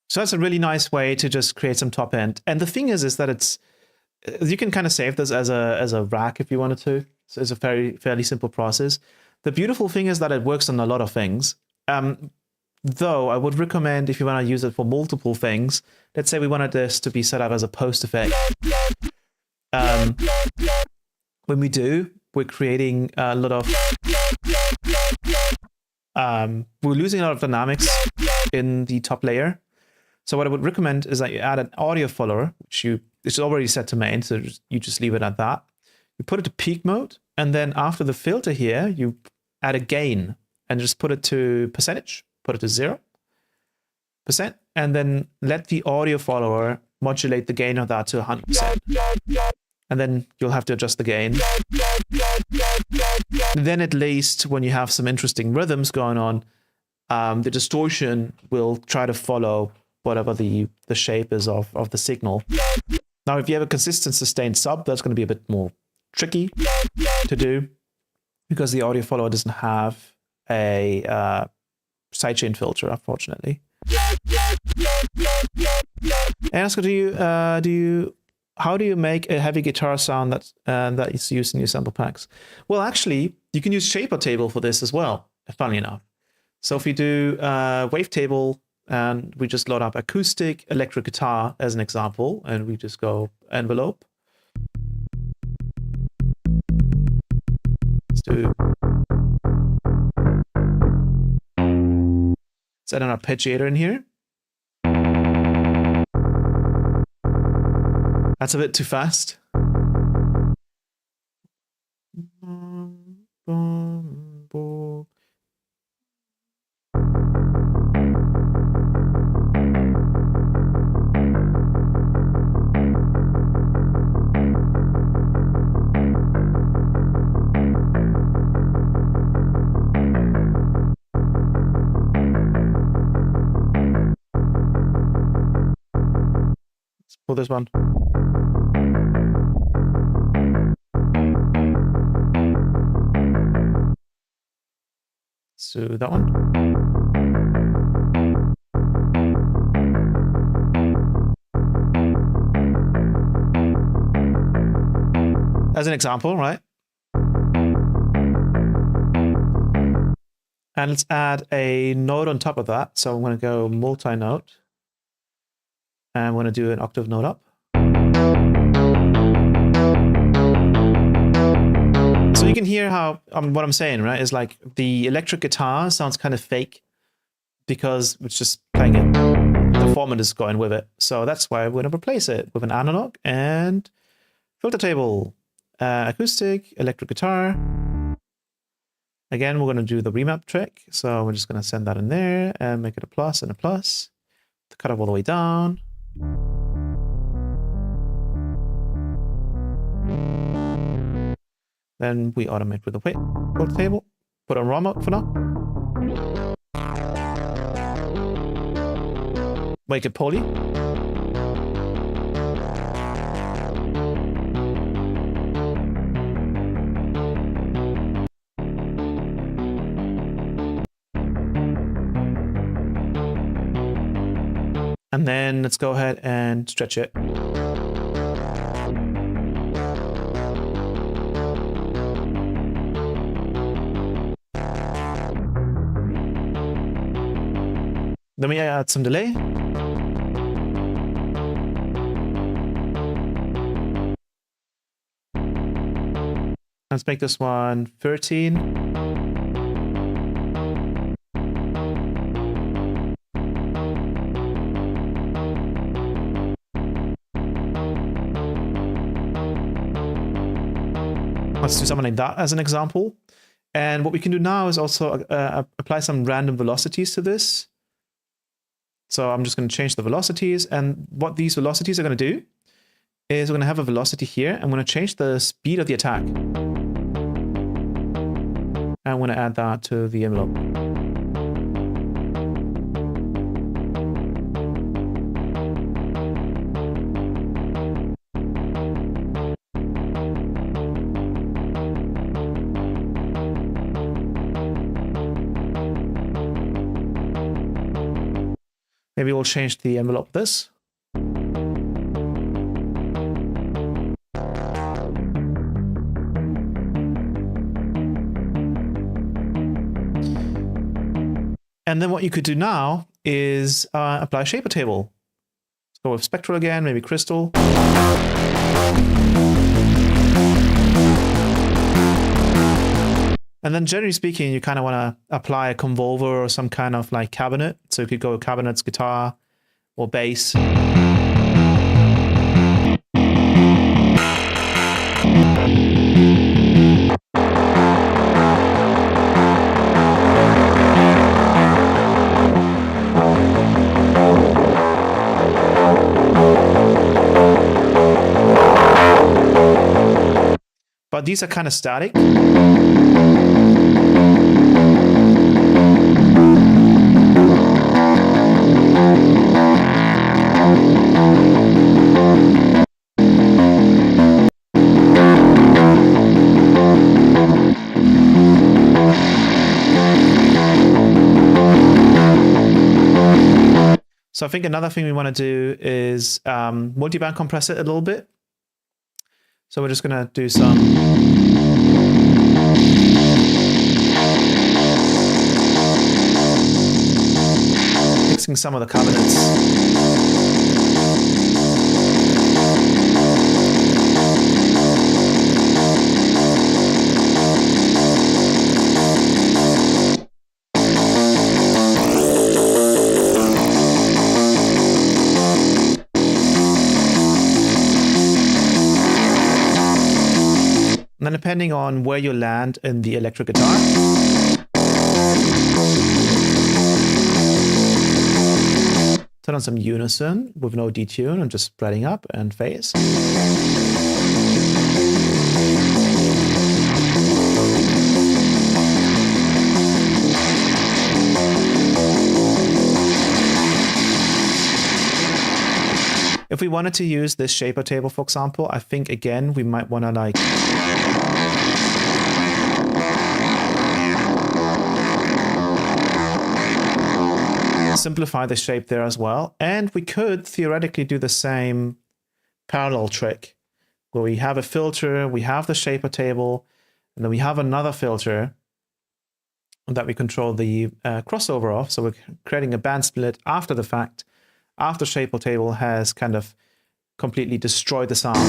So that's a really nice way to just create some top end. And the thing is that it's, you can kind of save this as a rack if you wanted to. So it's a fairly simple process. The beautiful thing is that it works on a lot of things. Though I would recommend, if you want to use it for multiple things, let's say we wanted this to be set up as a post effect. When we do, we're creating a lot of, we're losing a lot of dynamics in the top layer. So what I would recommend is that you add an audio follower, which is already set to main, so you just leave it at that. You put it to peak mode, and then after the filter here, you add a gain and just put it to percentage, put it to 0%, and then let the audio follower modulate the gain of that to 100%. And then you'll have to adjust the gain. And then at least when you have some interesting rhythms going on, the distortion will try to follow whatever the shape is of the signal. Now, if you have a consistent sustained sub, that's going to be a bit more tricky to do because the audio follower doesn't have a sidechain filter, unfortunately. And Oscar, how do you make a heavy guitar sound that is used in your sample packs? Well, actually, you can use Shaper Table for this as well, funnily enough. So if we do wavetable and we just load up acoustic electric guitar as an example, and we just go envelope. Let's add an arpeggiator in here. That's a bit too fast. Let's pull this one. So that one. As an example, right? And let's add a note on top of that. So I'm going to go multi-note. And I'm going to do an octave note up. So you can hear how what I'm saying, right? Is like the electric guitar sounds kind of fake, because it's just playing it. The format is going with it. So that's why we're going to replace it with an analog and filter table, acoustic, electric guitar. Again, we're going to do the remap trick. So we're just going to send that in there and make it a plus and a plus. Cut off all the way down. Then we automate with the filter table. Put on raw mode for now. Make it poly. And then let's go ahead and stretch it. Then we add some delay. Let's make this one 13. Let's do something like that as an example. And what we can do now is also apply some random velocities to this. So I'm just going to change the velocities. And what these velocities are going to do is we're going to have a velocity here. I'm going to change the speed of the attack. And I'm going to add that to the envelope. Maybe we'll change the envelope of this. And then what you could do now is apply a shaper table. Let's go with spectral again, maybe crystal. And then generally speaking, you kind of want to apply a convolver or some kind of like cabinet. So you could go with cabinets, guitar, or bass. But these are kind of static. So I think another thing we want to do is multiband compress it a little bit. So we're just going to do some mixing some of the cabinets. And then depending on where you land in the electric guitar, turn on some unison with no detune and just spreading up and phase. If we wanted to use this shaper table, for example, I think again we might want to like simplify the shape there as well. And we could theoretically do the same parallel trick where we have a filter, we have the shaper table, and then we have another filter that we control the crossover of. So we're creating a band split after the fact, after shaper table has kind of completely destroyed the sound.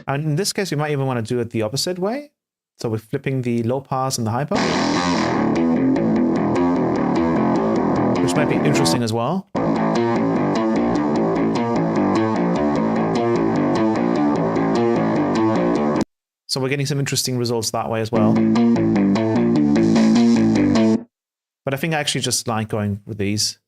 And in this case, we might even want to do it the opposite way. So we're flipping the low pass and the high pass, which might be interesting as well. So we're getting some interesting results that way as well. But I think I actually just like going with these.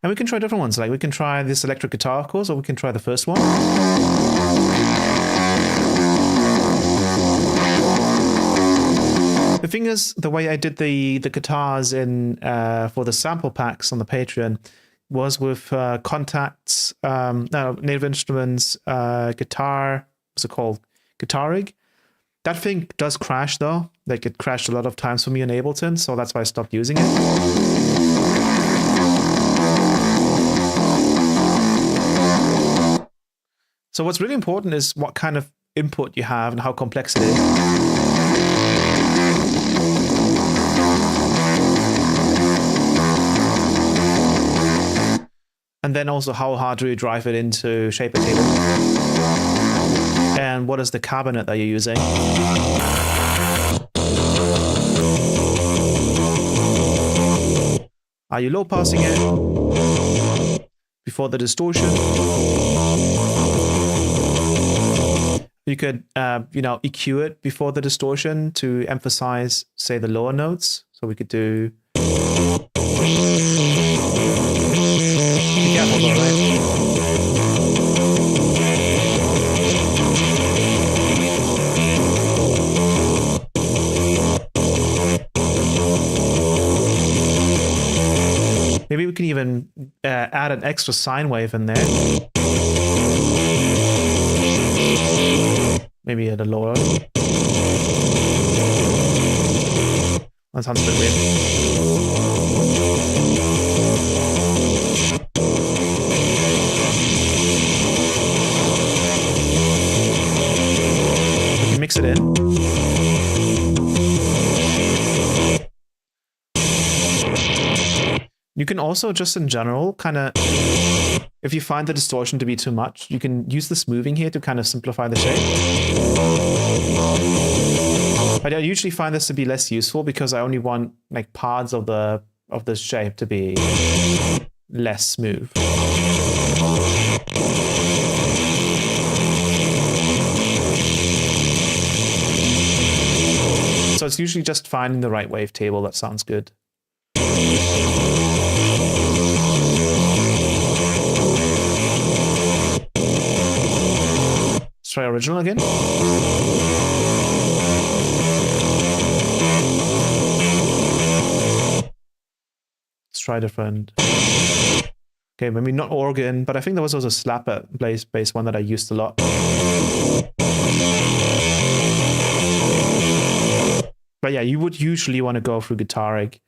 And we can try different ones. Like we can try this electric guitar, of course, or we can try the first one. The thing is, the way I did the guitars in for the sample packs on the Patreon was with Contact's Native Instruments guitar. What's it called? Guitarig. That thing does crash though. Like it crashed a lot of times for me on Ableton, so that's why I stopped using it. So what's really important is what kind of input you have and how complex it is. And then also how hard do you drive it into shape a table? And what is the cabinet that you're using? Are you low passing it before the distortion? You could, EQ it before the distortion to emphasize, say, the lower notes. So we could do. Be careful though, right? Maybe we can even add an extra sine wave in there. Maybe at a lower. That sounds a bit weird. We can mix it in. You can also, just in general, kind of, if you find the distortion to be too much, you can use the smoothing here to kind of simplify the shape. But I usually find this to be less useful because I only want like parts of the shape to be less smooth. So it's usually just finding the right wavetable that sounds good. Let's try original again. Let's try different. Okay, maybe not organ, but I think there was also a slapper bass one that I used a lot. But yeah, you would usually want to go through Guitarig.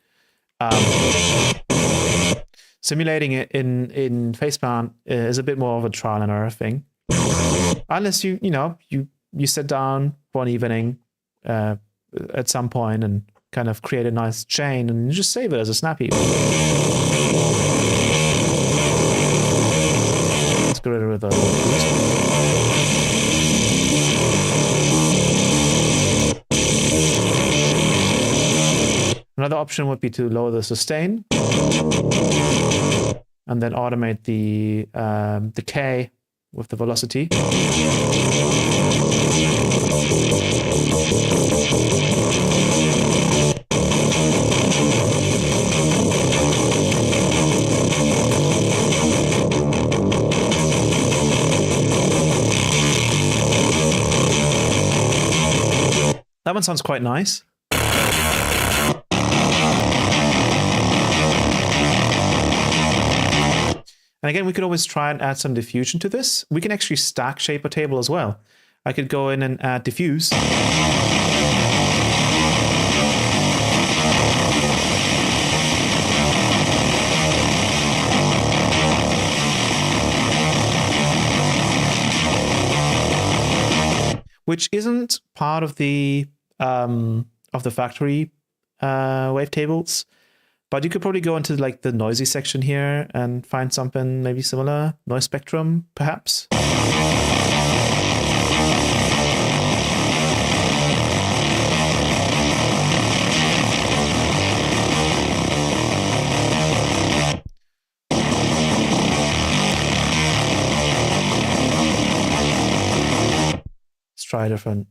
Simulating it in Phaseplant is a bit more of a trial and error thing. Unless you sit down for an evening at some point and kind of create a nice chain and you just save it as a snap heap. Let's get rid of the Another option would be to lower the sustain and then automate the decay with the velocity. That one sounds quite nice. And again, we could always try and add some diffusion to this. We can actually stack shape a table as well. I could go in and add diffuse. Which isn't part of the factory wavetables. But you could probably go into like the noisy section here and find something maybe similar. Noise spectrum, perhaps. Let's try a different.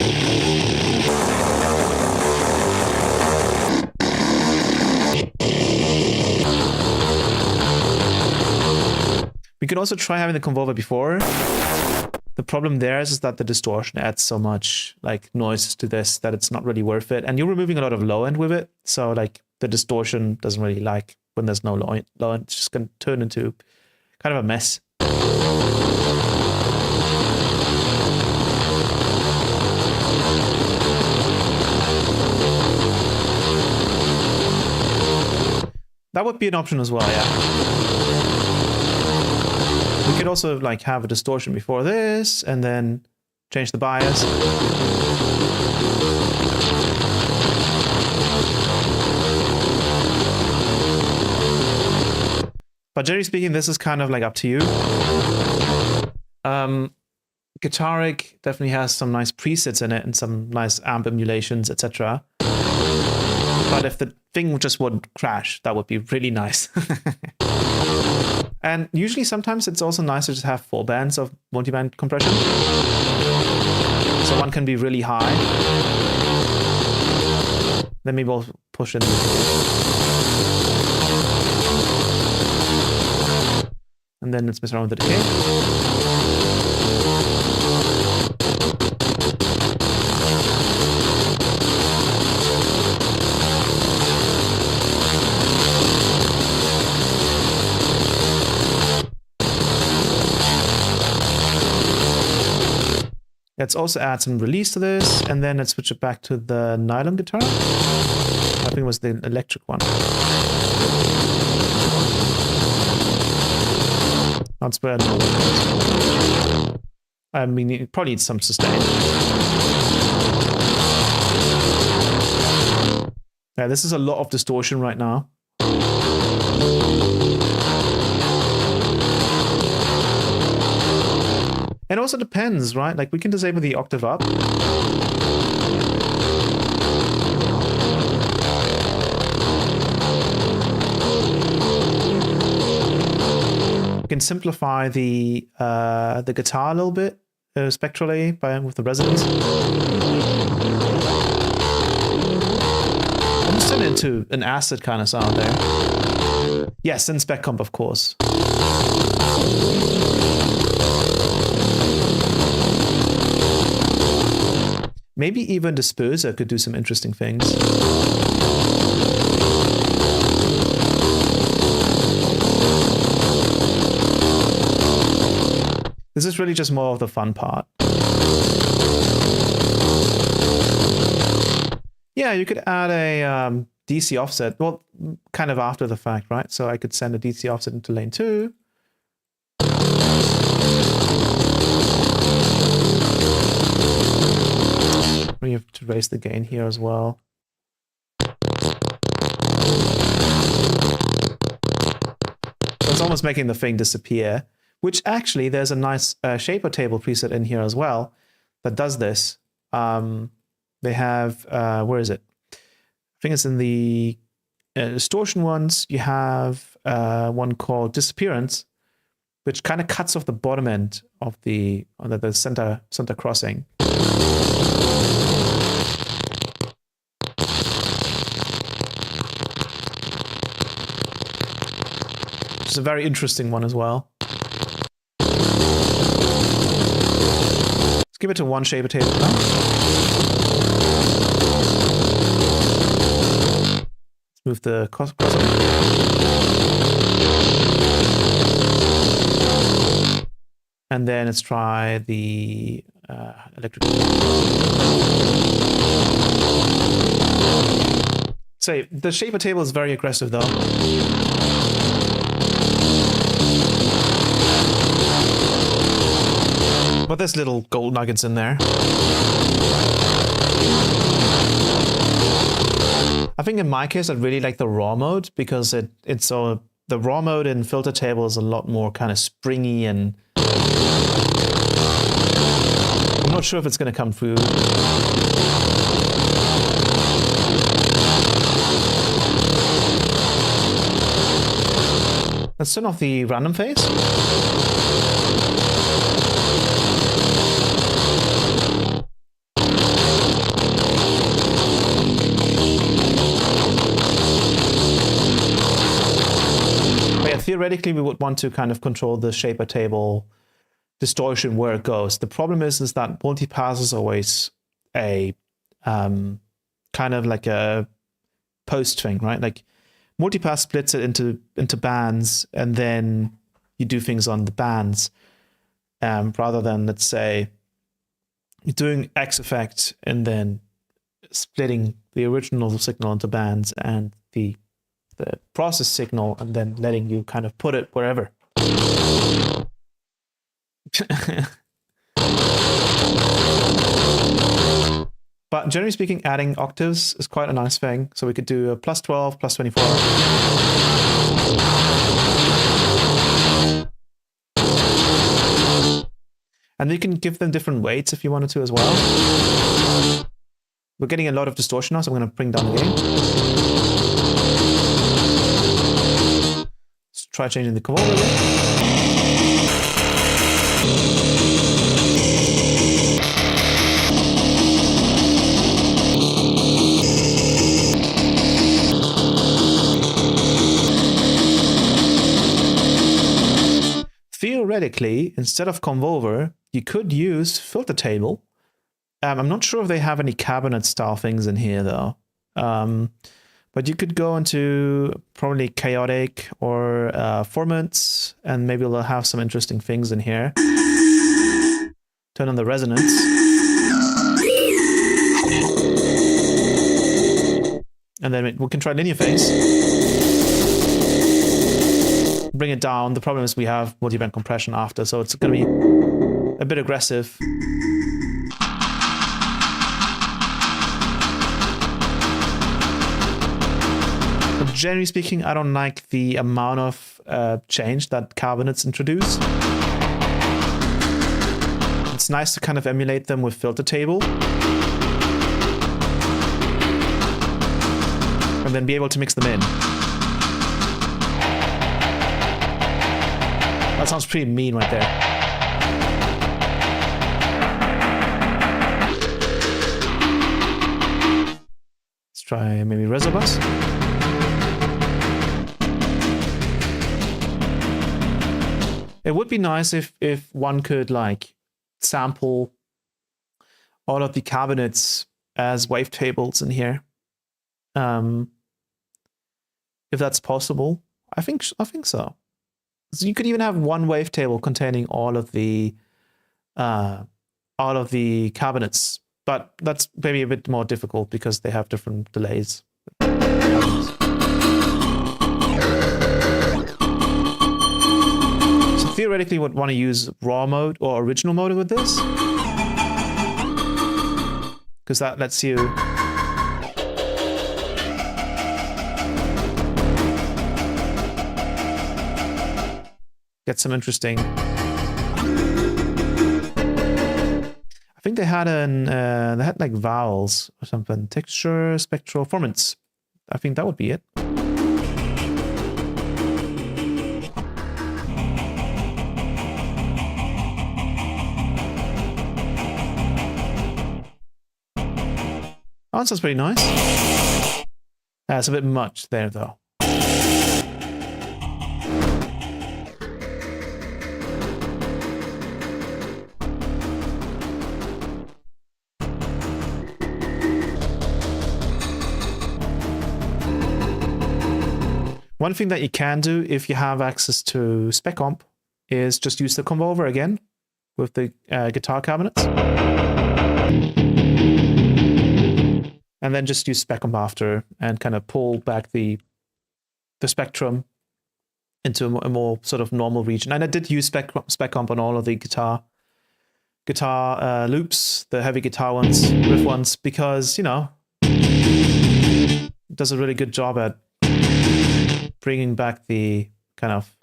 We could also try having the convolver before. The problem there is that the distortion adds so much like noise to this that it's not really worth it. And you're removing a lot of low end with it. So like the distortion doesn't really like when there's no low end. It's just going to turn into kind of a mess. That would be an option as well, yeah. We could also like have a distortion before this and then change the bias. But generally speaking, this is kind of like up to you. Guitaric definitely has some nice presets in it and some nice amp emulations, etc. But if the thing just wouldn't crash, that would be really nice. And usually sometimes it's also nice to just have 4 bands of multiband compression. So one can be really high. Then maybe we'll push in. And then let's mess around with the decay. Let's also add some release to this, and then let's switch it back to the nylon guitar. I think it was the electric one. Not spread. I mean, it probably needs some sustain. Yeah, this is a lot of distortion right now. It also depends, right? Like we can disable the octave up. We can simplify the guitar a little bit spectrally with the resonance. Almost turn it into an acid kind of sound there. Yes, and spec comp, of course. Maybe even Disperser could do some interesting things. This is really just more of the fun part. Yeah, you could add a DC offset. Well, kind of after the fact, right? So I could send a DC offset into lane 2. We have to raise the gain here as well. So it's almost making the thing disappear, which actually there's a nice shaper table preset in here as well that does this. They have, where is it? I think it's in the distortion ones. You have one called Disappearance, which kind of cuts off the bottom end of the center crossing. It's a very interesting one as well. Let's give it to one shaper table now. Let's move the crossover. And then let's try the electric. So the shaper table is very aggressive though. But there's little gold nuggets in there. I think in my case, I really like the raw mode because it's so the raw mode in Filter Table is a lot more kind of springy, and I'm not sure if it's going to come through. Let's turn off the random phase. Theoretically, we would want to kind of control the shaper table distortion where it goes. The problem is that multipass is always a kind of like a post thing, right? Like multipass splits it into bands, and then you do things on the bands, rather than, let's say, you're doing X effect and then splitting the original signal into bands and the process signal, and then letting you kind of put it wherever. But generally speaking, adding octaves is quite a nice thing. So we could do a plus 12, plus 24. And you can give them different weights if you wanted to as well. We're getting a lot of distortion now, so I'm going to bring down the gain. Let's try changing the convolver again. Theoretically, instead of convolver, you could use Filter Table. I'm not sure if they have any cabinet style things in here though. But you could go into probably chaotic or formants, and maybe they'll have some interesting things in here. Turn on the resonance. And then we can try linear phase. Bring it down. The problem is we have multiband compression after, so it's going to be a bit aggressive. But generally speaking, I don't like the amount of change that cabinets introduce. It's nice to kind of emulate them with Filter Table. And then be able to mix them in. That sounds pretty mean right there. Let's try maybe Resobus. It would be nice if one could like sample all of the cabinets as wavetables in here. If that's possible, I think so. So you could even have one wavetable containing all of the cabinets, but that's maybe a bit more difficult because they have different delays. So theoretically, would want to use raw mode or original mode with this, because that lets you get some interesting. I think they had like vowels or something. Texture, spectral, formants. I think that would be it. Oh, that sounds pretty nice. It's a bit much there though. One thing that you can do if you have access to spec comp is just use the convolver again with the guitar cabinets. And then just use spec comp after and kind of pull back the spectrum into a more sort of normal region. And I did use spec comp on all of the guitar loops, the heavy guitar ones, riff ones, because, you know, does a really good job at bringing back the kind of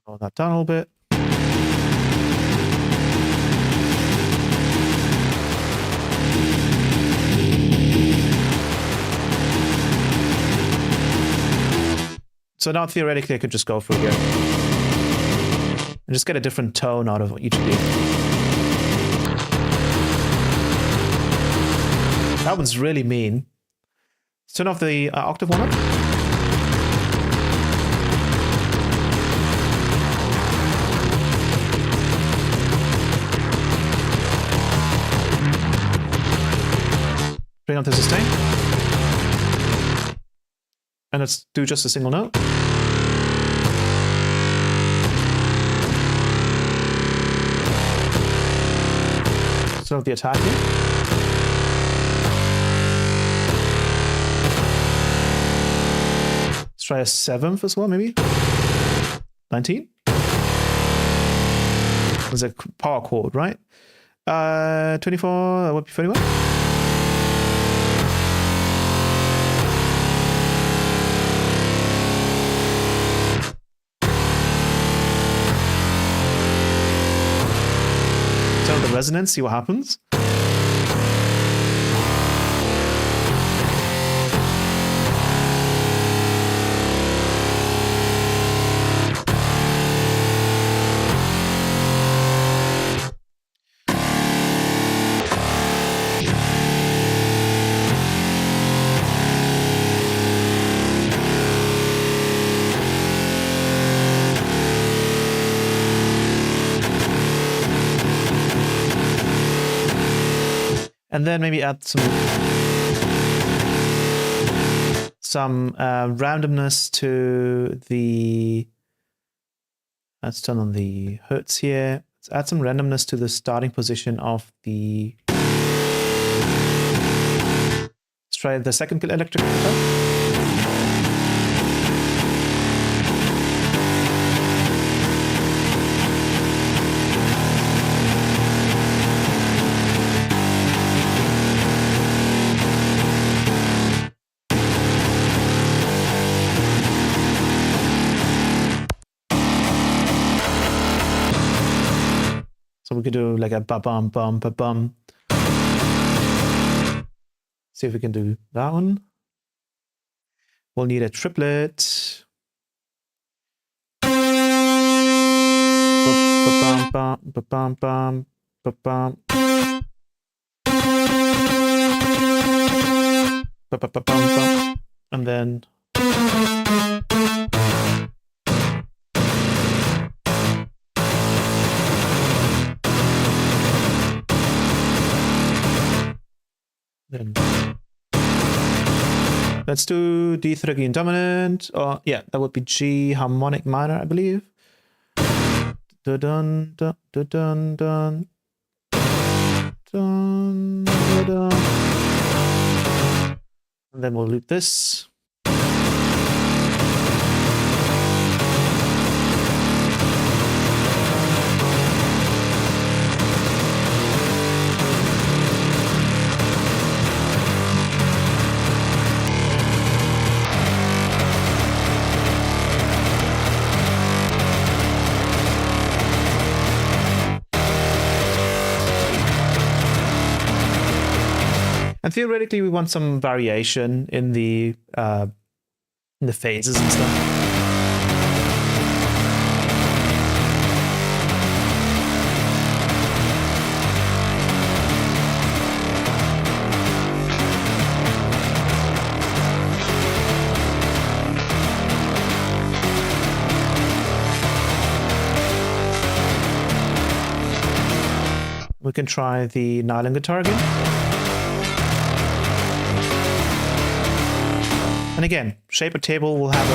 lower that down a little bit. So now theoretically I could just go through here and just get a different tone out of each of these. That one's really mean. Let's turn off the octave one up. Bring up the sustain. And let's do just a single note. Start with the attack here. Let's try a 7th as well, maybe. 19. There's a power chord, right? 24, that would be 31. The resonance, see what happens. And then maybe add some randomness to the. Let's turn on the hertz here. Let's add some randomness to the starting position of the. Let's try the second electric guitar. So we could do like a ba-bum, bum, ba-bum. See if we can do that one. We'll need a triplet. Ba-bum, bum, ba-bum, bum, ba-bum. Ba-ba-ba-bum, bum. And then let's do D Phrygian dominant, or yeah, that would be G harmonic minor, I believe. Dun dun dun dun dun dun dun. And then we'll loop this. And theoretically, we want some variation in the phases and stuff. We can try the nylon guitar again. And again, shape a table will have a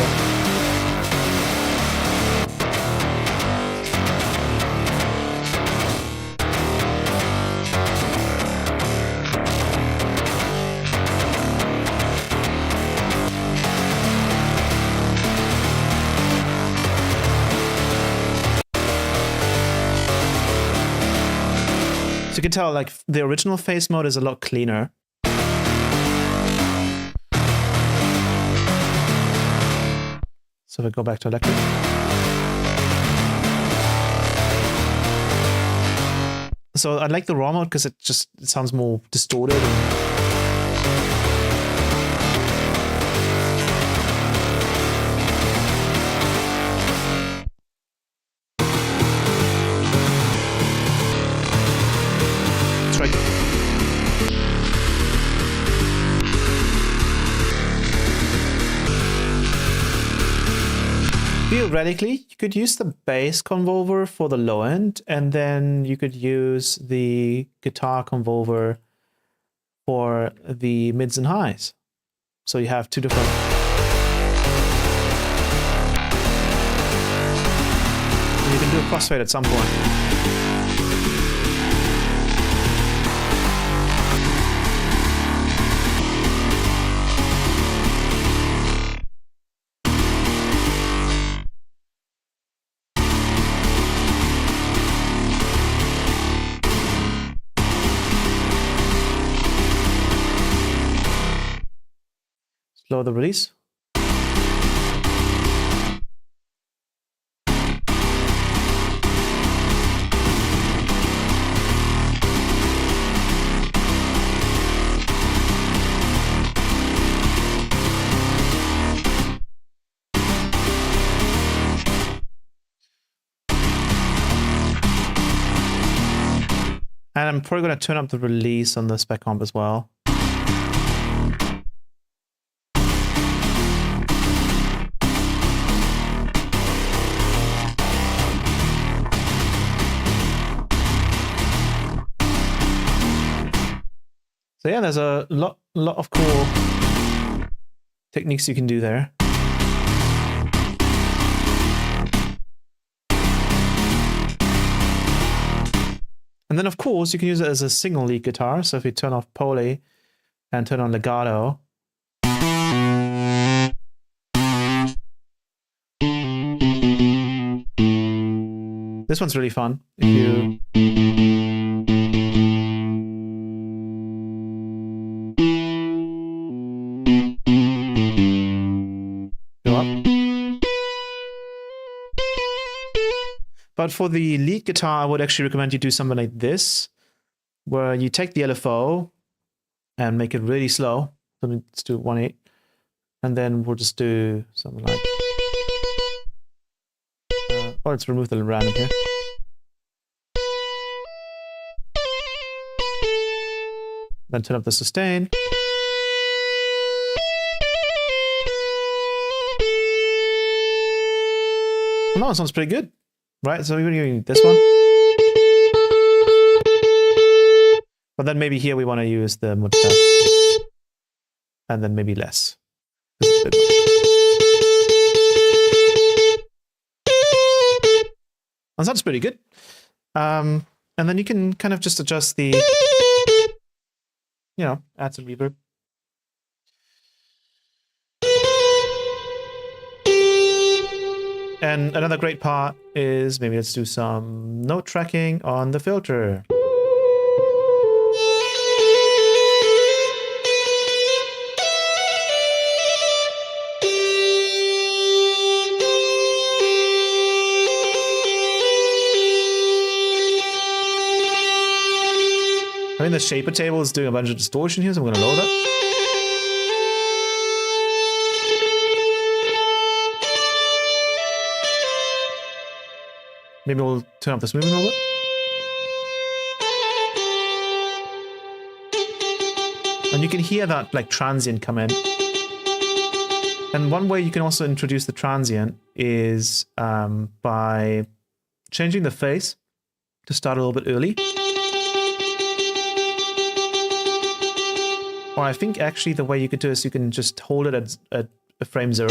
So you can tell, like, the original phase mode is a lot cleaner. So if I go back to electric. So I like the raw mode because it sounds more distorted. That's right. Theoretically, you could use the bass convolver for the low end, and then you could use the guitar convolver for the mids and highs. So you have two different... And you can do a crossfade at some point. Slow the release. And I'm probably going to turn up the release on the spec comp as well. So yeah, there's a lot of cool techniques you can do there. And then of course you can use it as a single lead guitar. So if you turn off poly and turn on legato, this one's really fun. If you But for the lead guitar, I would actually recommend you do something like this, where you take the LFO and make it really slow. So let's do 1/8. And then we'll just do something like... or let's remove the random here. Then turn up the sustain. Well, that one sounds pretty good. Right, so we're doing this one. But then maybe here we want to use the modulation. And then maybe less. This is a bit much. That sounds pretty good. And then you can kind of just adjust the, you know, add some reverb. And another great part is maybe let's do some note tracking on the filter. I mean, the shaper table is doing a bunch of distortion here, so I'm going to lower that. Maybe we'll turn up the smoothing a little bit. And you can hear that like transient come in. And one way you can also introduce the transient is by changing the phase to start a little bit early. Or I think actually the way you could do is you can just hold it at a frame 0.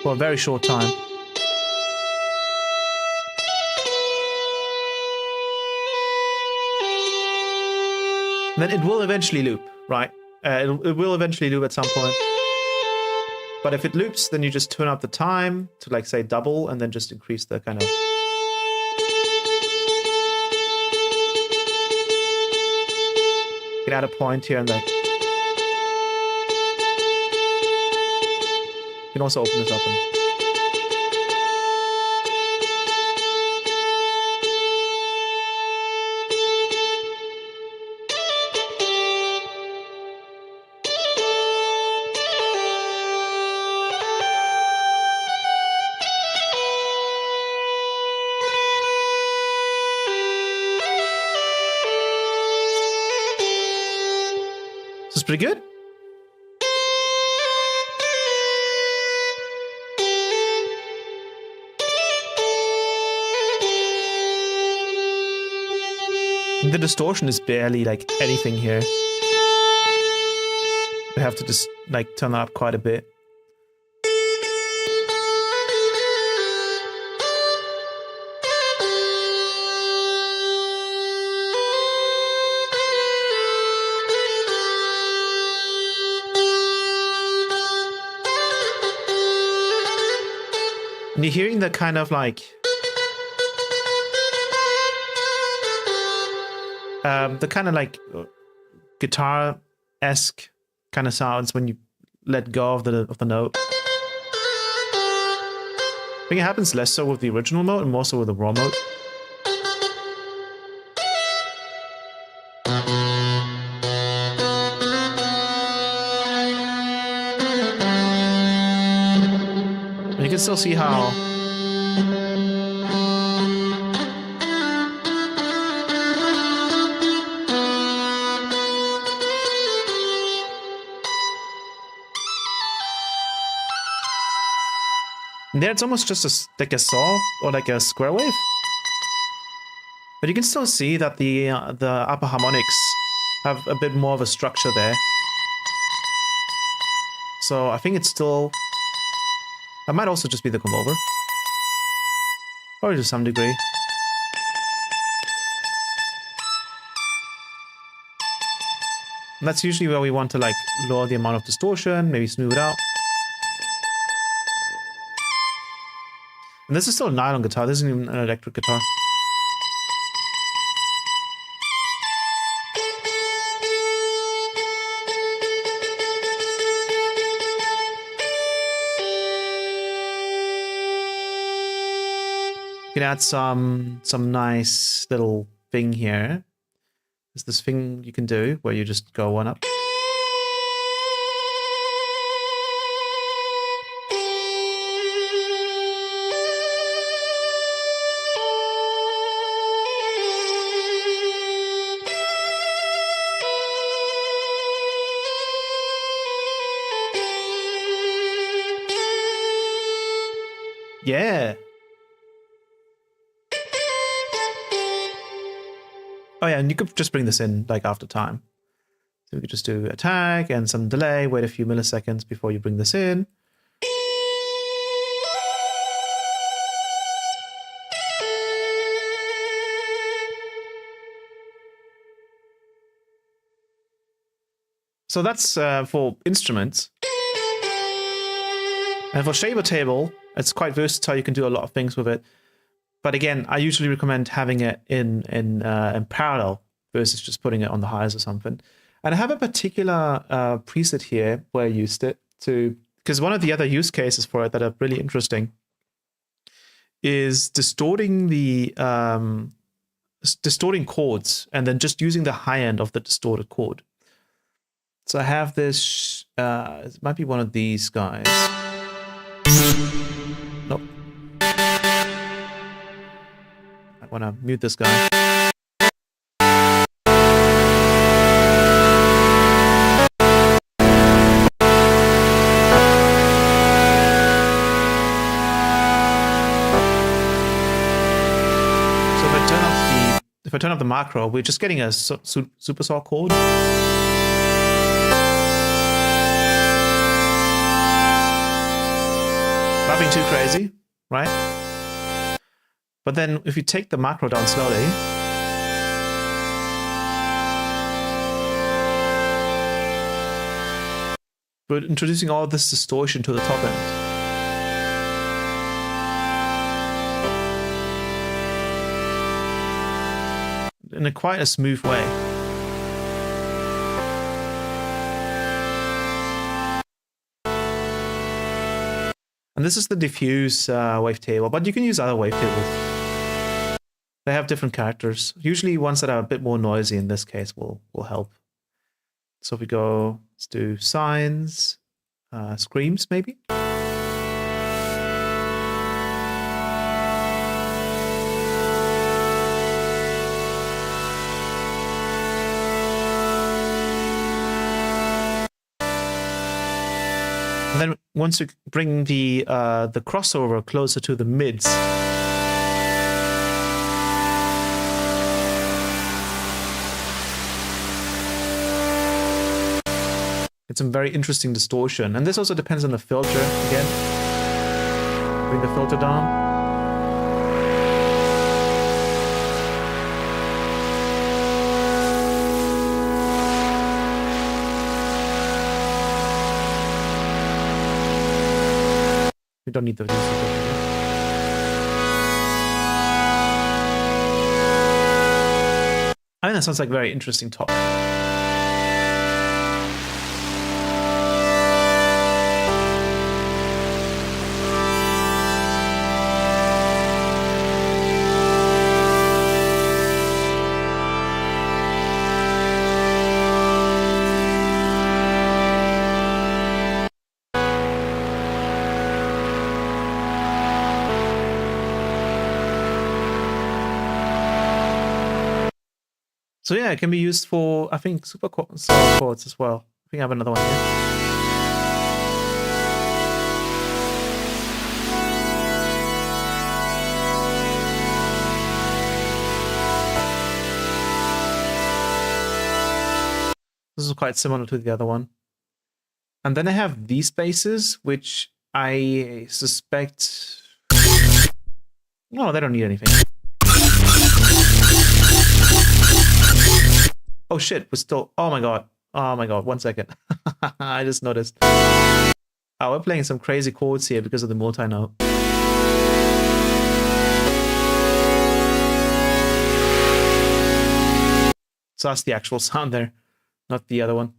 For a very short time. Then it will eventually loop, right? It will eventually loop at some point. But if it loops, then you just turn up the time to, like, say double, and then just increase the kind of can add a point here and there. You can also open this up and so it's pretty good. The distortion is barely like anything here. We have to just like turn that up quite a bit. And you're hearing the kind of like the kind of like guitar-esque kind of sounds when you let go of the note. I think it happens less so with the original mode and more so with the raw mode. And you can still see how there it's almost just like a saw or like a square wave. But you can still see that the upper harmonics have a bit more of a structure there. So I think it's still... That might also just be the come over. Probably to some degree. And that's usually where we want to like lower the amount of distortion, maybe smooth it out. And this is still a nylon guitar, this isn't even an electric guitar. You can add some nice little thing here. There's this thing you can do where you just go one up. Yeah. Oh yeah, and you could just bring this in like after time. So we could just do a tag and some delay, wait a few milliseconds before you bring this in. So that's for instruments. And for shaver table, it's quite versatile. You can do a lot of things with it. But again, I usually recommend having it in parallel versus just putting it on the highs or something. And I have a particular preset here where I used it to, because one of the other use cases for it that are really interesting is distorting the distorting chords and then just using the high end of the distorted chord. So I have this, it might be one of these guys. Nope. I want to mute this guy. So if I turn off the macro, we're just getting a supersaw chord. Nothing too crazy, right? But then if you take the macro down slowly, we're introducing all this distortion to the top end. In quite a smooth way. And this is the diffuse wavetable, but you can use other wavetables. They have different characters. Usually ones that are a bit more noisy in this case will help. So if we go, let's do sines, screams maybe. And then once you bring the crossover closer to the mids, it's some very interesting distortion. And this also depends on the filter again. Bring the filter down. We don't need the filter. I think that sounds like a very interesting top. So yeah, it can be used for, I think, super chords as well. I think I have another one here. This is quite similar to the other one. And then I have these basses, which I suspect... No, they don't need anything. Oh shit, we're still... Oh my god. Oh my god, 1 second. I just noticed. Oh, we're playing some crazy chords here because of the multi-note. So that's the actual sound there, not the other one.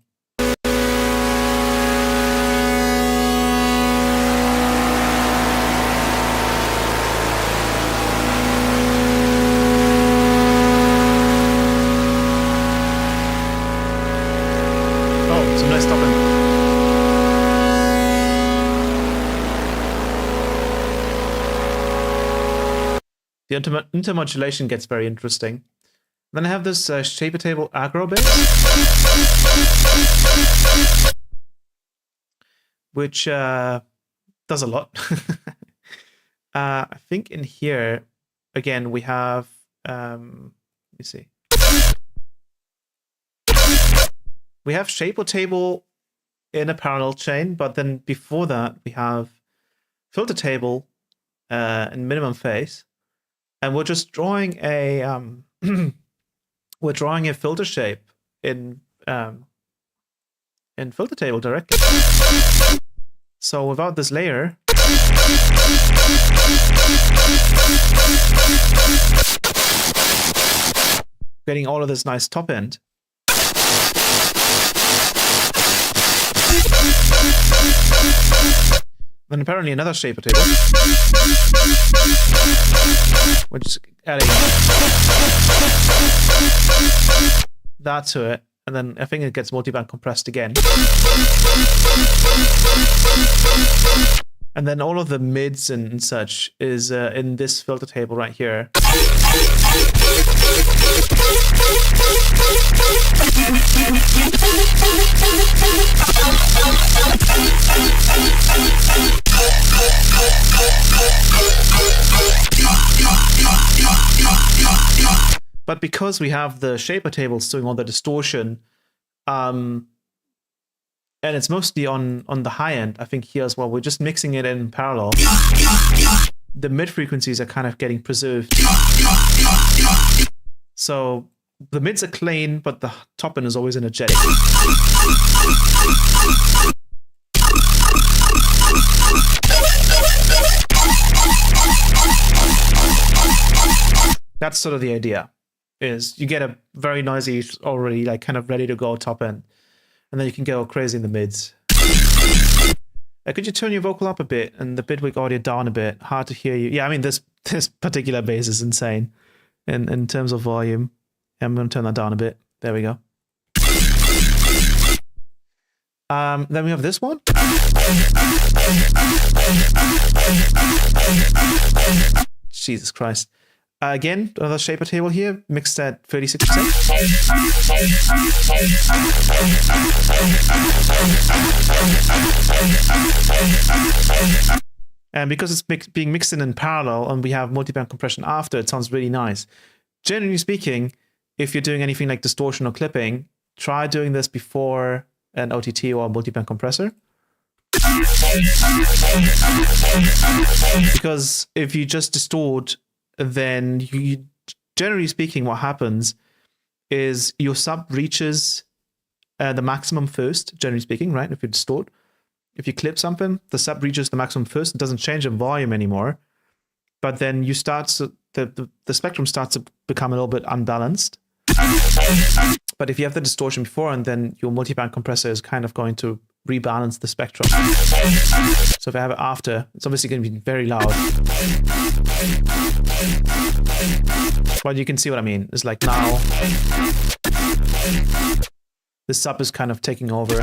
The intermodulation gets very interesting. Then I have this wavetable aggro bass, which does a lot. I think in here, again, we have, let me see. We have wavetable in a parallel chain, but then before that, we have filter table in minimum phase. And we're just drawing a we're drawing a filter shape in filter table directly. So without this layer, getting all of this nice top end. Then apparently another shaper table, which is adding that to it, and then I think it gets multiband compressed again. And then all of the mids and such is in this filter table right here. But because we have the shaper tables doing all the distortion, and it's mostly on the high end, I think here as well, we're just mixing it in parallel. The mid frequencies are kind of getting preserved. So the mids are clean, but the top end is always energetic. That's sort of the idea, is you get a very noisy, already like kind of ready to go top end, and then you can go crazy in the mids. Could you turn your vocal up a bit and the Bitwig audio down a bit? Hard to hear you. Yeah, I mean, this particular bass is insane in terms of volume. I'm going to turn that down a bit. There we go. Then we have this one. Jesus Christ. Again, another shaper table here, mixed at 36%. And because it's being mixed in parallel and we have multiband compression after, it sounds really nice. Generally speaking, if you're doing anything like distortion or clipping, try doing this before an OTT or a multiband compressor. Because if you just distort, then you, generally speaking, what happens is your sub reaches the maximum first, generally speaking, right? If you distort, if you clip something, the sub reaches the maximum first. It doesn't change in volume anymore. But then you start to, the spectrum starts to become a little bit unbalanced. But if you have the distortion before, and then your multiband compressor is kind of going to rebalance the spectrum. So if I have it after, it's obviously going to be very loud. But you can see what I mean. It's like now, the sub is kind of taking over.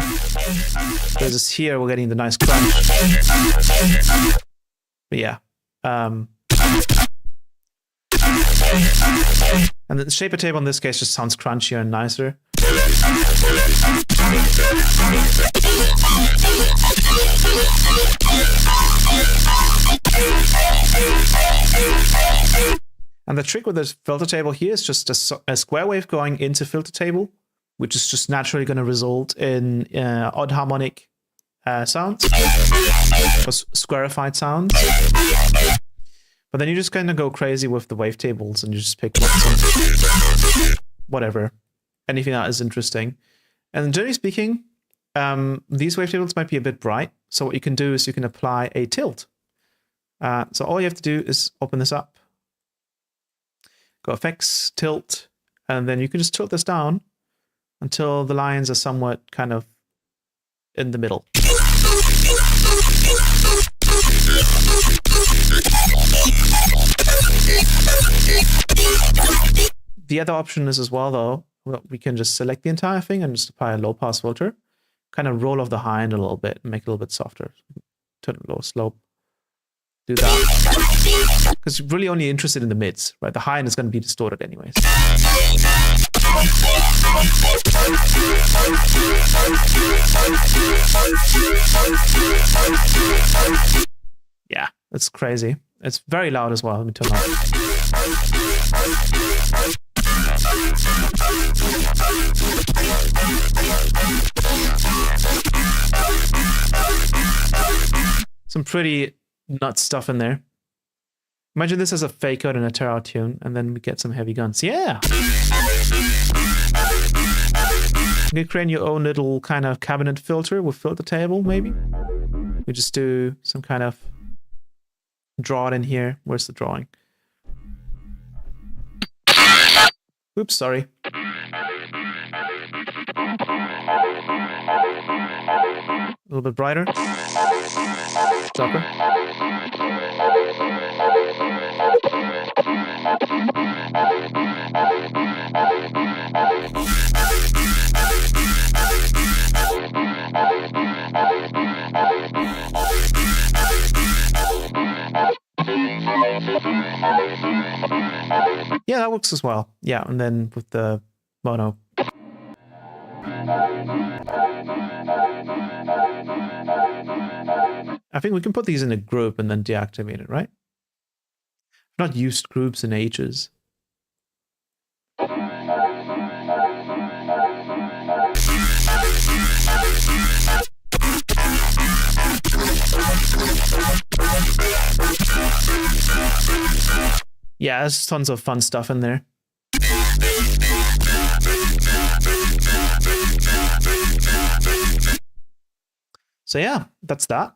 Whereas here, we're getting the nice crunch. But yeah. And the shaper table in this case just sounds crunchier and nicer. And the trick with this filter table here is just a square wave going into filter table, which is just naturally going to result in odd harmonic sounds, or squarified sounds. But then you just kind of go crazy with the wavetables and you just pick whatever, anything that is interesting. And generally speaking, these wavetables might be a bit bright. So what you can do is you can apply a tilt. So all you have to do is open this up, go effects, tilt, and then you can just tilt this down until the lines are somewhat kind of in the middle. The other option is as well, though, we can just select the entire thing and just apply a low pass filter, kind of roll off the high end a little bit and make it a little bit softer. Turn it low slope. Do that. Because you're really only interested in the mids, right? The high end is going to be distorted anyways. Yeah, that's crazy. It's very loud as well. Let me turn it off. Some pretty nuts stuff in there. Imagine this as a fake out in a terror tune, and then we get some heavy guns. Yeah! You can create your own little kind of cabinet filter with filter table, maybe. We just do some kind of draw it in here. Where's the drawing? Oops, sorry. A little bit brighter. Darker. Yeah, that works as well. Yeah, and then with the mono. I think we can put these in a group and then deactivate it, right? I've not used groups in ages. Yeah, there's tons of fun stuff in there. So yeah, that's that.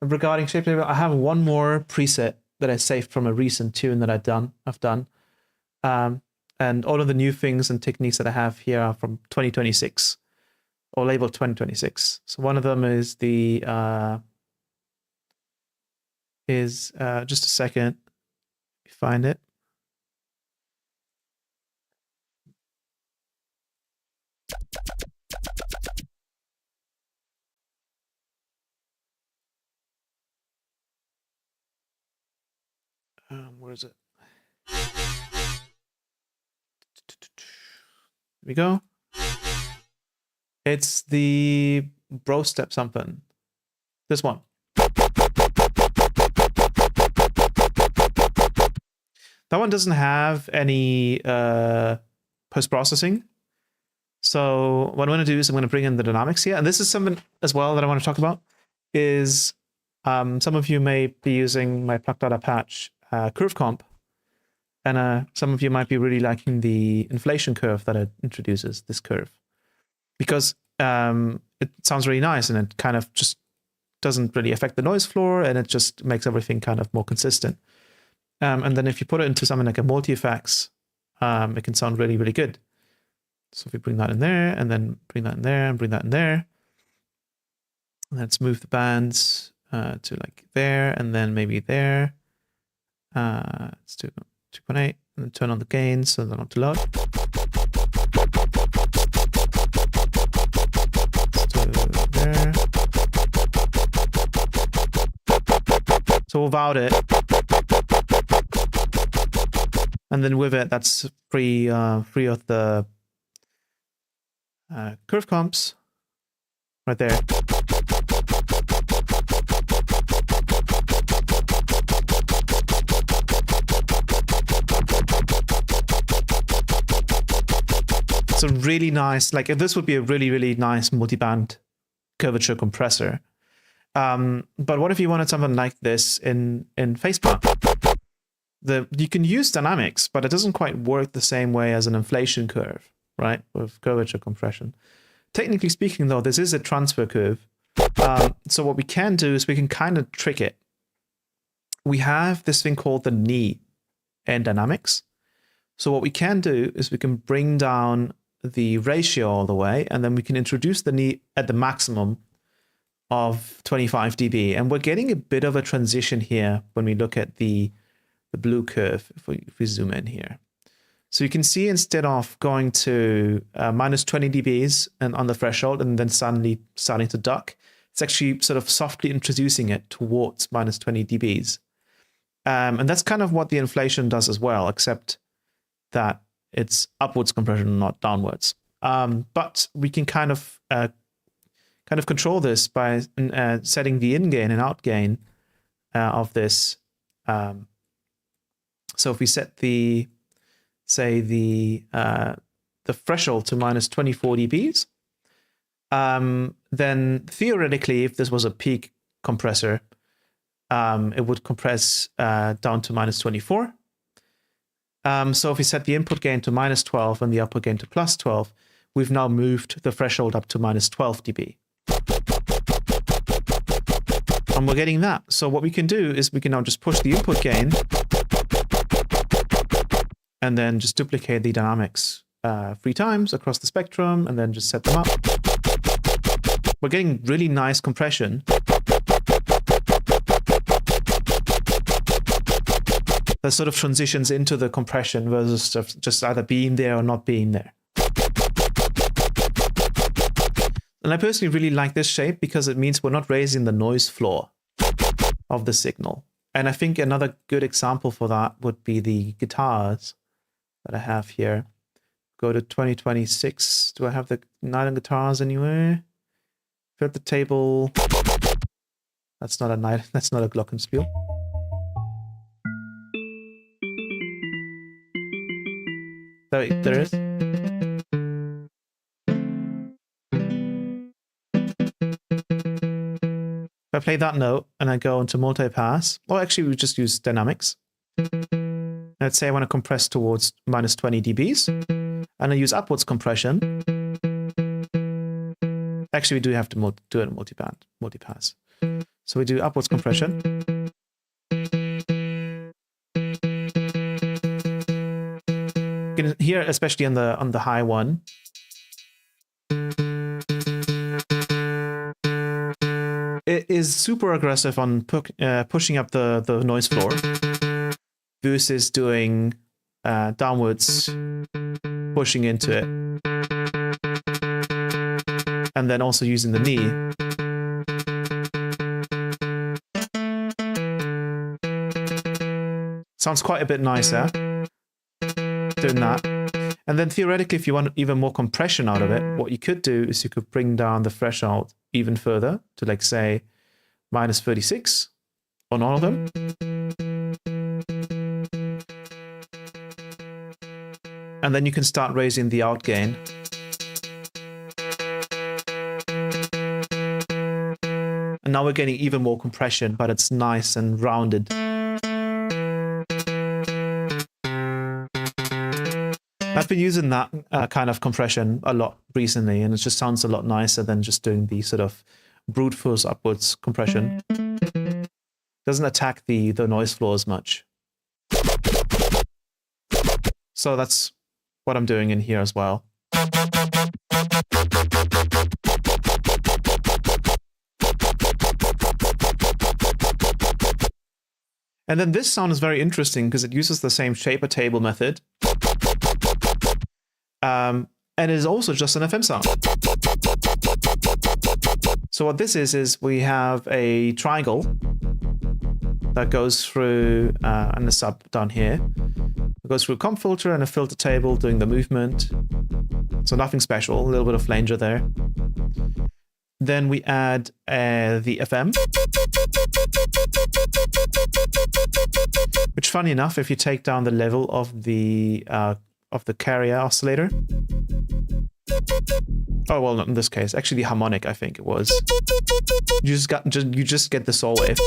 Regarding shape, I have one more preset that I saved from a recent tune that I've done. And all of the new things and techniques that I have here are from 2026. or labeled 2026. So one of them is the just a second, find it. Where is it? Here we go. It's the bro step something. This one. That one doesn't have any post-processing. So what I'm going to do is I'm going to bring in the dynamics here. And this is something as well that I want to talk about is some of you may be using my plug data patch curve comp. And some of you might be really liking the inflation curve that it introduces, this curve. Because it sounds really nice and it kind of just doesn't really affect the noise floor and it just makes everything kind of more consistent. And then if you put it into something like a multi-effects, it can sound really, really good. So if we bring that in there and then bring that in there and bring that in there, let's move the bands to like there and then maybe there. Let's do 2.8 and then turn on the gain so they're not too loud. There. So without it, and then with it, that's free of the curve comps right there. It's a really nice, like this would be a really, really nice multi-band curvature compressor. But what if you wanted something like this in Phaseplant? You can use dynamics, but it doesn't quite work the same way as an inflation curve, right? With curvature compression. Technically speaking, though, this is a transfer curve. So what we can do is we can kind of trick it. We have this thing called the knee in dynamics. So what we can do is we can bring down the ratio all the way, and then we can introduce the knee at the maximum of 25 dB. And we're getting a bit of a transition here when we look at the blue curve, if we zoom in here. So you can see instead of going to minus 20 dBs and on the threshold and then suddenly starting to duck, it's actually sort of softly introducing it towards minus 20 dBs. And that's kind of what the inflation does as well, except that it's upwards compression, not downwards. But we can kind of control this by setting the in gain and out gain of this. So if we set the threshold to minus 24 dBs, then theoretically, if this was a peak compressor, it would compress down to minus 24. So if we set the input gain to minus 12 and the output gain to plus 12, we've now moved the threshold up to minus 12 dB. And we're getting that. So what we can do is we can now just push the input gain and then just duplicate the dynamics 3 times across the spectrum and then just set them up. We're getting really nice compression. That sort of transitions into the compression versus just either being there or not being there. And I personally really like this shape because it means we're not raising the noise floor of the signal. And I think another good example for that would be the guitars that I have here. Go to 2026. Do I have the nylon guitars anywhere? Fill the table. That's not a glockenspiel. There is. If I play that note and I go into multipass, or actually we just use dynamics. Let's say I want to compress towards minus 20 dBs, and I use upwards compression. Actually, we do have to do it in multipass. So we do upwards compression. You can hear, especially on the high one, it is super aggressive on pushing up the noise floor versus doing downwards, pushing into it. And then also using the knee. Sounds quite a bit nicer doing that. And then theoretically, if you want even more compression out of it, what you could do is you could bring down the threshold even further to, like, say, -36 on all of them. And then you can start raising the out gain. And now we're getting even more compression, but it's nice and rounded. I've been using that kind of compression a lot recently, and it just sounds a lot nicer than just doing the sort of brute force upwards compression. Doesn't attack the noise floor as much. So that's what I'm doing in here as well. And then this sound is very interesting because it uses the same shaper table method. And it is also just an FM sound. So what this is we have a triangle that goes through, and the sub down here. It goes through a comp filter and a filter table doing the movement. So nothing special, a little bit of flanger there. Then we add the FM. Which, funny enough, if you take down the level of the carrier oscillator. Oh, well, not in this case. Actually, the harmonic, I think it was. You just get the soul wave.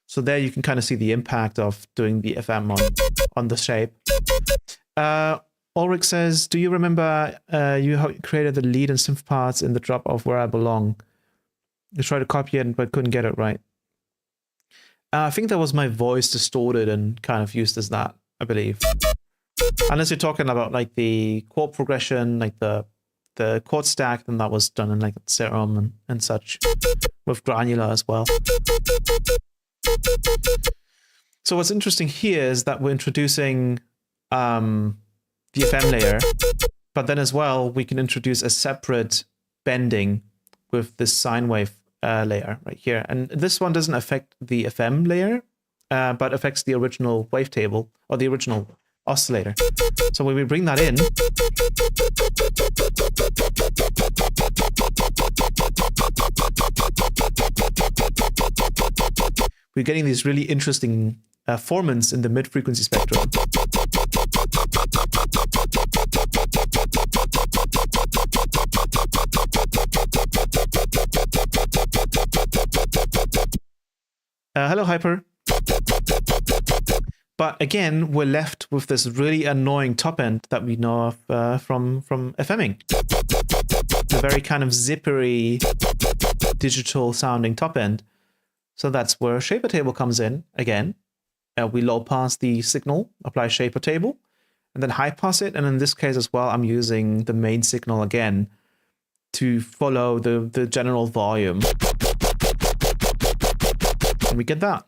So there you can kind of see the impact of doing the FM on the shape. Ulrich says, do you remember how you created the lead and synth parts in the drop of Where I Belong? You tried to copy it, but couldn't get it right. I think that was my voice distorted and kind of used as that, I believe. Unless you're talking about like the chord progression, like the chord stack, then that was done in like Serum and such, with granular as well. So what's interesting here is that we're introducing the FM layer, but then as well we can introduce a separate bending with this sine wave layer right here. And this one doesn't affect the FM layer, but affects the original wavetable or the original oscillator. So when we bring that in, we're getting these really interesting formants in the mid-frequency spectrum. Hello, Hyper. But again, we're left with this really annoying top end that we know of from FMing. The very kind of zippery, digital sounding top end. So that's where shaper table comes in again. We low pass the signal, apply shaper table, and then high pass it. And in this case as well, I'm using the main signal again to follow the general volume. And we get that.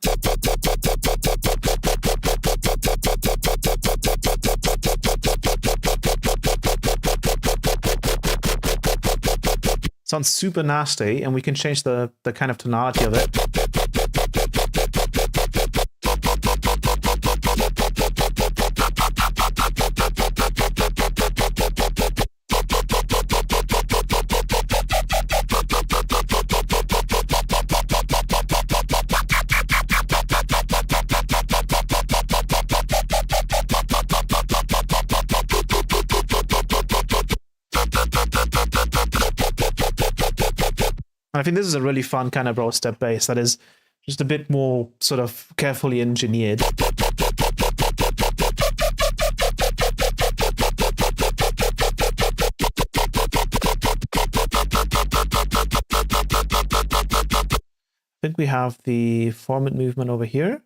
Sounds super nasty, and we can change the kind of tonality of it. I think this is a really fun kind of broad step bass that is just a bit more sort of carefully engineered. I think we have the formant movement over here.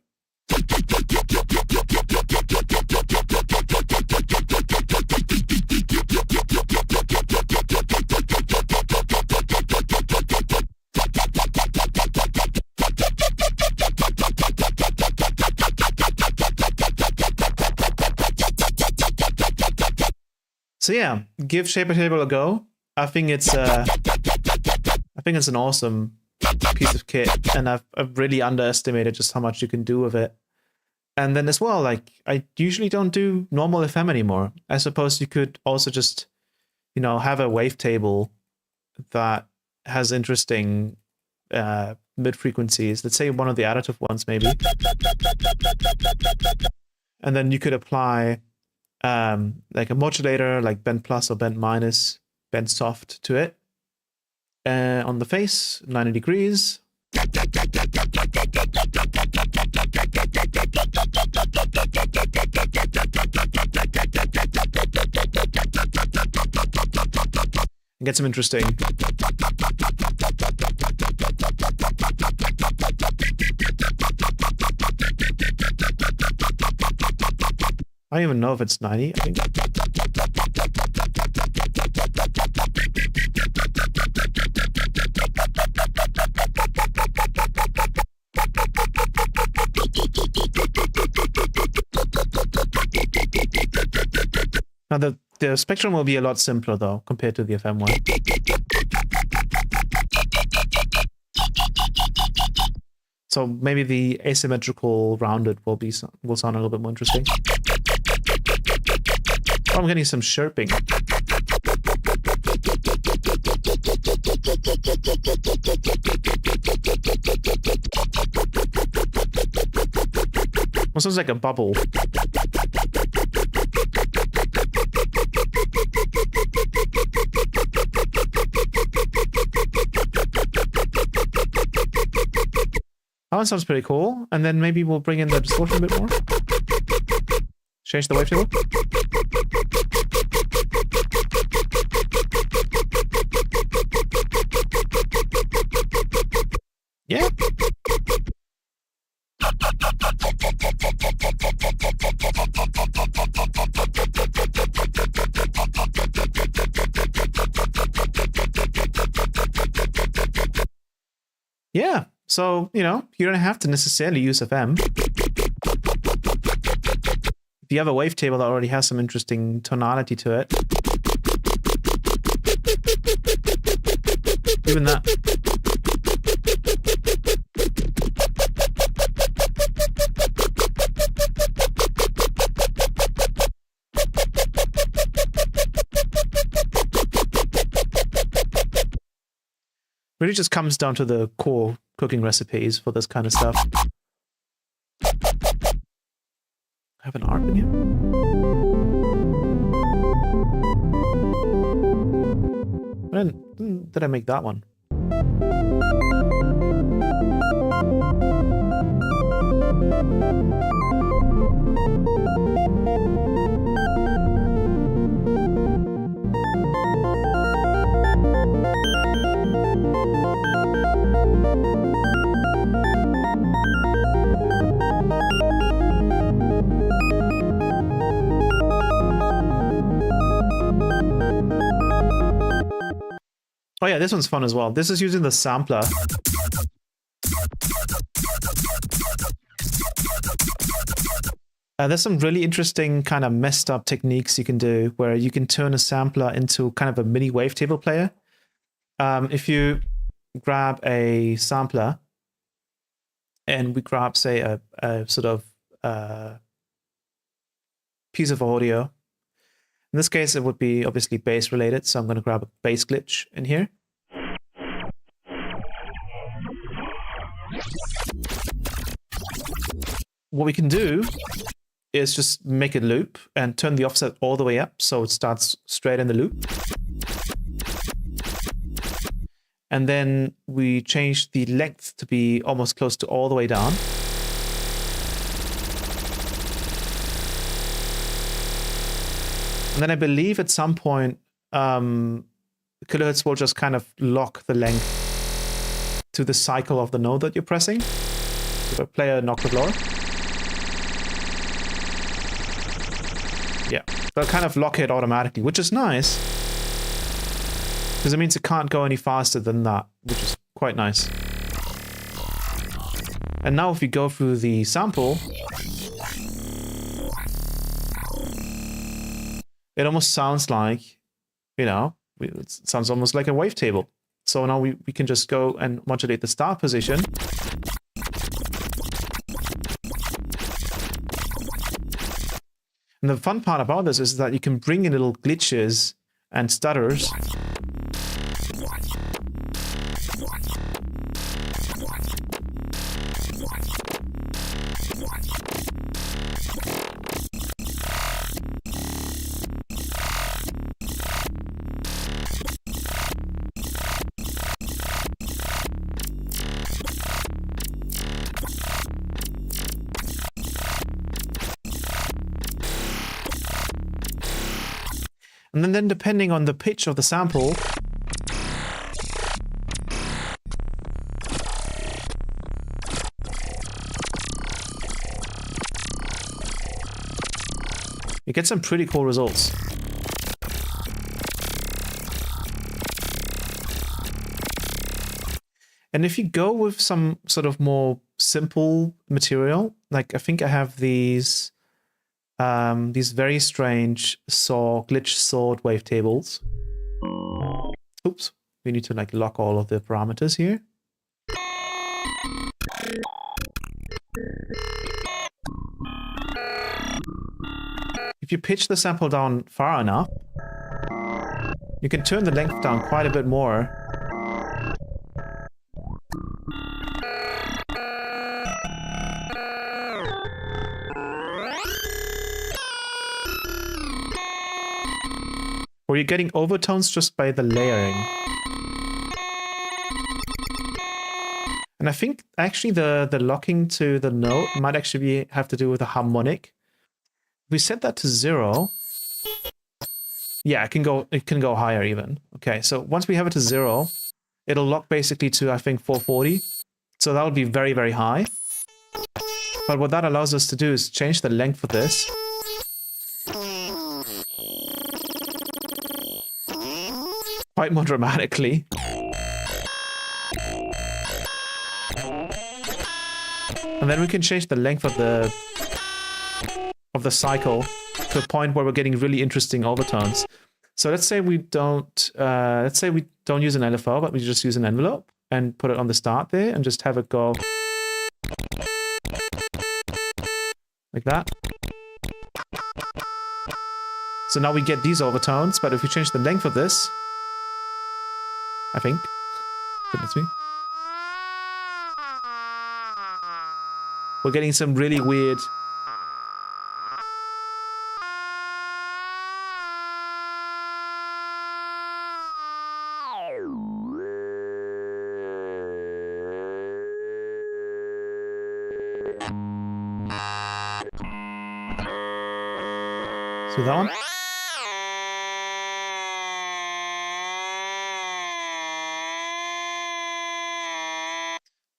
So yeah, give Shapertable a go. I think it's an awesome piece of kit, and I've really underestimated just how much you can do with it. And then as well, like, I usually don't do normal FM anymore. I suppose you could also just, you know, have a wavetable that has interesting mid frequencies. Let's say one of the additive ones, maybe. And then you could apply like a modulator, like bend plus or bend minus, bend soft to it. On the face, 90 degrees. And get some interesting. I don't even know if it's 90, I think. Now the spectrum will be a lot simpler though compared to the FM one. So maybe the asymmetrical rounded will sound a little bit more interesting. Oh, I'm getting some chirping. Well, sounds like a bubble. That one sounds pretty cool. And then maybe we'll bring in the distortion a bit more. Change the wavetable. Yeah. Yeah. So, you know, you don't have to necessarily use FM. If you have a wavetable that already has some interesting tonality to it, even that. Really just comes down to the core cooking recipes for this kind of stuff. I have an ARP in here. When did I make that one? Oh yeah, this one's fun as well. This is using the sampler. There's some really interesting kind of messed up techniques you can do where you can turn a sampler into kind of a mini wavetable player. If you grab a sampler and we grab, say, a sort of piece of audio. In this case, it would be obviously bass related, so I'm going to grab a bass glitch in here. What we can do is just make it loop and turn the offset all the way up so it starts straight in the loop. And then we change the length to be almost close to all the way down. And then I believe at some point, kilohertz will just kind of lock the length to the cycle of the node that you're pressing. So play an octave lower. Yeah, they'll kind of lock it automatically, which is nice. Because it means it can't go any faster than that, which is quite nice. And now if we go through the sample, it almost sounds like, you know, it sounds almost like a wavetable. So now we can just go and modulate the start position. And the fun part about this is that you can bring in little glitches and stutters. And then depending on the pitch of the sample, you get some pretty cool results. And if you go with some sort of more simple material, like I think I have these very strange glitch sort wavetables. Oops, we need to like lock all of the parameters here. If you pitch the sample down far enough, you can turn the length down quite a bit more. Or you're getting overtones just by the layering. And I think actually the locking to the note might actually have to do with the harmonic. If we set that to 0, yeah, it can go higher even. Okay, so once we have it to 0, it'll lock basically to, I think, 440. So that would be very, very high. But what that allows us to do is change the length of this. Quite more dramatically. And then we can change the length of the cycle to a point where we're getting really interesting overtones. So let's say we don't use an LFO, but we just use an envelope and put it on the start there and just have it go like that. So now we get these overtones, but if we change the length of this, I think that's me. We're getting some really weird. See that one?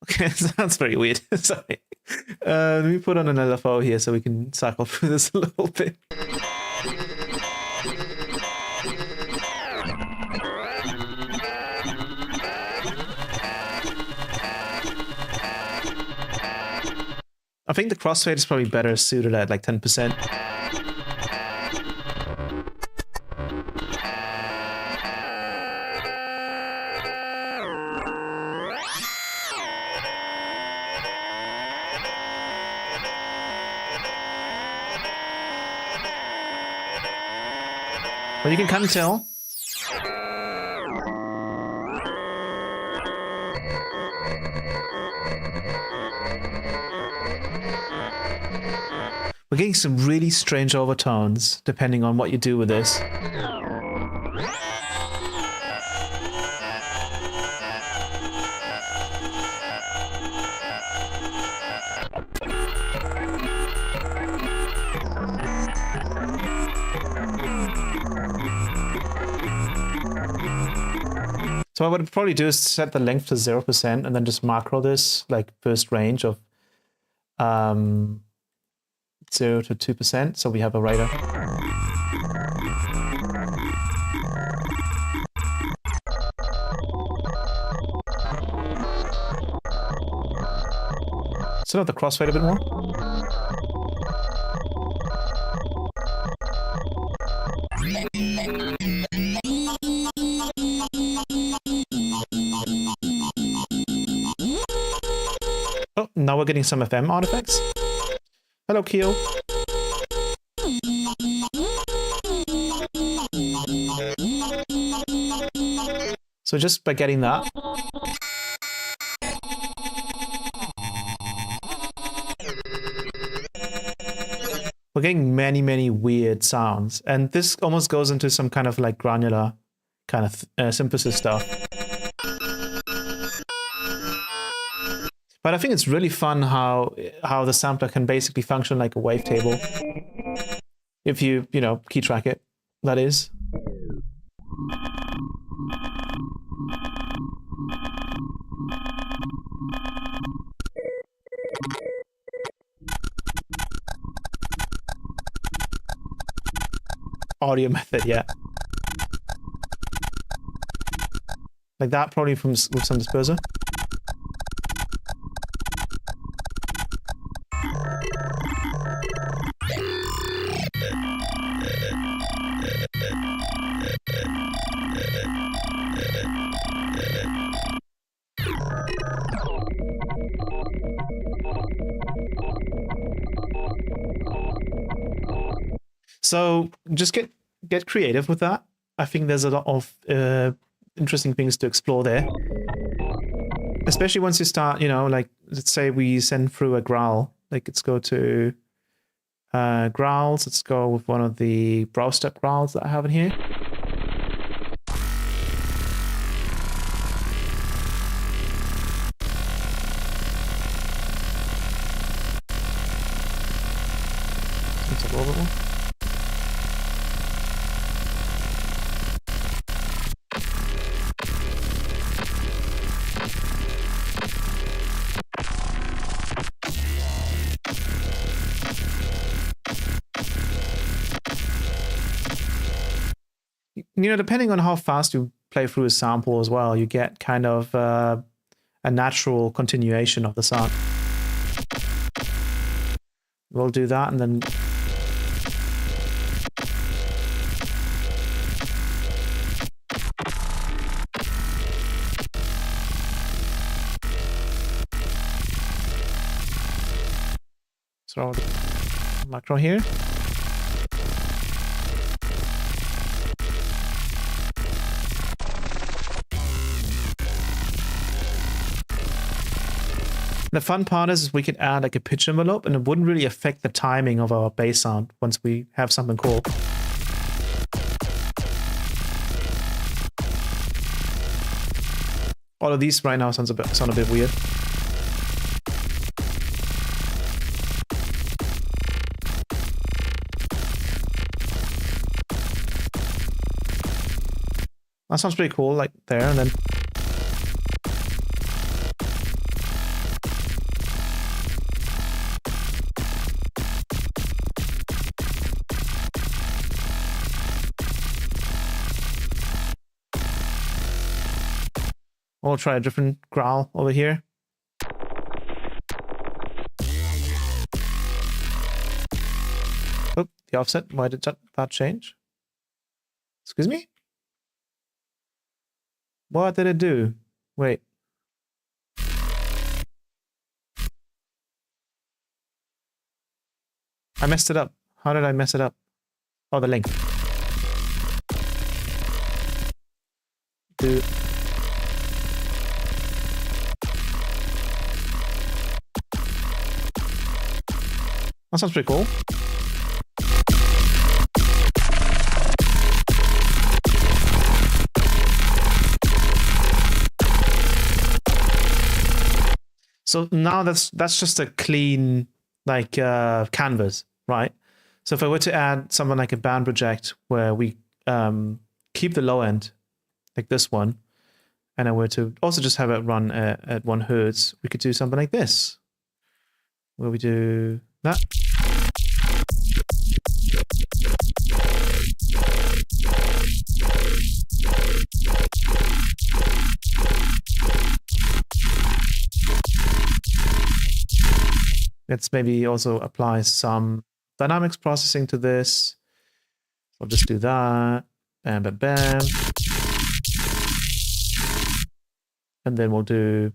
Okay, sounds very weird. Sorry. Let me put on an LFO here so we can cycle through this a little bit. I think the crossfade is probably better suited at like 10%. But you can kind of tell. We're getting some really strange overtones depending on what you do with this. So what I would probably do is set the length to 0% and then just macro this like first range of 0 to 2%. So we have a writer. Set up the crossfade a bit more. Oh, now we're getting some FM artifacts. Hello, Keo. So just by getting that, we're getting many, many weird sounds. And this almost goes into some kind of like granular kind of synthesis stuff. But I think it's really fun how the sampler can basically function like a wavetable. If you know, key track it, that is. Audio method, yeah. Like that, probably with some disperser. So just get creative with that. I think there's a lot of interesting things to explore there. Especially once you start, you know, like, let's say we send through a growl. Like, let's go to growls. Let's go with one of the brow step growls that I have in here. Let's take a little bit more. You know, depending on how fast you play through a sample as well, you get kind of a natural continuation of the sound. We'll do that and then... throw the macro here. The fun part is we could add like a pitch envelope and it wouldn't really affect the timing of our bass sound once we have something cool. All of these right now sound a bit weird. That sounds pretty cool, like there, and then we'll try a different growl over here. Oh, the offset. Why did that change? Excuse me? What did it do? Wait. I messed it up. How did I mess it up? Oh, the length. Do... That sounds pretty cool. So now that's just a clean like canvas, right? So if I were to add something like a band project where we keep the low end, like this one, and I were to also just have it run at 1 Hertz, we could do something like this, where we do that. Let's maybe also apply some dynamics processing to this. I'll just do that. Bam, bam, bam. And then we'll do...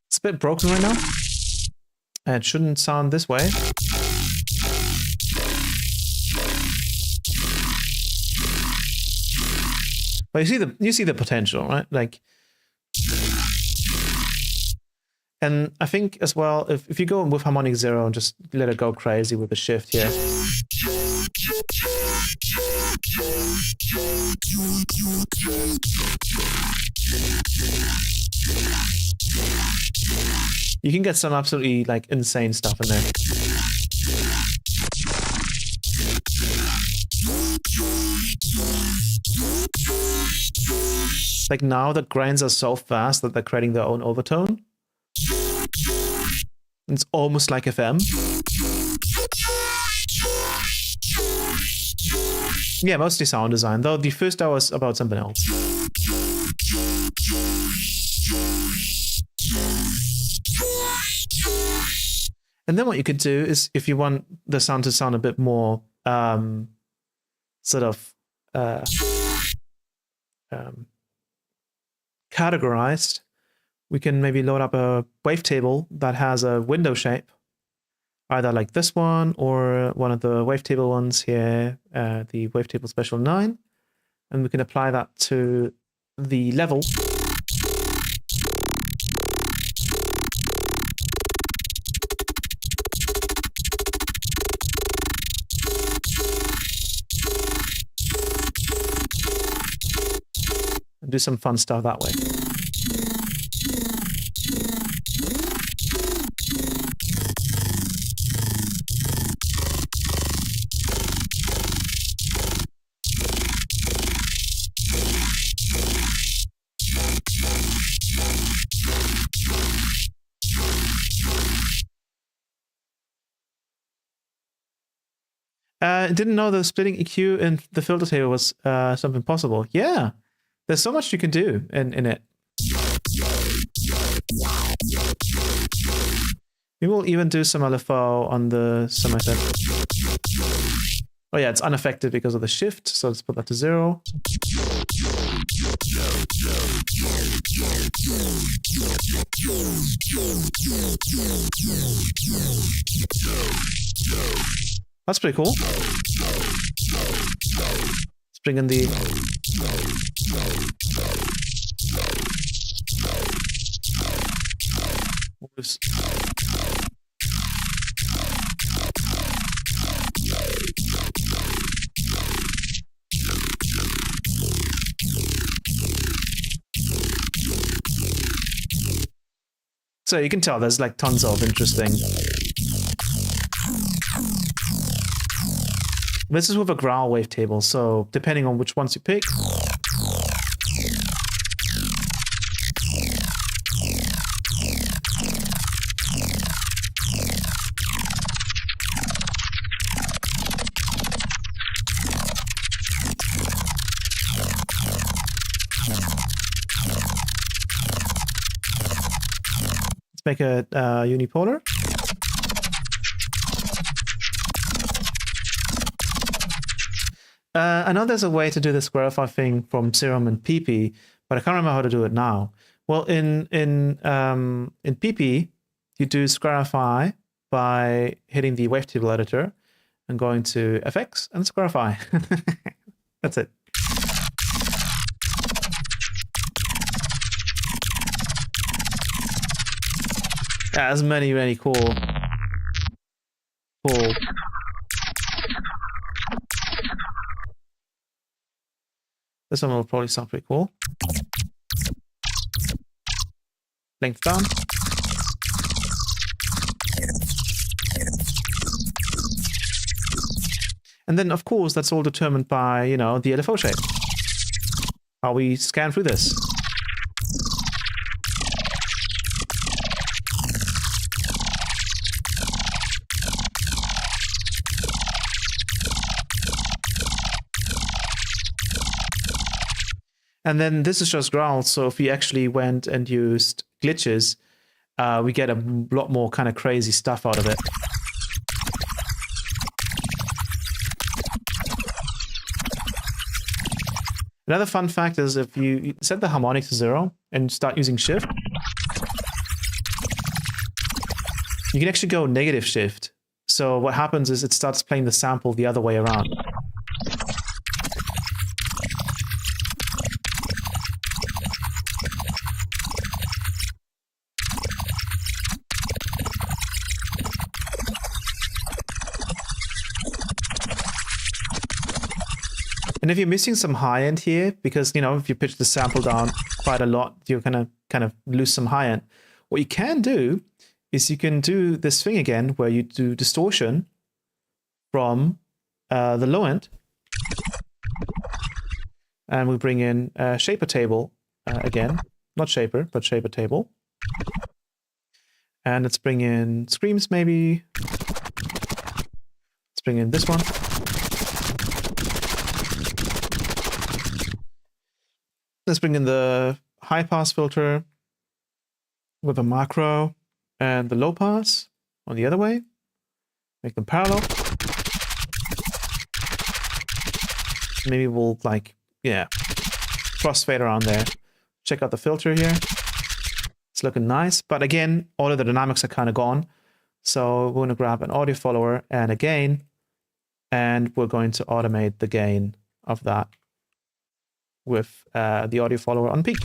It's a bit broken right now. It shouldn't sound this way. But you see the potential, right? Like, and I think as well, if you go with harmonic 0 and just let it go crazy with the shift here. You can get some absolutely like insane stuff in there. Like now the grinds are so fast that they're creating their own overtone. It's almost like FM. Yeah, mostly sound design, though the first hour was about something else. And then what you could do is, if you want the sound to sound a bit more sort of categorized, we can maybe load up a wavetable that has a window shape, either like this one or one of the wavetable ones here, the wavetable special 9, and we can apply that to the level. And do some fun stuff that way. Didn't know the splitting EQ in the filter table was something possible. Yeah, there's so much you can do in it. We will even do some LFO on the semi-set. Oh yeah, it's unaffected because of the shift, so let's put that to 0. That's pretty cool. Let's bring in the... Oops. So you can tell there's like tons of interesting... This is with a growl wavetable, so depending on which ones you pick. Let's make a unipolar. I know there's a way to do the squarify thing from Serum and PP, but I can't remember how to do it now. Well, in PP, you do squarify by hitting the wavetable editor and going to FX and squarify. That's it. Yeah, there's many cool. This one will probably sound pretty cool. Length down. And then, of course, that's all determined by, you know, the LFO shape. How we scan through this. And then this is just growl. So if we actually went and used glitches, we get a lot more kind of crazy stuff out of it. Another fun fact is if you set the harmonic to 0 and start using shift, you can actually go negative shift. So what happens is it starts playing the sample the other way around. And if you're missing some high end here, because, you know, if you pitch the sample down quite a lot, you're gonna kind of lose some high end. What you can do is you can do this thing again, where you do distortion from the low end. And we bring in shaper table again, not shaper, but shaper table. And let's bring in screams maybe. Let's bring in this one. Let's bring in the high pass filter with a macro and the low pass on the other way. Make them parallel. Maybe we'll like, yeah, crossfade around there. Check out the filter here. It's looking nice, but again, all of the dynamics are kind of gone. So we're going to grab an audio follower and a gain, and we're going to automate the gain of that with the audio follower on peak.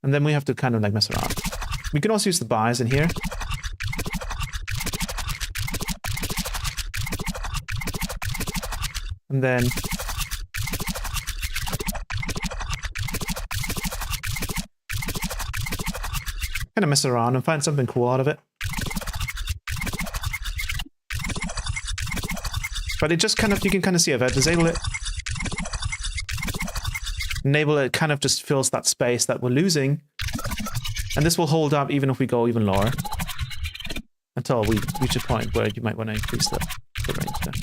And then we have to kind of like mess around. We can also use the bias in here. And then kind of mess around and find something cool out of it. But it just kind of, you can kind of see if I disable it. Enable it, kind of just fills that space that we're losing. And this will hold up even if we go even lower. Until we reach a point where you might want to increase the range there.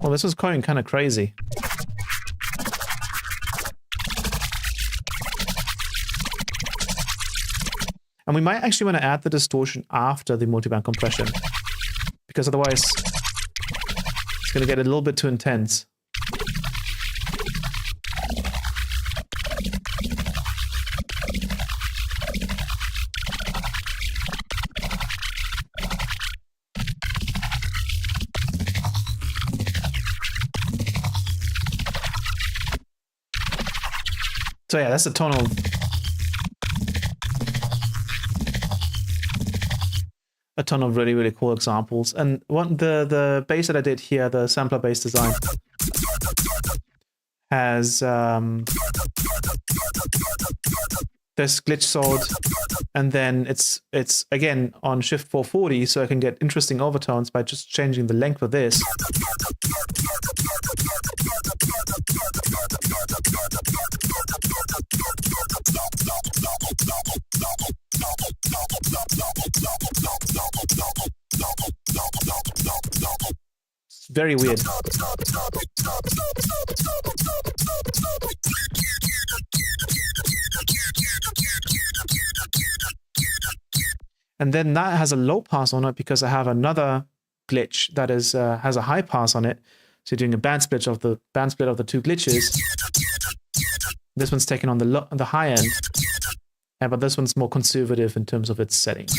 Well, this was going kind of crazy. And we might actually want to add the distortion after the multiband compression, because otherwise it's going to get a little bit too intense. So yeah, that's a tonal. A ton of really, really cool examples. And one the bass that I did here, the sampler bass design, has this glitch sword, and then it's again on shift 440, so I can get interesting overtones by just changing the length of this. It's very weird. And then that has a low pass on it because I have another glitch that is has a high pass on it. So you're doing a band split of the two glitches. This one's taken on the high end, but this one's more conservative in terms of its settings.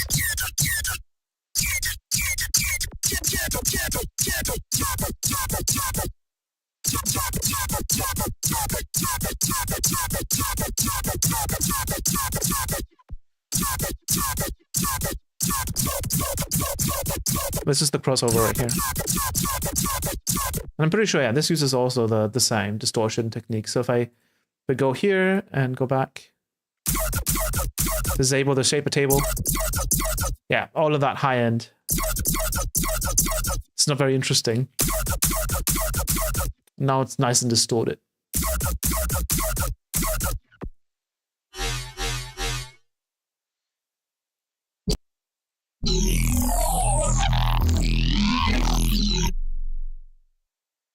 This is the crossover right here. And I'm pretty sure, yeah, this uses also the same distortion technique. So if I go here and go back, disable the shaper table, yeah, all of that high end. It's not very interesting. Now it's nice and distorted.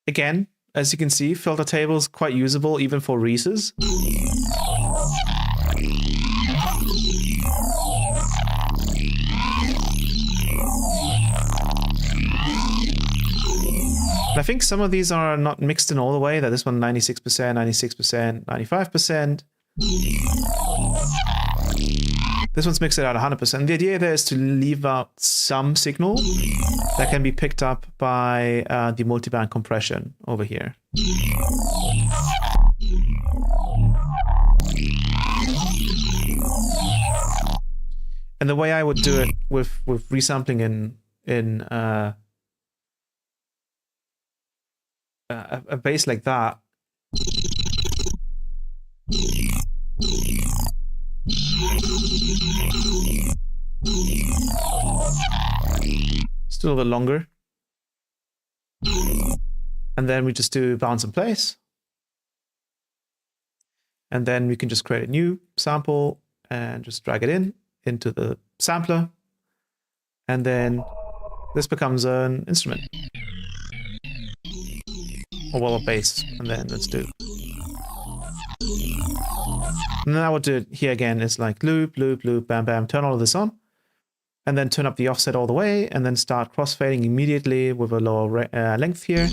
Again, as you can see, filter table is quite usable even for Reese's. And I think some of these are not mixed in all the way, that this one 96%, 96%, 95%. This one's mixed out 100%. The idea there is to leave out some signal that can be picked up by the multiband compression over here. And the way I would do it with resampling in a bass like that, still a bit longer, and then we just do bounce in place, and then we can just create a new sample and just drag it into the sampler, and then this becomes an instrument, or well, a bass, and then let's do. And then I would do it here again. It's like loop, loop, loop, bam, bam, turn all of this on, and then turn up the offset all the way, and then start crossfading immediately with a lower length here.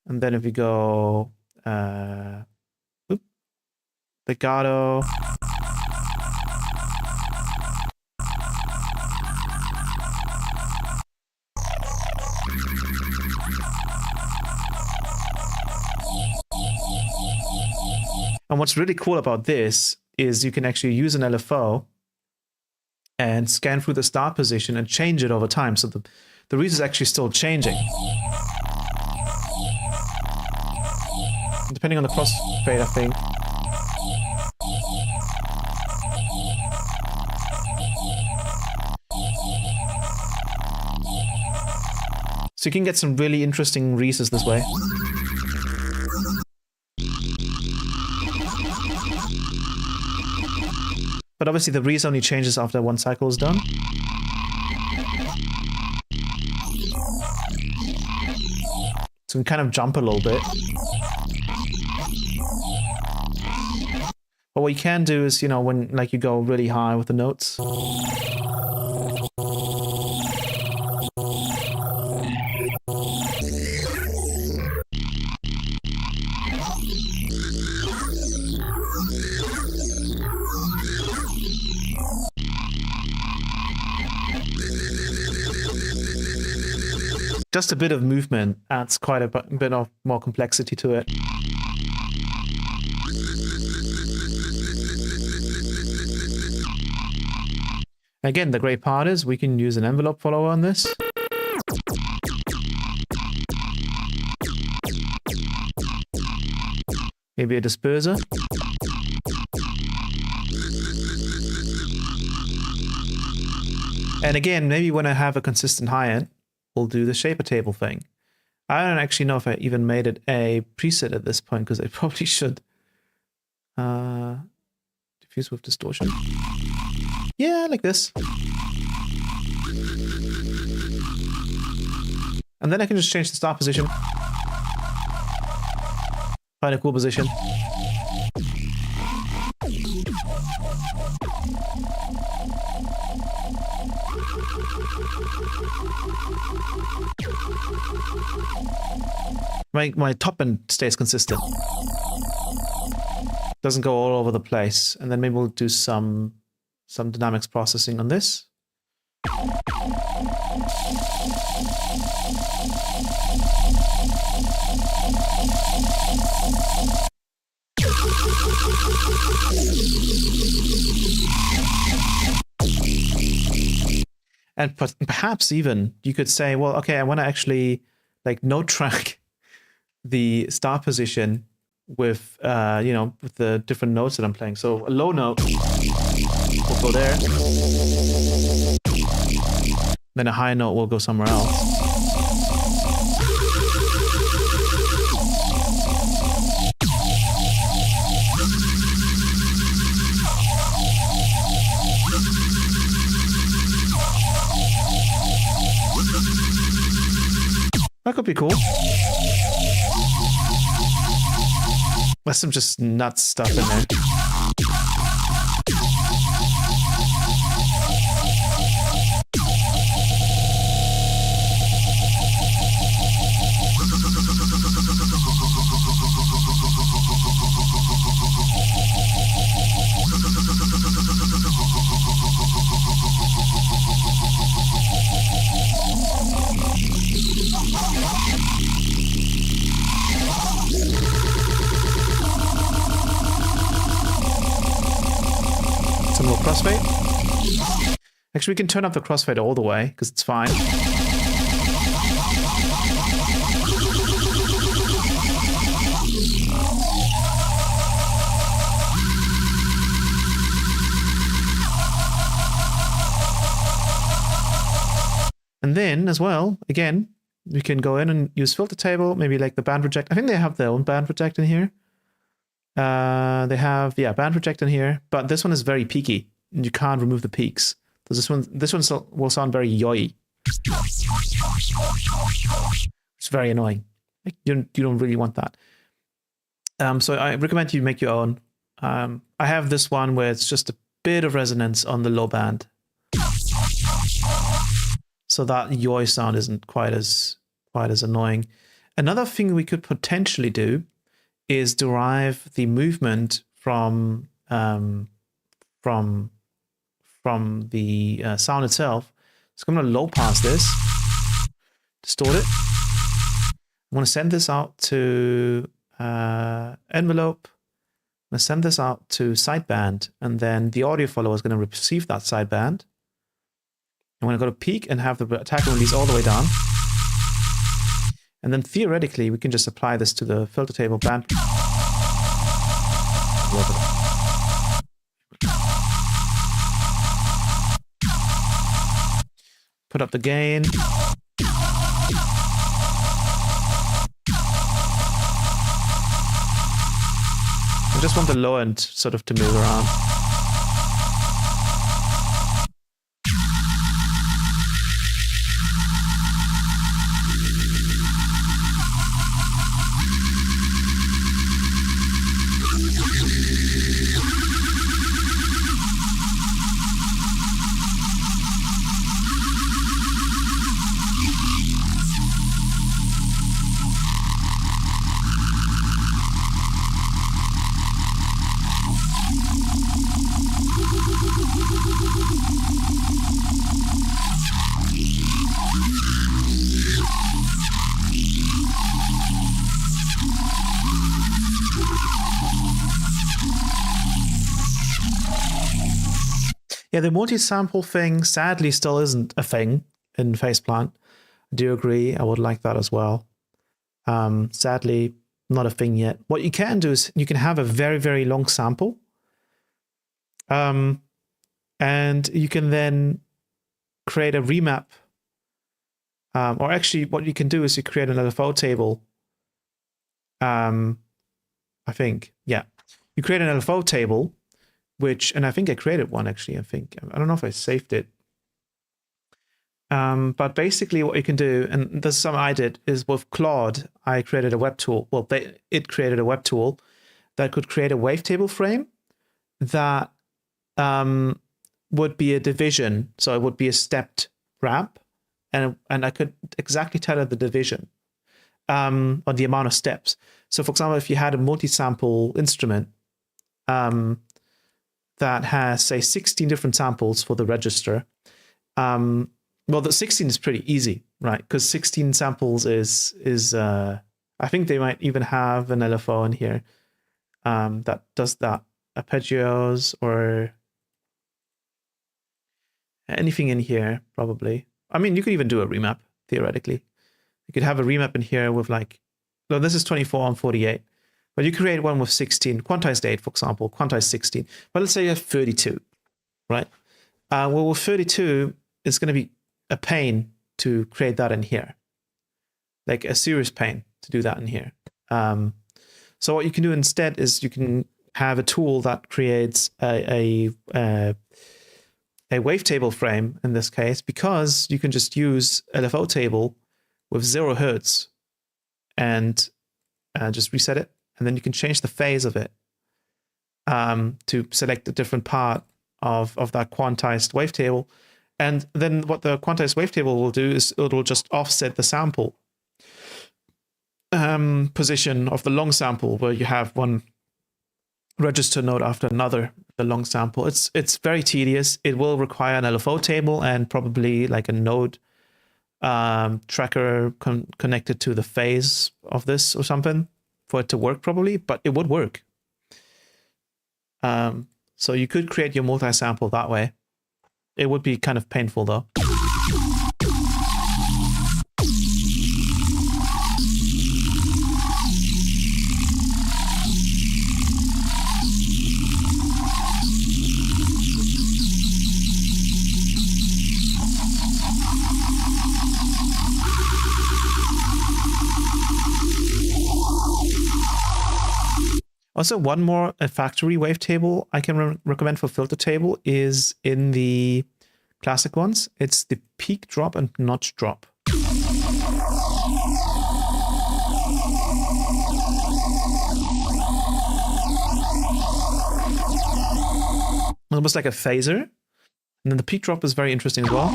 And then if we go legato, and what's really cool about this is you can actually use an LFO and scan through the start position and change it over time. So the reed is actually still changing. Depending on the crossfade, I think. So you can get some really interesting Reeses this way. But obviously the Reese only changes after one cycle is done. So we can kind of jump a little bit. But what you can do is, you know, when like you go really high with the notes. Just a bit of movement adds quite a bit of more complexity to it. Again, the great part is we can use an envelope follower on this. Maybe a disperser. And again, maybe when I have a consistent high end, we'll do the shaper table thing. I don't actually know if I even made it a preset at this point, because I probably should. Diffuse with distortion. Yeah, like this. And then I can just change the start position. Find a cool position. My top end stays consistent. Doesn't go all over the place. And then maybe we'll do some dynamics processing on this. And perhaps even you could say, well, okay, I want to actually like note track the start position with you know, with the different notes that I'm playing. So a low note will go there. Then a high note will go somewhere else. That could be cool. There's some just nuts stuff in there. Some more crossfade. Actually, we can turn up the crossfade all the way because it's fine. And then as well, again, we can go in and use filter table, maybe like the band reject. I think they have their own band reject in here. They have, yeah, band reject in here, but this one is very peaky and you can't remove the peaks. So this one will sound very yoy. It's very annoying. Like you don't really want that. So I recommend you make your own. I have this one where it's just a bit of resonance on the low band. So that yoy sound isn't quite as annoying. Another thing we could potentially do is derive the movement from the sound itself. So I'm going to low pass this, distort it. I'm going to send this out to envelope. I'm going to send this out to sideband, and then the audio follower is going to receive that sideband. I'm going to go to peak and have the attack and release all the way down. And then theoretically, we can just apply this to the filter table band. Put up the gain. I just want the low end sort of to move around. Yeah, the multi-sample thing sadly still isn't a thing in Phaseplant. I do agree. I would like that as well. Sadly, not a thing yet. What you can do is you can have a very, very long sample. And you can then create a remap. Or actually, what you can do is you create an LFO table. I think, yeah. You create an LFO table, and I think I created one actually, I don't know if I saved it. But basically what you can do, and this is something I did, is with Claude, I created a web tool. Well, it created a web tool that could create a wavetable frame that would be a division. So it would be a stepped ramp, and I could exactly tell it the division on the amount of steps. So for example, if you had a multi-sample instrument, that has, say, 16 different samples for the register. Well, the 16 is pretty easy, right? Because 16 samples is I think they might even have an LFO in here that does that. Arpeggios or anything in here, probably. I mean, you could even do a remap, theoretically. You could have a remap in here with like, no, this is 24 on 48. But you create one with 16, quantized 8, for example, quantized 16. But let's say you have 32, right? Well, with 32, it's going to be a pane to create that in here, like a serious pane to do that in here. So what you can do instead is you can have a tool that creates a wavetable frame in this case, because you can just use LFO table with 0 hertz and just reset it, and then you can change the phase of it to select a different part of that quantized wavetable. And then what the quantized wavetable will do is it'll just offset the sample position of the long sample, where you have one register node after another, the long sample. It's very tedious. It will require an LFO table and probably like a node tracker connected to the phase of this or something for it to work probably, but it would work. So you could create your multi-sample that way. It would be kind of painful though. Also, one more factory wavetable I can recommend for filter table is in the classic ones. It's the peak drop and notch drop. Almost like a phaser. And then the peak drop is very interesting as well.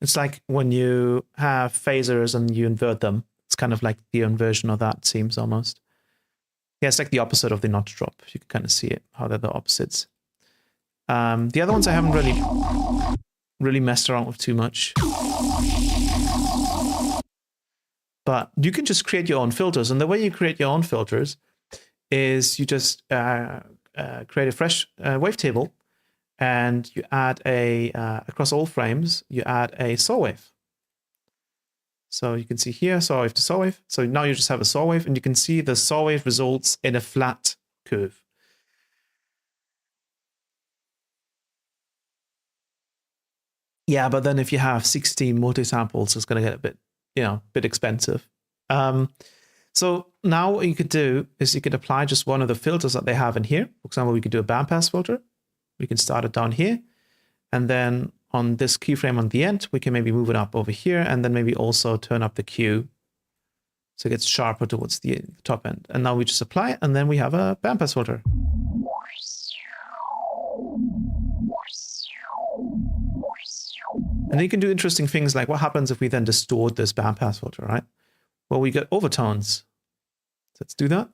It's like when you have phasers and you invert them. It's kind of like the inversion of that, seems almost. Yeah, it's like the opposite of the notch drop. You can kind of see it, how they're the opposites. The other ones I haven't really messed around with too much. But you can just create your own filters. And the way you create your own filters is you just create a fresh wavetable. And you add across all frames, you add a saw wave. So you can see here, saw wave to saw wave. So now you just have a saw wave, and you can see the saw wave results in a flat curve. Yeah, but then if you have 16 multi-samples, it's going to get a bit expensive. So now what you could do is you could apply just one of the filters that they have in here. For example, we could do a bandpass filter. We can start it down here, and then on this keyframe on the end, we can maybe move it up over here, and then maybe also turn up the Q so it gets sharper towards the top end. And now we just apply it, and then we have a bandpass filter. And then you can do interesting things like what happens if we then distort this bandpass filter, right? Well, we get overtones. So let's do that.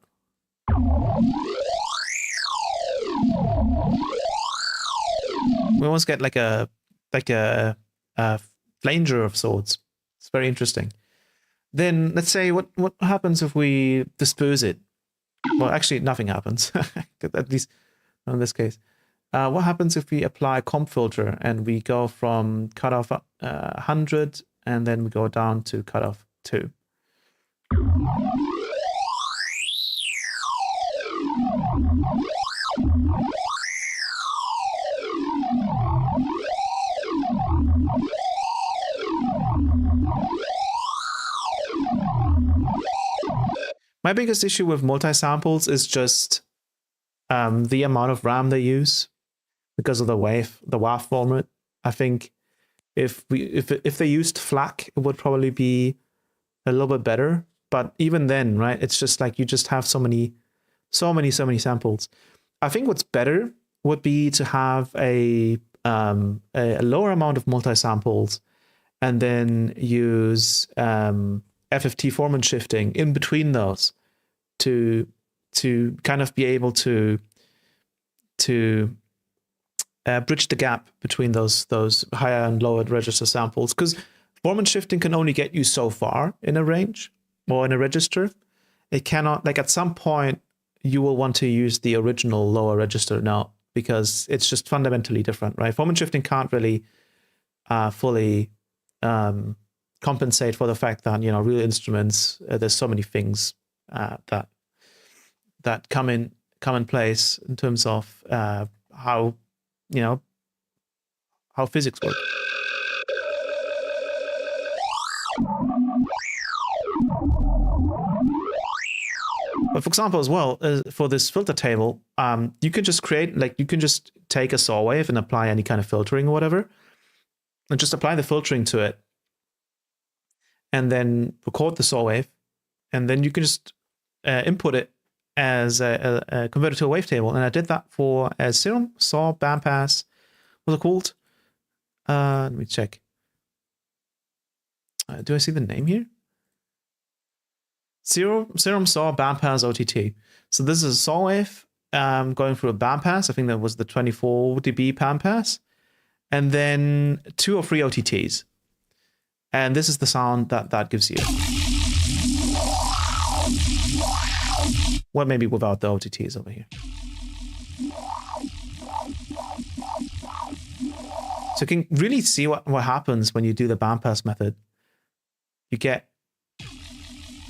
We almost get like a flanger of sorts. It's very interesting. Then let's say what happens if we disperse it? Well, actually nothing happens, at least in this case. What happens if we apply a comp filter and we go from cutoff 100 and then we go down to cutoff 2? My biggest issue with multi-samples is just the amount of RAM they use because of the WAV format. I think if they used FLAC, it would probably be a little bit better. But even then, right, it's just like you just have so many samples. I think what's better would be to have a lower amount of multi-samples and then use FFT format shifting in between those to kind of be able to bridge the gap between those higher and lower register samples, because format shifting can only get you so far in a range or in a register. It cannot, like at some point you will want to use the original lower register now because it's just fundamentally different, right? Format shifting can't really fully compensate for the fact that, you know, real instruments, there's so many things that come in commonplace in terms of how, you know, how physics work. But for example, as well, for this filter table, you can just create, like, you can just take a saw wave and apply any kind of filtering or whatever, and just apply the filtering to it, and then record the saw wave, and then you can just input it as convert it to a wavetable. And I did that for serum, saw, bandpass. What's it called? Let me check. Do I see the name here? Serum, saw, bandpass, OTT. So this is a saw wave going through a bandpass. I think that was the 24 dB bandpass, and then 2 or 3 OTTs. And this is the sound that gives you. Well, maybe without the OTTs over here. So you can really see what happens when you do the bandpass method. You get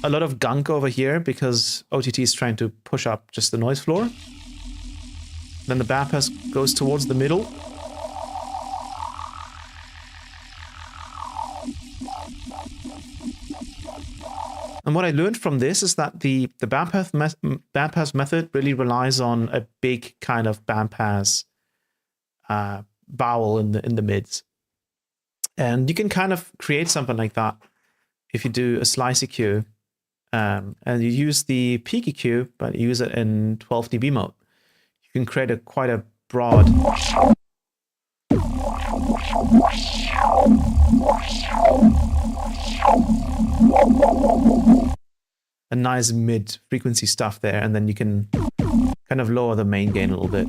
a lot of gunk over here because OTT is trying to push up just the noise floor. Then the bandpass goes towards the middle. And what I learned from this is that the bandpass method really relies on a big kind of bandpass vowel in the mids. And you can kind of create something like that if you do a slice EQ. And you use the peak EQ, but you use it in 12 dB mode. You can create quite a broad a nice mid frequency stuff there, and then you can kind of lower the main gain a little bit.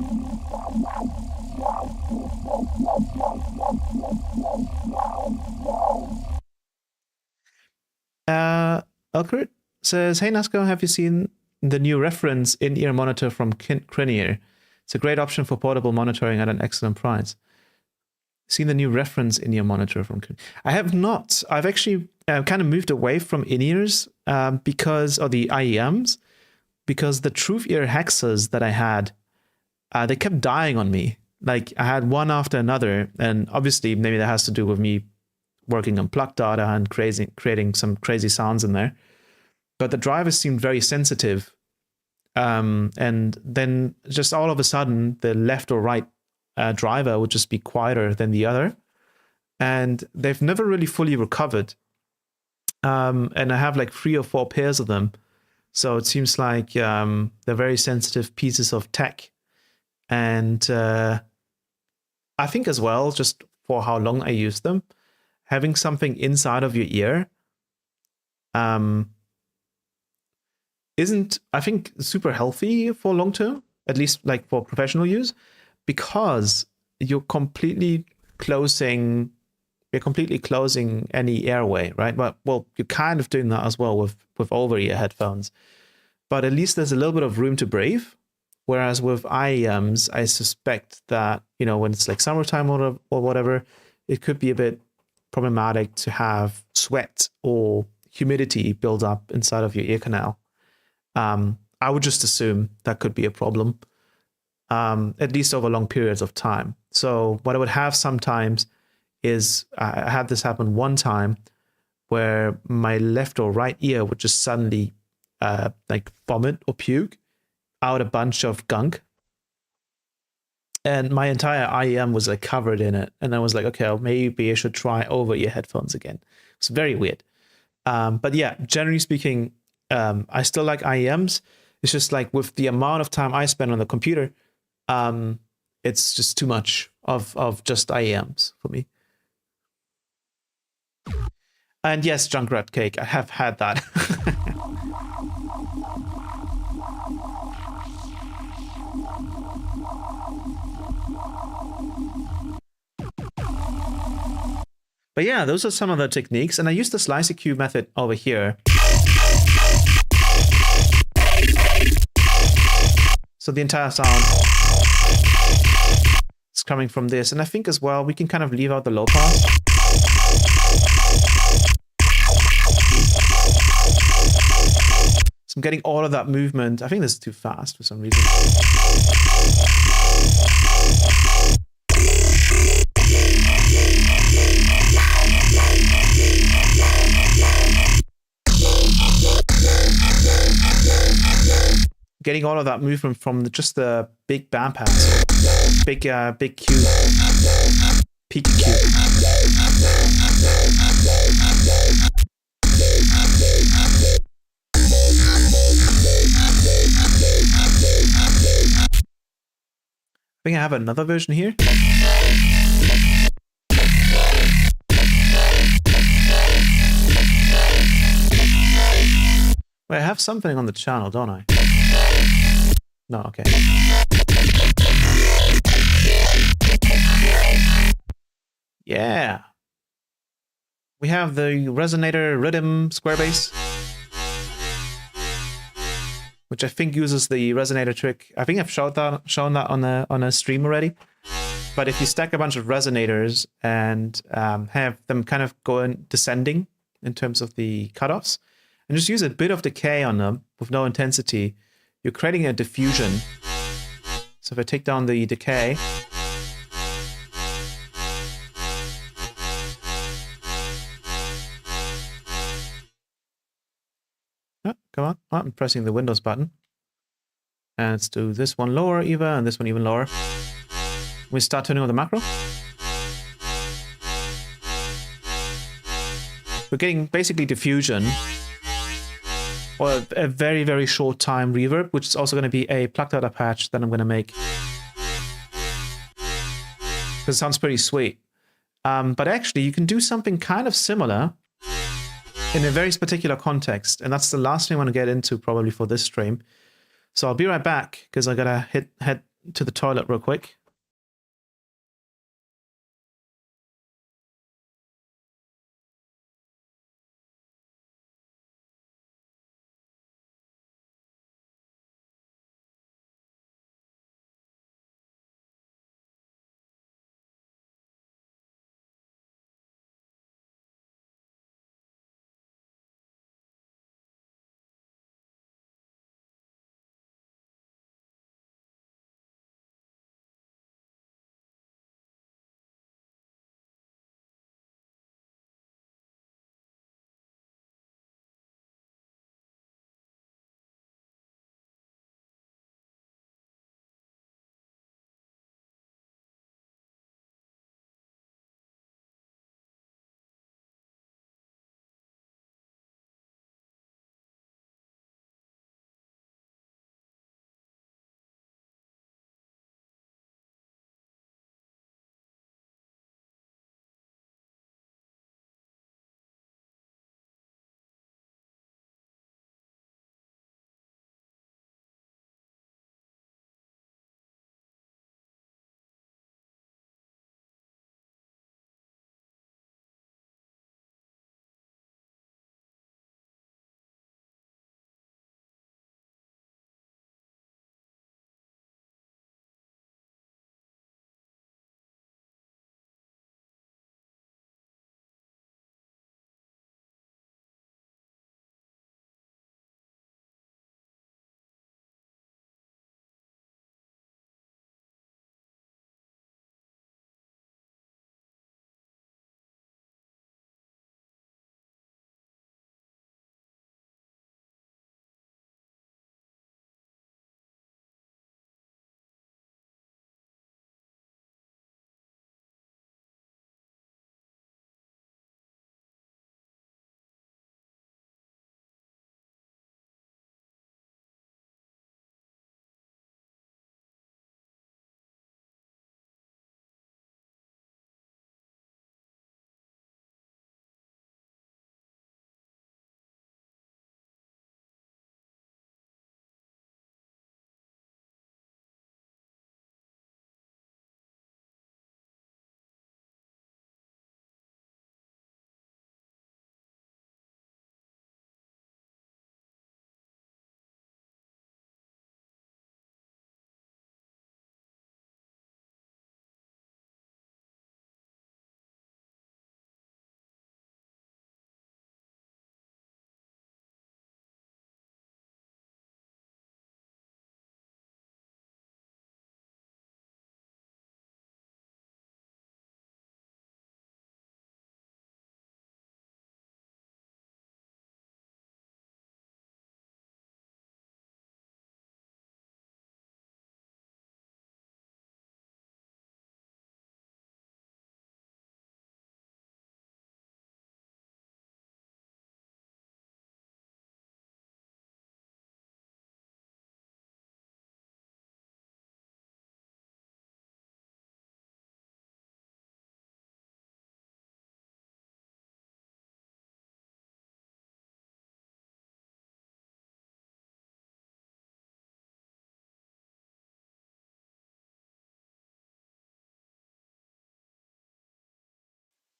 Elkert says, hey Nasco, have you seen the new reference in-ear monitor from Crinier? It's a great option for portable monitoring at an excellent price. Seen the new reference in-ear monitor from Crinier? I have not. I've actually kind of moved away from in-ears because of the IEMs, because the Truth Ear hexas that I had, they kept dying on me. Like, I had one after another, and obviously maybe that has to do with me working on plug data and creating some crazy sounds in there. But the drivers seemed very sensitive. And then just all of a sudden, the left or right driver would just be quieter than the other. And they've never really fully recovered. And I have like 3 or 4 pairs of them. So it seems like they're very sensitive pieces of tech. And I think as well, just for how long I use them, having something inside of your ear isn't, I think, super healthy for long term, at least like for professional use, because you're completely closing any airway, right? Well, you're kind of doing that as well with over-ear headphones, but at least there's a little bit of room to breathe. Whereas with IEMs, I suspect that, you know, when it's like summertime or whatever, it could be a bit problematic to have sweat or humidity build up inside of your ear canal. I would just assume that could be a problem, at least over long periods of time. So what I would have sometimes is I had this happen one time where my left or right ear would just suddenly like vomit or puke out a bunch of gunk. And my entire IEM was like covered in it. And I was like, okay, well, maybe I should try over-ear headphones again. It's very weird. But yeah, generally speaking, I still like IEMs. It's just like with the amount of time I spend on the computer, it's just too much of just IEMs for me. And yes, Junkrat Cake, I have had that. But yeah, those are some of the techniques. And I use the slice EQ method over here. So the entire sound is coming from this. And I think as well, we can kind of leave out the low pass. So I'm getting all of that movement. I think this is too fast for some reason. Getting all of that movement from just the big bandpass, big Q, PTQ. I think I have another version here. Wait, I have something on the channel, don't I? No, okay. Yeah. We have the resonator rhythm square bass, which I think uses the resonator trick. I think I've shown that on a stream already. But if you stack a bunch of resonators and have them kind of going descending in terms of the cutoffs, and just use a bit of decay on them with no intensity, you're creating a diffusion. So if I take down the decay, oh, come on, oh, I'm pressing the Windows button. And let's do this one lower even, and this one even lower. We start turning on the macro. We're getting basically diffusion, or a very, very short time reverb, which is also going to be a plucked out patch that I'm going to make. Because it sounds pretty sweet. But actually, you can do something kind of similar in a very particular context. And that's the last thing I want to get into probably for this stream. So I'll be right back, because I got to head to the toilet real quick.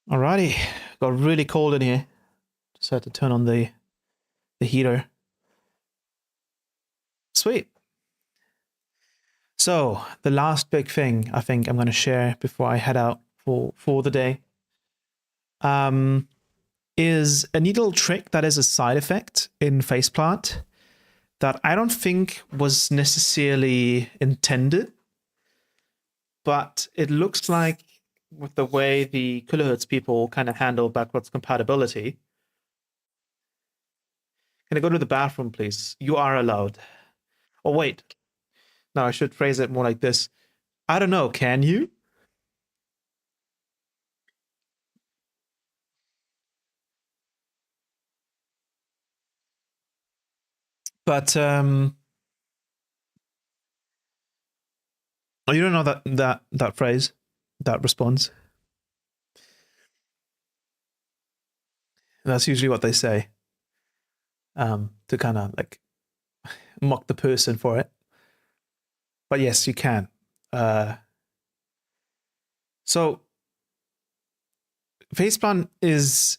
Alrighty, got really cold in here. Just had to turn on the heater. Sweet. So the last big thing I think I'm going to share before I head out for the day is a neat little trick that is a side effect in Phaseplant that I don't think was necessarily intended, but it looks like with the way the kilohertz people kind of handle backwards compatibility. Can I go to the bathroom, please? You are allowed. Oh, wait. No, I should phrase it more like this. I don't know, can you? But oh, you don't know that phrase, that response. That's usually what they say. To kind of like mock the person for it. But yes, you can. So Phaseplant is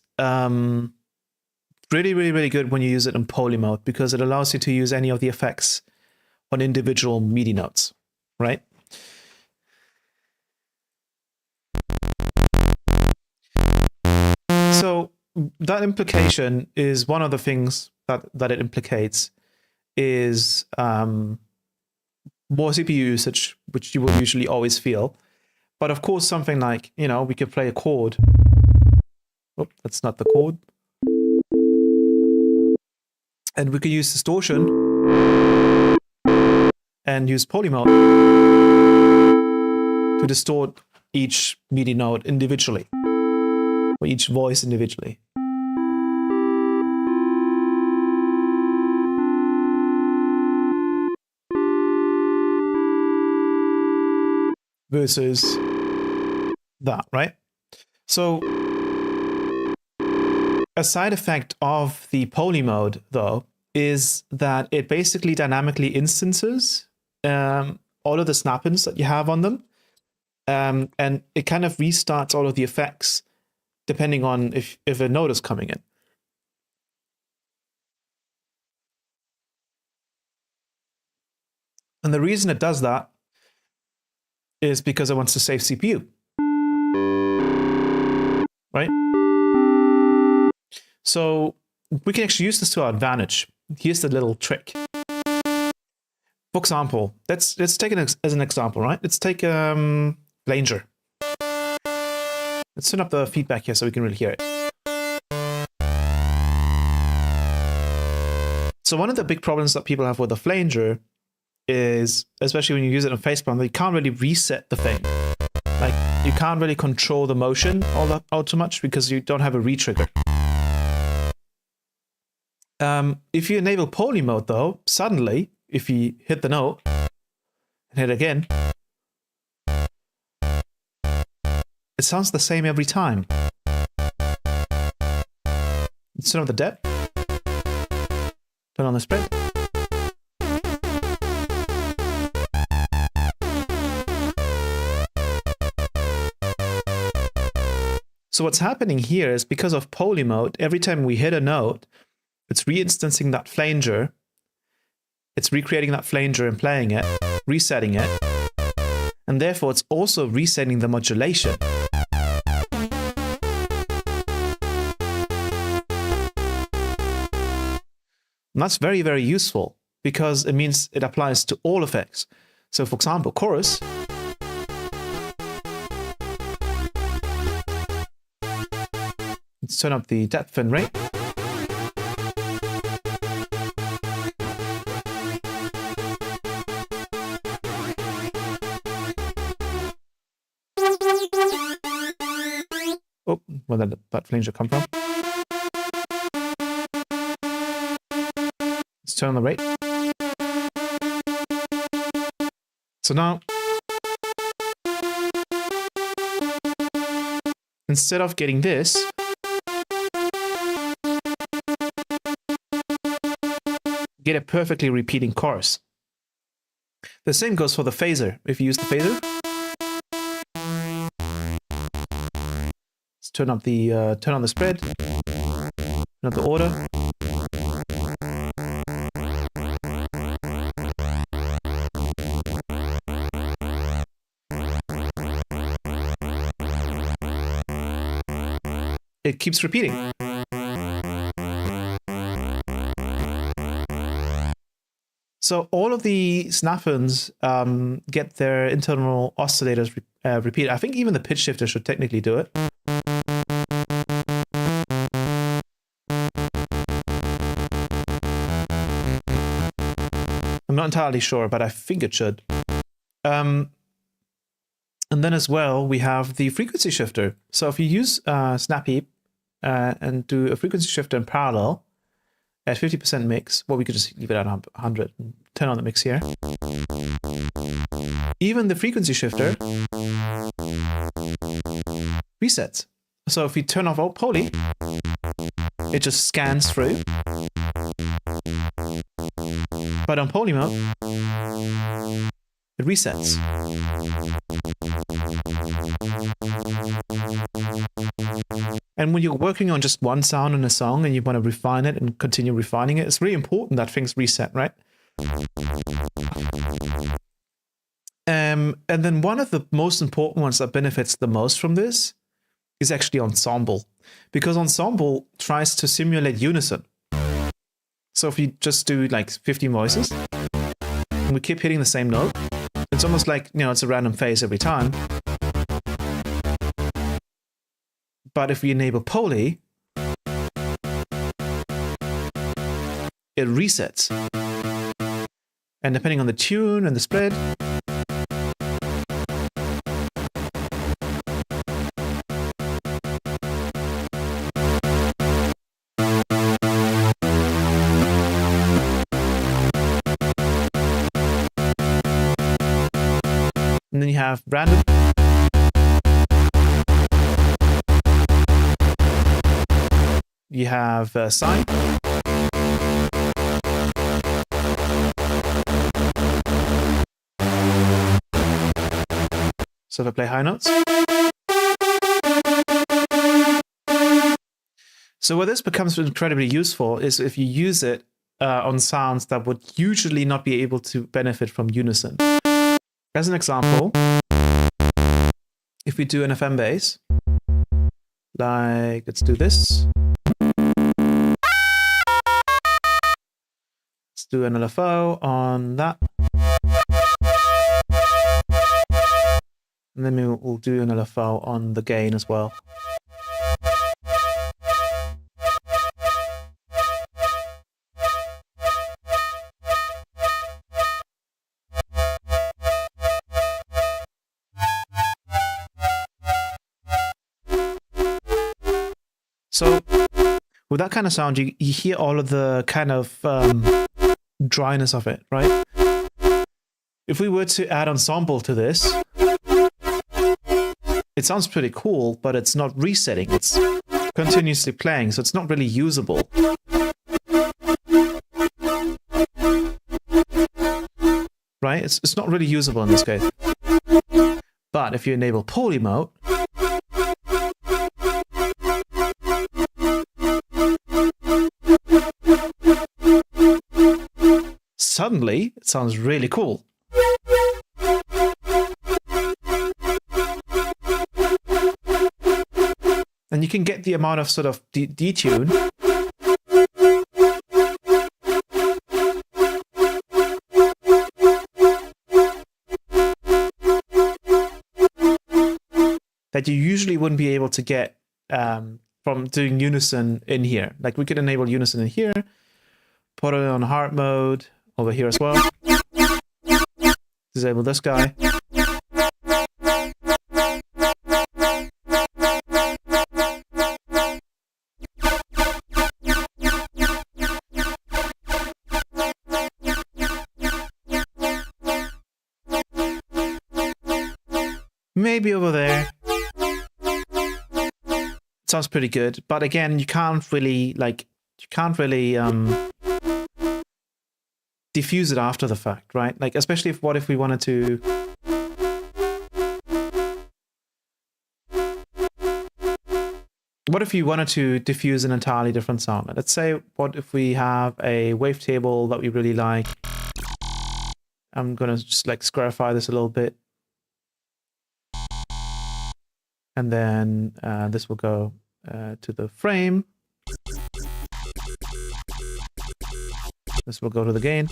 really, really, really good when you use it in poly mode because it allows you to use any of the effects on individual MIDI notes, right? So that implication is one of the things that it implicates is more CPU usage, which you will usually always feel. But of course, something like, you know, we could play a chord. Oh, that's not the chord. And we could use distortion and use poly mode to distort each MIDI note individually, or each voice individually. Versus that, right? So a side effect of the poly mode, though, is that it basically dynamically instances all of the snap-ins that you have on them. And it kind of restarts all of the effects depending on if a note is coming in. And the reason it does that is because it wants to save CPU. Right? So we can actually use this to our advantage. Here's the little trick. For example, let's take it as an example, right? Let's take Flanger. Let's turn up the feedback here so we can really hear it. So one of the big problems that people have with the flanger is, especially when you use it on Phaseplant, you can't really reset the thing. Like, you can't really control the motion all too much because you don't have a retrigger. If you enable poly mode, though, suddenly, if you hit the note and hit it again, it sounds the same every time. Let's turn on the depth. Turn on the spread. So what's happening here is because of poly mode, every time we hit a note, it's reinstancing that flanger. It's recreating that flanger and playing it, resetting it. And therefore, it's also resetting the modulation. And that's very, very useful because it means it applies to all effects. So for example, chorus. Let's turn up the depth and rate. Oh, where did that flanger come from? Let's turn on the rate. So now, instead of getting this, get a perfectly repeating chorus. The same goes for the phaser. If you use the phaser, let's turn up the turn on the spread, turn up the order. It keeps repeating. So all of the snap-ins get their internal oscillators repeated. I think even the pitch shifter should technically do it. I'm not entirely sure, but I think it should. And then as well, we have the frequency shifter. So if you use Snap-Heap and do a frequency shifter in parallel at 50% mix, well, we could just leave it at 100 and turn on the mix here. Even the frequency shifter resets. So if we turn off alt poly, it just scans through. But on poly mode, it resets. And when you're working on just one sound in a song and you want to refine it and continue refining it, it's really important that things reset, right? And then one of the most important ones that benefits the most from this is actually ensemble, because ensemble tries to simulate unison. So if you just do like 15 voices and we keep hitting the same note, it's almost like, you know, it's a random phase every time. But if we enable poly, it resets. And depending on the tune and the spread, and then you have random. You have sine. So if I play high notes. So where this becomes incredibly useful is if you use it on sounds that would usually not be able to benefit from unison. As an example, if we do an FM bass, like, let's do this. Let's do an LFO on that. And then we'll do an LFO on the gain as well. So with that kind of sound, you hear all of the kind of dryness of it, right? If we were to add ensemble to this, it sounds pretty cool, but it's not resetting. It's continuously playing, so it's not really usable. Right? It's not really usable in this case. But if you enable poly mode, suddenly it sounds really cool. And you can get the amount of sort of detune that you usually wouldn't be able to get from doing unison in here. Like we could enable unison in here, put it on hard mode over here as well. Disable this guy. Maybe over there. Sounds pretty good, but again, you can't really diffuse it after the fact, right? Like, especially if we wanted to What if you wanted to diffuse an entirely different sound? Let's say, what if we have a wavetable that we really like? I'm gonna just like squarify this a little bit. And then this will go to the frame. This will go to the gain.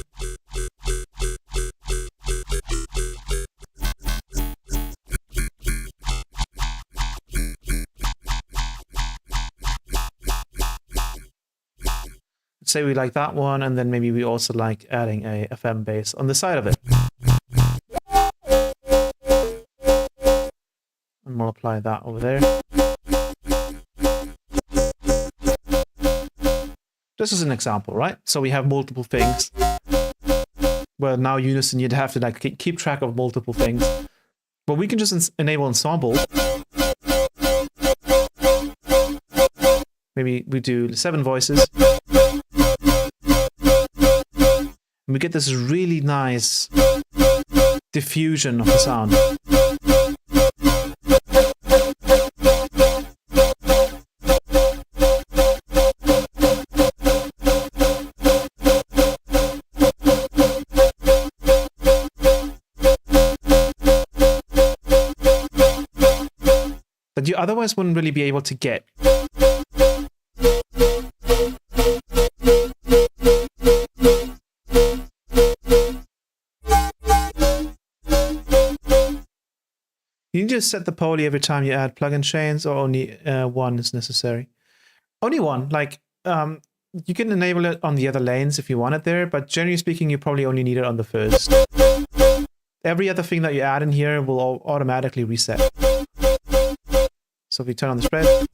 Say we like that one, and then maybe we also like adding a FM bass on the side of it. And we'll apply that over there. This is an example, right? So we have multiple things. Well, now unison, you'd have to like keep track of multiple things. But we can just enable ensemble. Maybe we do 7 voices. And we get this really nice diffusion of the sound. That you otherwise wouldn't really be able to get. You can just set the poly every time you add plugin chains, or only one is necessary. Only one. Like, you can enable it on the other lanes if you want it there, but generally speaking, you probably only need it on the first. Every other thing that you add in here will automatically reset. So if we turn on the spread,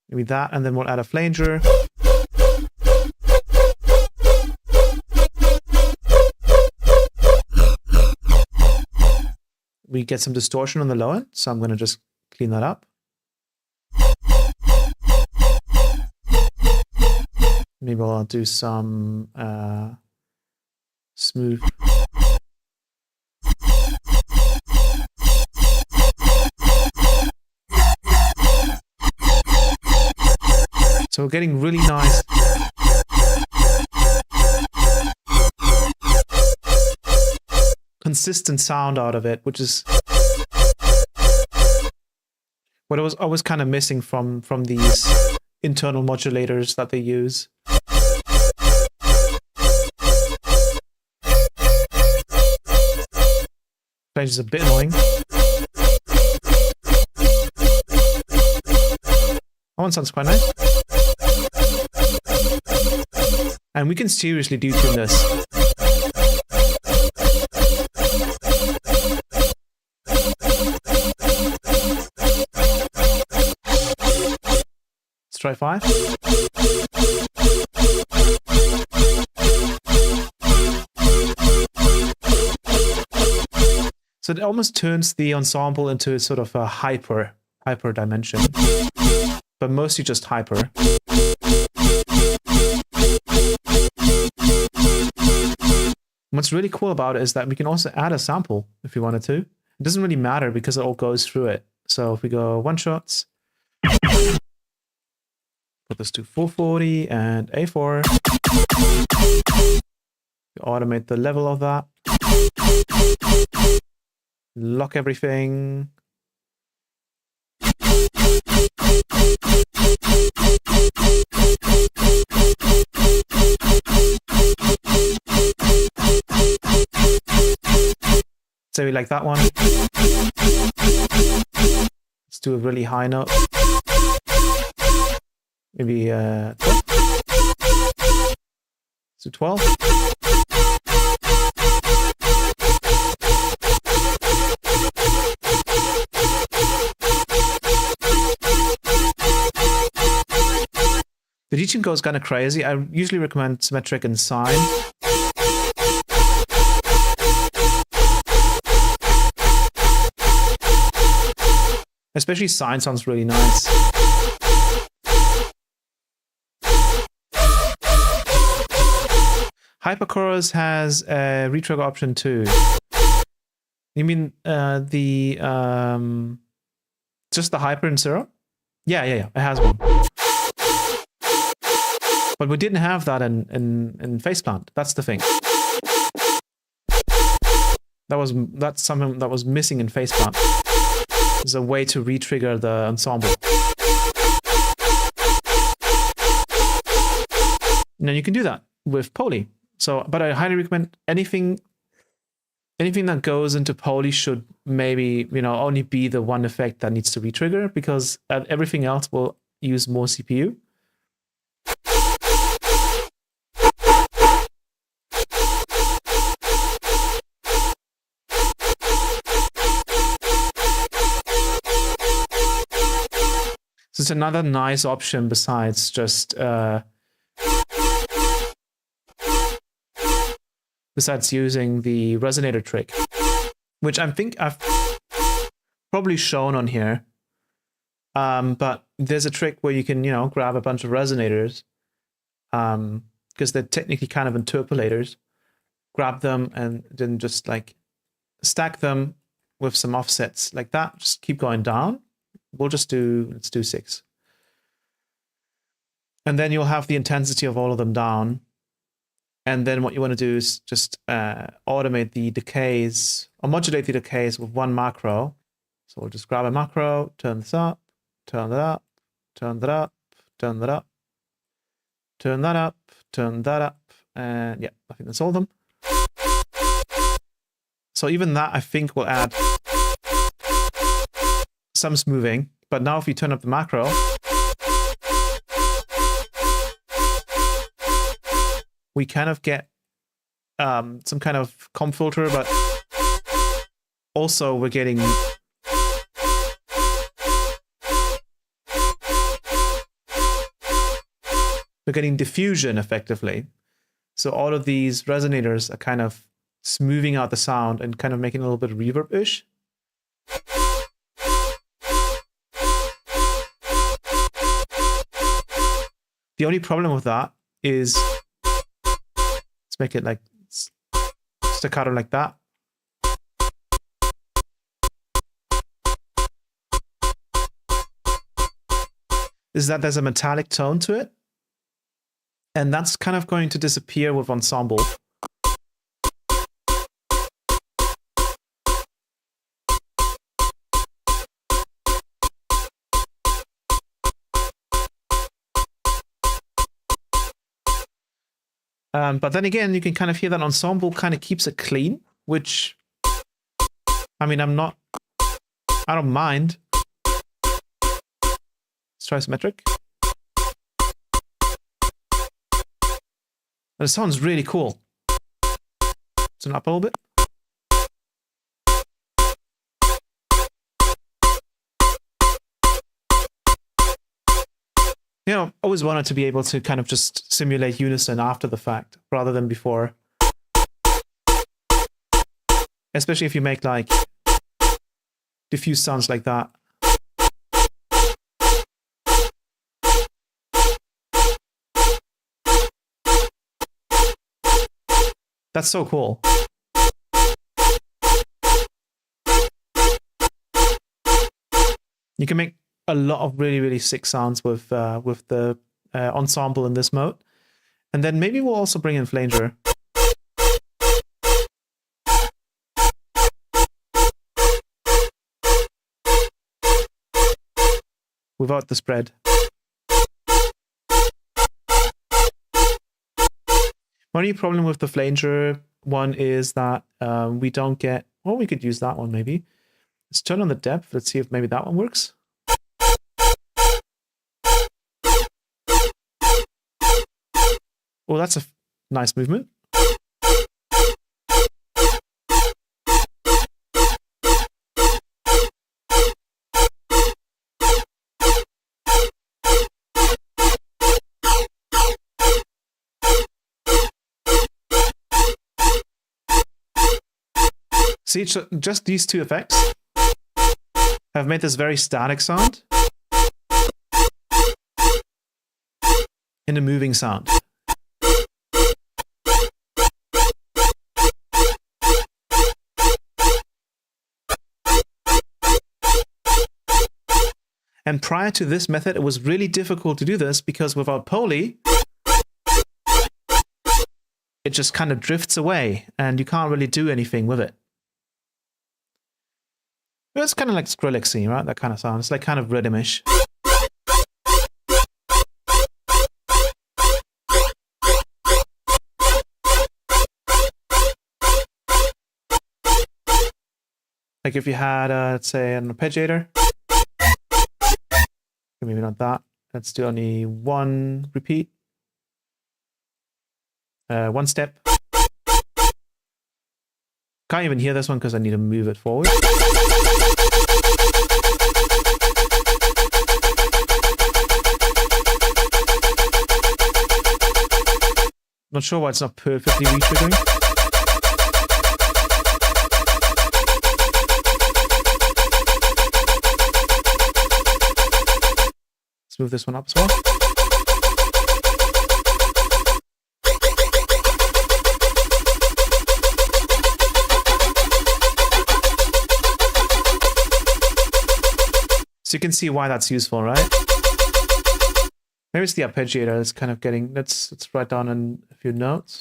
maybe that, and then we'll add a flanger. We get some distortion on the low end, so I'm going to just clean that up. Maybe I'll do some smooth. So we're getting really nice consistent sound out of it, which is what I was always kind of missing from these internal modulators that they use. Range is a bit annoying. That one sounds quite nice. And we can seriously detune this. Let's try 5. So it almost turns the ensemble into sort of a hyper dimension, but mostly just hyper. What's really cool about it is that we can also add a sample if we wanted to. It doesn't really matter because it all goes through it. So if we go one shots, put this to 440 and A4, we automate the level of that. Lock everything. So we like that one. Let's do a really high note. Maybe 12. So 12. The teaching goes kind of crazy. I usually recommend symmetric and sine. Especially sine sounds really nice. Hyperchorus has a retrigger option too. You mean just the hyper in Zero? Yeah, it has one. But we didn't have that in Phaseplant. That's the thing. That's something that was missing in Phaseplant. There's a way to retrigger the ensemble. Now you can do that with Poly. So, but I highly recommend anything that goes into Poly should maybe, only be the one effect that needs to retrigger, because everything else will use more CPU. So it's another nice option besides just using the resonator trick, which I think I've probably shown on here. But there's a trick where you can, grab a bunch of resonators, because they're technically kind of interpolators. Grab them and then just like stack them with some offsets like that. Just keep going down. Let's do 6. And then you'll have the intensity of all of them down. And then what you want to do is just automate the decays, or modulate the decays with one macro. So we'll just grab a macro, turn this up, turn that up, turn that up, turn that up, turn that up, turn that up. And yeah, I think that's all of them. So even that, I think, will add some smoothing. But now if you turn up the macro, we kind of get some kind of comp filter, but also we're getting diffusion effectively. So all of these resonators are kind of smoothing out the sound and kind of making a little bit of reverb-ish. The only problem with that is, let's make it like staccato like that. Is that there's a metallic tone to it. And that's kind of going to disappear with ensemble. But then again, you can kind of hear that ensemble kind of keeps it clean, which, I mean, I don't mind. Let's try symmetric. And it sounds really cool. Turn it up a little bit. Always wanted to be able to kind of just simulate unison after the fact rather than before. Especially if you make like diffuse sounds like that. That's so cool. You can make a lot of really, really sick sounds with the ensemble in this mode. And then maybe we'll also bring in flanger. Without the spread. My only problem with the flanger one is that we don't get... Well, we could use that one maybe. Let's turn on the depth. Let's see if maybe that one works. Oh, that's a nice movement. See, just these two effects have made this very static sound in a moving sound. And prior to this method, it was really difficult to do this because without poly, it just kind of drifts away and you can't really do anything with it. It's kind of like Skrillexy, right? That kind of sound. It's like kind of rhythmish. Like if you had, let's say, an arpeggiator. Maybe not that. Let's do only one repeat. One step. Can't even hear this one because I need to move it forward. Not sure why it's not perfectly re-triggering. Let's move this one up as well. So you can see why that's useful, right? Maybe it's the arpeggiator that's kind of getting... Let's write down a few notes.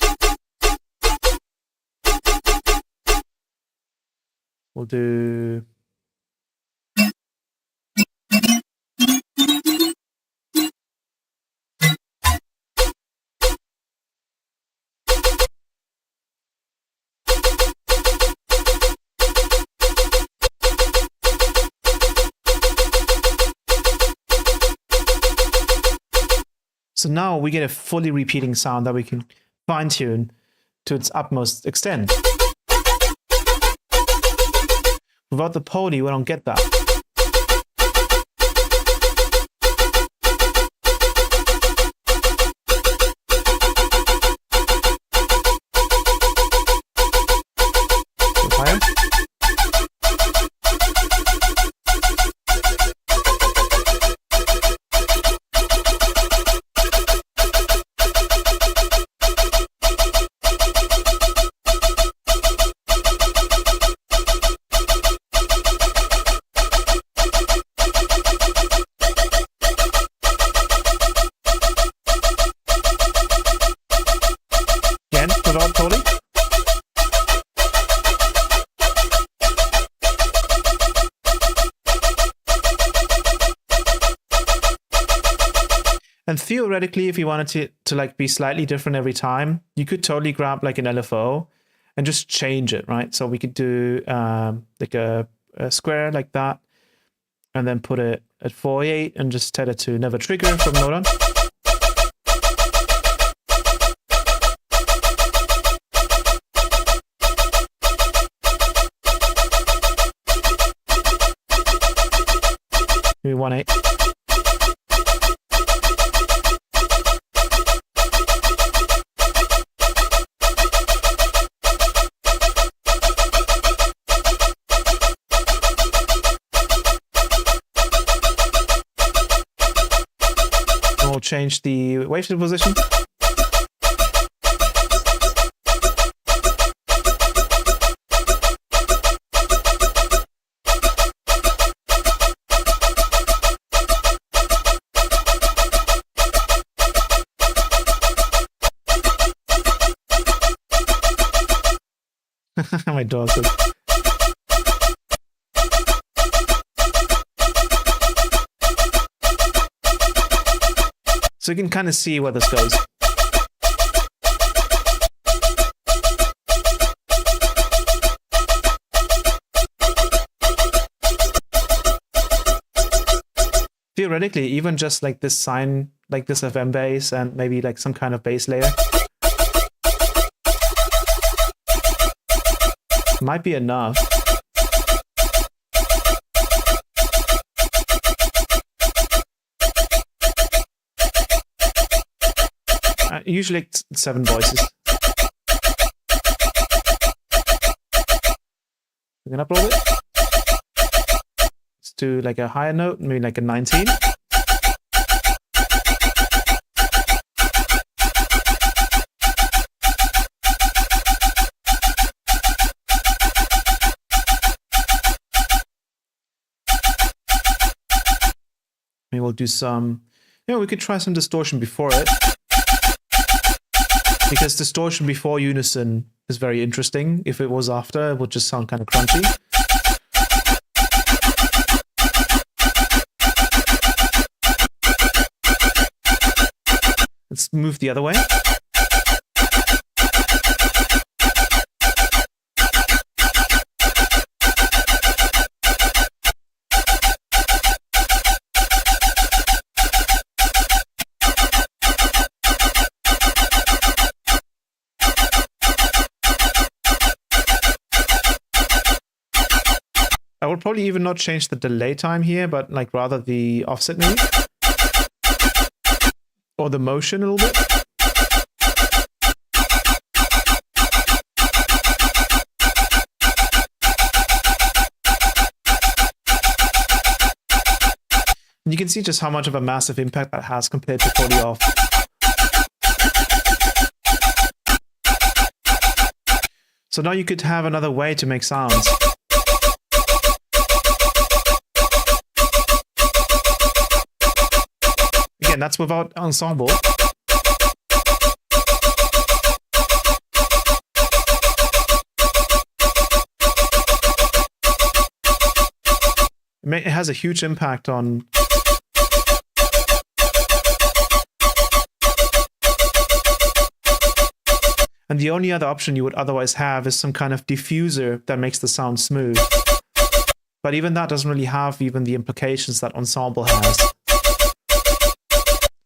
We'll do... So now we get a fully repeating sound that we can fine-tune to its utmost extent. Without the poly, we don't get that. Higher. Without poly. And theoretically, if you wanted to like be slightly different every time, you could totally grab like an LFO and just change it, right? So we could do like a square like that, and then put it at 4/8 and just set it to never trigger from note on. Maybe 1/8. And we'll change the wavetable position. My dog says. So you can kind of see where this goes. Theoretically, even just like this sine, like this FM bass and maybe like some kind of bass layer might be enough. Usually like 7 voices. We can upload it. Let's do like a higher note, maybe like a 19. Maybe we'll do some, we could try some distortion before it. Because distortion before unison is very interesting. If it was after, it would just sound kind of crunchy. Let's move the other way. I will probably even not change the delay time here, but like rather the offset maybe. Or the motion a little bit. And you can see just how much of a massive impact that has compared to poly off. So now you could have another way to make sounds. Again, that's without ensemble. It has a huge impact on... And the only other option you would otherwise have is some kind of diffuser that makes the sound smooth. But even that doesn't really have even the implications that ensemble has.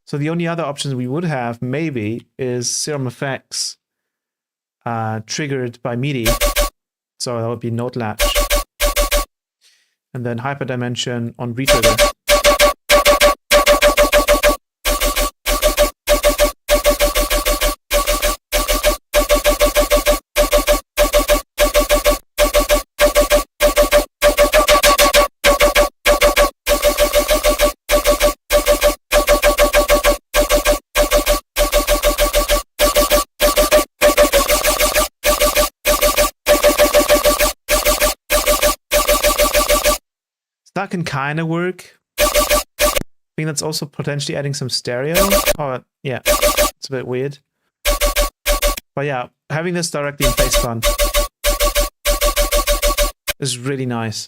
So the only other options we would have, maybe, is serum effects triggered by MIDI. So that would be note latch. And then hyperdimension on retrigger. That can kind of work. I think that's also potentially adding some stereo. Oh, yeah, it's a bit weird. But yeah, having this directly in Phaseplant is really nice.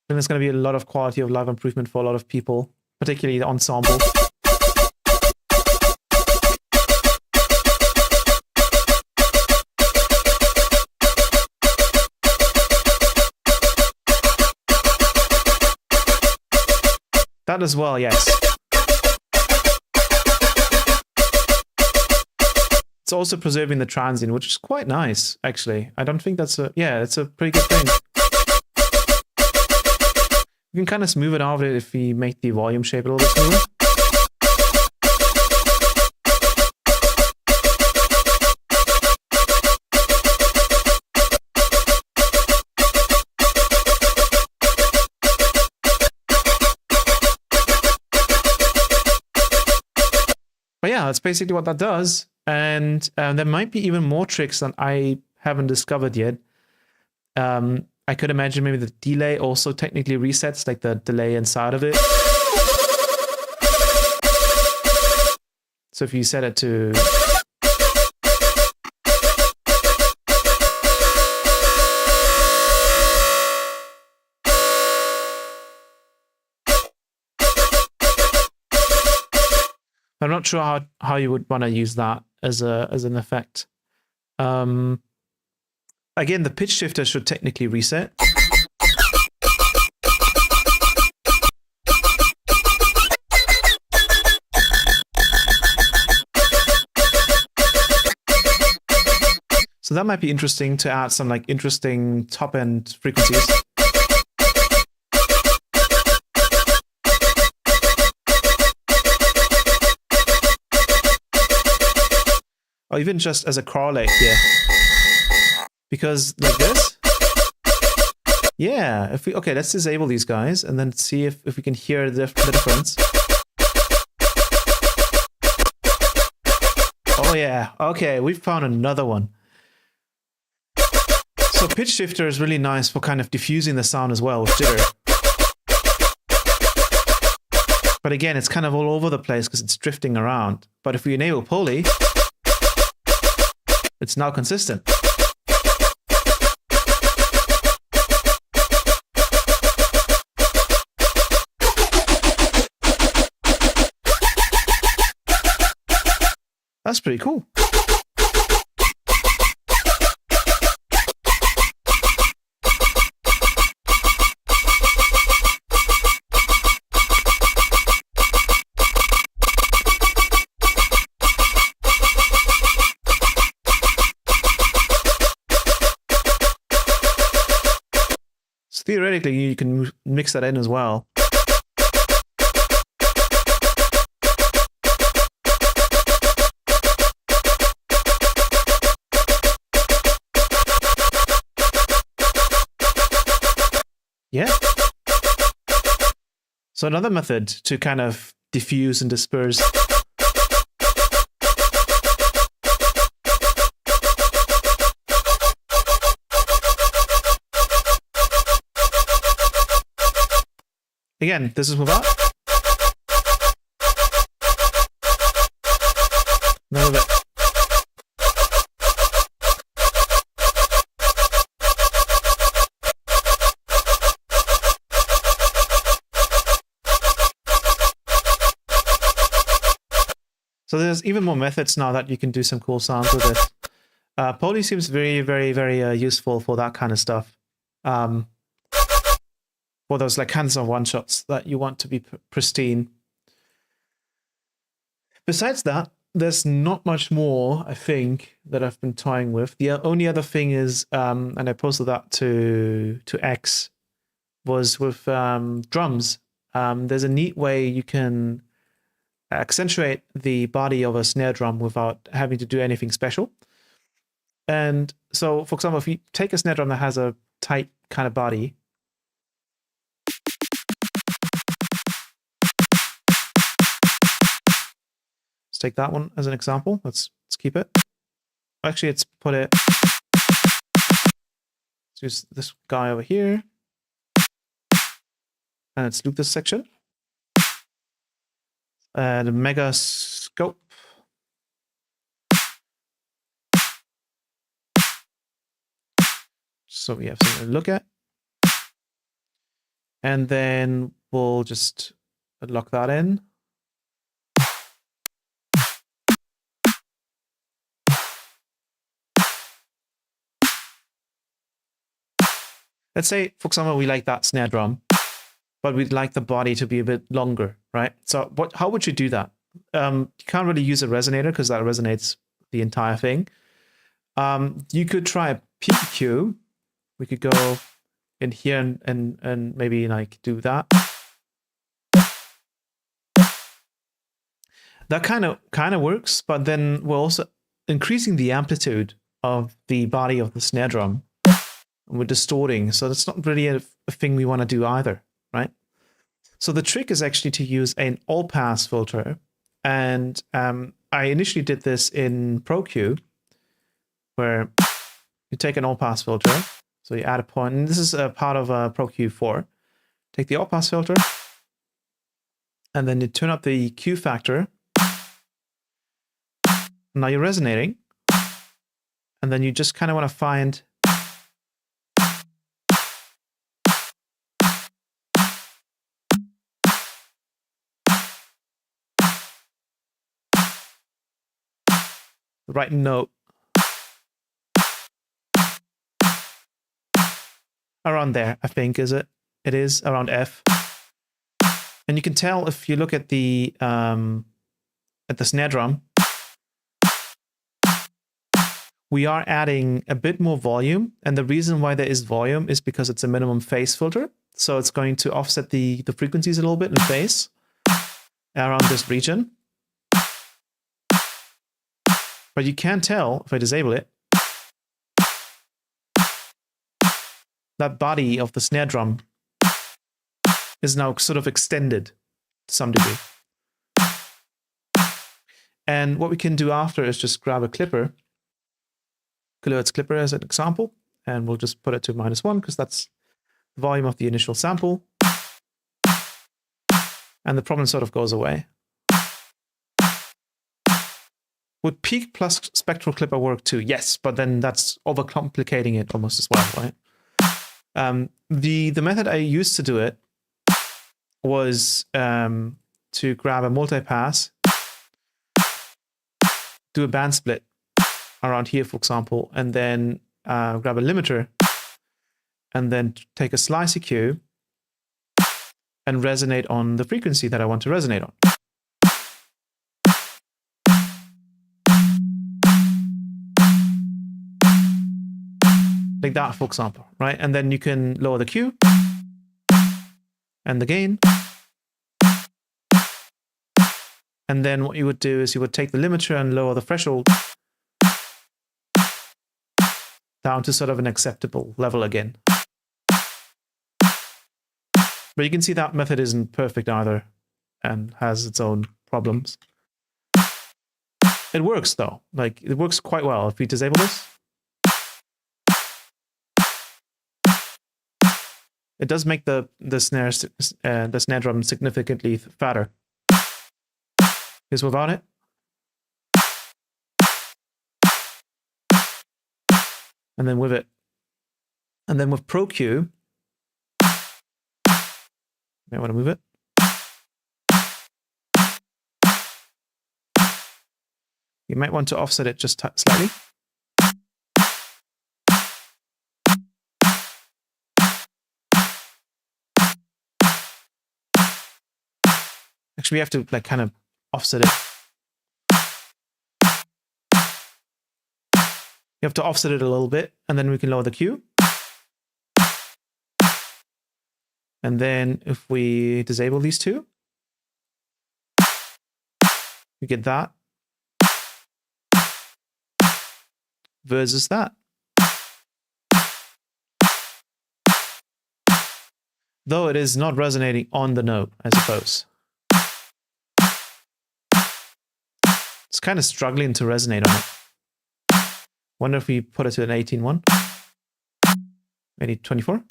And there's going to be a lot of quality of life improvement for a lot of people, particularly the ensemble. That as well, yes. It's also preserving the transient, which is quite nice, actually. I don't think that's a... Yeah, it's a pretty good thing. You can kind of smooth it out if we make the volume shape a little bit smoother. But yeah, that's basically what that does. And there might be even more tricks that I haven't discovered yet. I could imagine maybe the delay also technically resets, like the delay inside of it. So if you set it to... I'm not sure how you would want to use that as an effect. Again, the pitch shifter should technically reset. So that might be interesting to add some like interesting top-end frequencies. Or even just as a correlate here. Because like this. Yeah, if we okay, let's disable these guys and then see if we can hear the difference. Oh yeah, okay, we've found another one. So pitch shifter is really nice for kind of diffusing the sound as well with jitter. But again, it's kind of all over the place because it's drifting around. But if we enable Poly, it's now consistent. That's pretty cool. So theoretically, you can mix that in as well. Yeah. So another method to kind of diffuse and disperse. Again, this is without. None of it. So there's even more methods now that you can do some cool sounds with it. Poly seems very, very, very useful for that kind of stuff. For those like kinds of one-shots that you want to be pristine. Besides that, there's not much more, I think, that I've been toying with. The only other thing is, and I posted that to X, was with drums. There's a neat way you can accentuate the body of a snare drum without having to do anything special. And so, for example, if you take a snare drum that has a tight kind of body, let's take that one as an example. Let's keep it. Actually, let's put it. Let's use this guy over here, and let's loop this section. The mega scope. So we have something to look at. And then we'll just lock that in. Let's say, for example, we like that snare drum, but we'd like the body to be a bit longer, right? So how would you do that? You can't really use a resonator because that resonates the entire thing. You could try a PQ. We could go in here and maybe like do that. That kind of works, but then we're also increasing the amplitude of the body of the snare drum. And we're distorting, so that's not really a thing we want to do either, right? So the trick is actually to use an all-pass filter, and I initially did this in ProQ, where you take an all-pass filter, so you add a point, and this is a part of ProQ 4. Take the all-pass filter, and then you turn up the Q factor. Now you're resonating, and then you just kind of want to find the right note around there, I think, is it? It is around F. And you can tell if you look at the snare drum, we are adding a bit more volume. And the reason why there is volume is because it's a minimum phase filter. So it's going to offset the frequencies a little bit in phase around this region. But you can tell, if I disable it, that body of the snare drum is now sort of extended to some degree. And what we can do after is just grab a clipper, kilohertz clipper as an example, and we'll just put it to -1 because that's the volume of the initial sample. and the problem sort of goes away. Would peak plus spectral clipper work too? Yes, but then that's overcomplicating it almost as well, right? The method I used to do it was to grab a multipass, do a band split around here, for example, and then grab a limiter, and then take a slice EQ and resonate on the frequency that I want to resonate on. Like that, for example, right? And then you can lower the Q and the gain. And then what you would do is you would take the limiter and lower the threshold down to sort of an acceptable level again. But you can see that method isn't perfect either and has its own problems. It works though. Like, it works quite well. If we disable this, it does make the snare drum significantly fatter. Because without it, and then with it, and then with Pro Q, I want to move it. You might want to offset it just slightly. Actually, we have to like kind of offset it. You have to offset it a little bit, and then we can lower the Q. And then if we disable these two, we get that versus that. Though it is not resonating on the note, I suppose. It's kind of struggling to resonate on it. Wonder if we put it to an 18.1, maybe 24.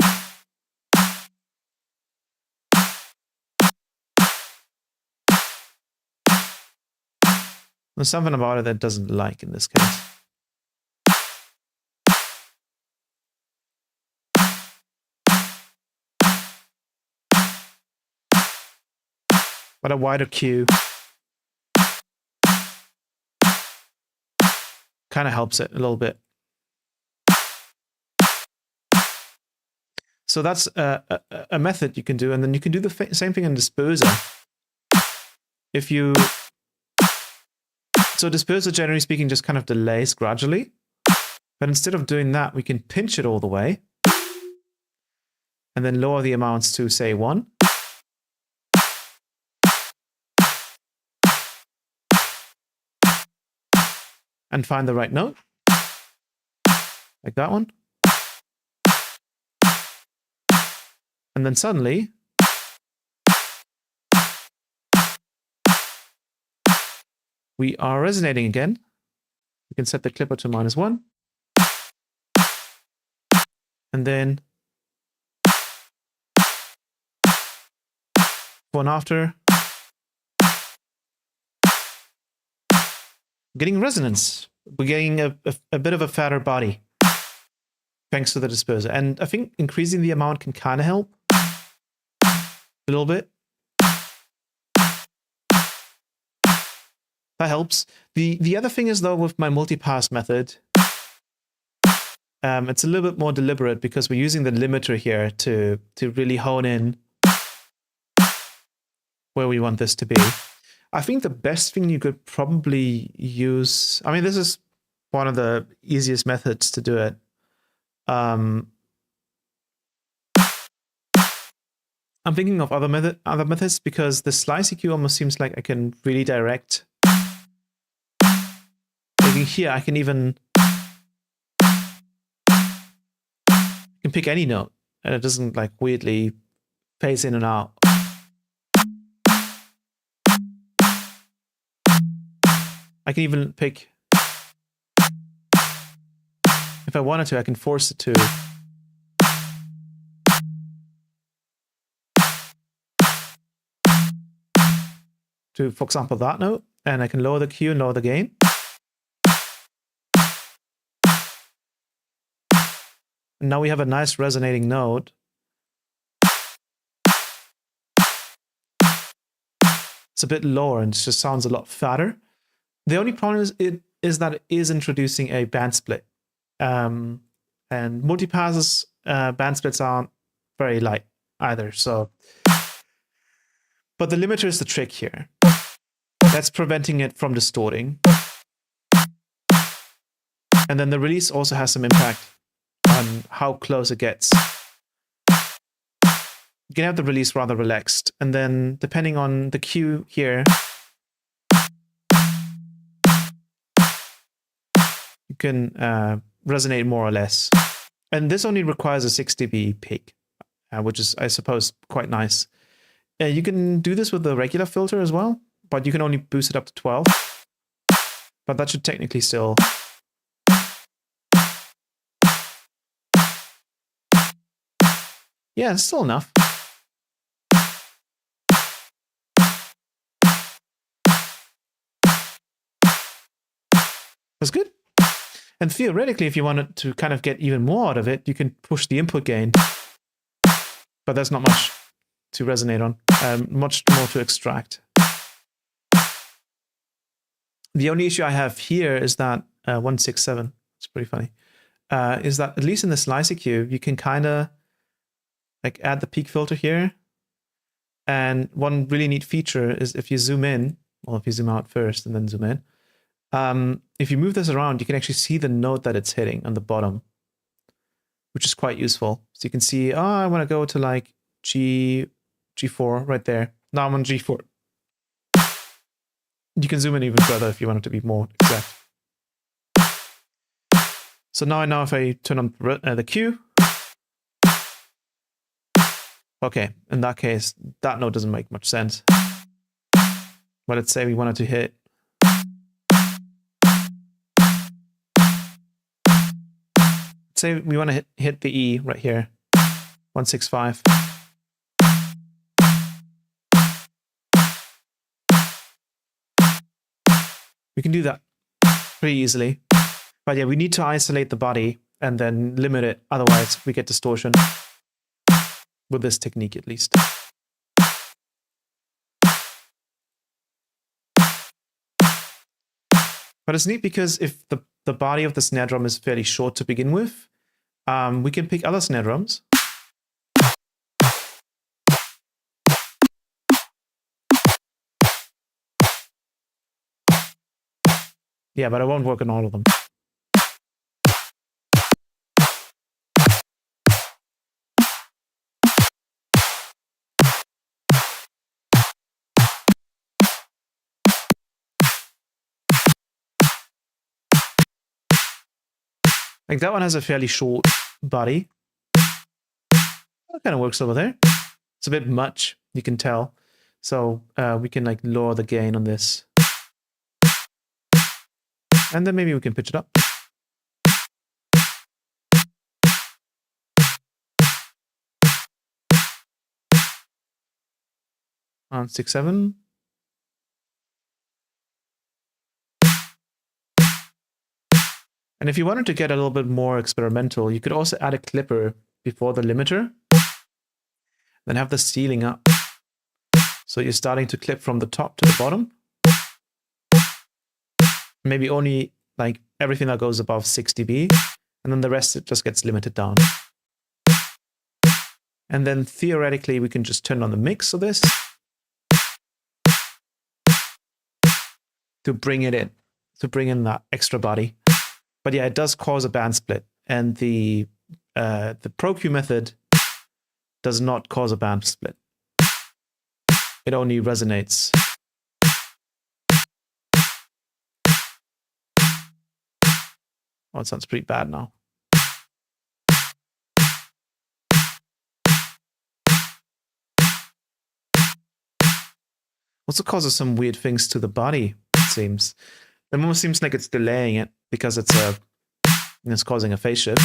There's something about it that doesn't like in this case. But a wider Q kind of helps it a little bit. So that's a method you can do, and then you can do the same thing in disperser. So disperser, generally speaking, just kind of delays gradually. But instead of doing that, we can pinch it all the way and then lower the amounts to, say, 1. And find the right note, like that one. And then suddenly, we are resonating again. We can set the clipper to -1. And then one after, getting resonance. We're getting a bit of a fatter body thanks to the disperser. And I think increasing the amount can kind of help a little bit. That helps. The other thing is, though, with my multipass method, it's a little bit more deliberate because we're using the limiter here to really hone in where we want this to be. I think the best thing you could probably use, I mean, this is one of the easiest methods to do it. I'm thinking of other methods because the slice EQ almost seems like I can really direct. Like here, I can pick any note, and it doesn't like weirdly phase in and out. I can even pick, if I wanted to, I can force it to. to, for example, that note, and I can lower the Q and lower the gain. And now we have a nice resonating note. It's a bit lower and it just sounds a lot fatter. The only problem is that it is introducing a band split. And multipasses, band splits aren't very light either. So, but the limiter is the trick here. That's preventing it from distorting. And then the release also has some impact on how close it gets. You can have the release rather relaxed. And then depending on the Q here, you can resonate more or less. And this only requires a 6 dB peak, which is, I suppose, quite nice. You can do this with the regular filter as well, but you can only boost it up to 12. But that should technically still... Yeah, it's still enough. That's good. And theoretically, if you wanted to kind of get even more out of it, you can push the input gain. But there's not much to resonate on, much more to extract. The only issue I have here is that 167, it's pretty funny, is that at least in the Slice EQ, you can kind of like add the peak filter here. And one really neat feature is if you zoom in, or if you zoom out first and then zoom in, if you move this around, you can actually see the note that it's hitting on the bottom, which is quite useful. So you can see, oh, I want to go to like G4 right there. Now I'm on G4. You can zoom in even further if you want it to be more exact. So now if I turn on the Q, okay, in that case, that note doesn't make much sense. But let's say we wanted to hit say we want to hit the E right here, 165. We can do that pretty easily. But yeah, we need to isolate the body and then limit it. Otherwise, we get distortion. With this technique, at least. But it's neat because if the body of the snare drum is fairly short to begin with, we can pick other snare drums. Yeah, but I won't work on all of them. Like that one has a fairly short body. That kind of works over there. It's a bit much, you can tell. So we can like lower the gain on this. And then maybe we can pitch it up. On 6, 7. And if you wanted to get a little bit more experimental, you could also add a clipper before the limiter. Then have the ceiling up. So you're starting to clip from the top to the bottom. Maybe only like everything that goes above 6 dB. And then the rest, it just gets limited down. And then theoretically, we can just turn on the mix of this to bring it in, to bring in that extra body. But yeah, it does cause a band split, and the ProQ method does not cause a band split. It only resonates. Oh, it sounds pretty bad now. Also causes some weird things to the body, it seems. It almost seems like it's delaying it because it's causing a phase shift.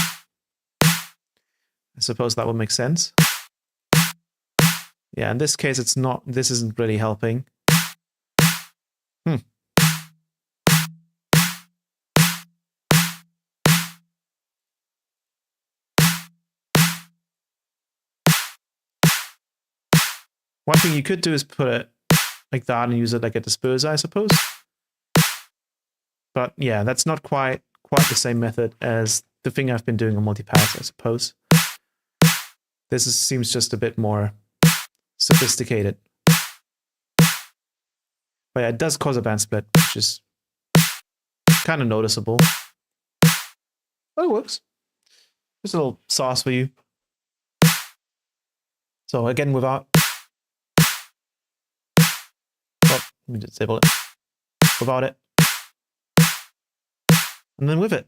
I suppose that would make sense. Yeah, in this case, it's not. This isn't really helping. Hmm. One thing you could do is put it like that and use it like a disperser, I suppose. But yeah, that's not quite the same method as the thing I've been doing on multipass, I suppose. Seems just a bit more sophisticated. But yeah, it does cause a band split, which is kind of noticeable. But it works. Just a little sauce for you. So again, without... Well, let me disable it. Without it. And then with it.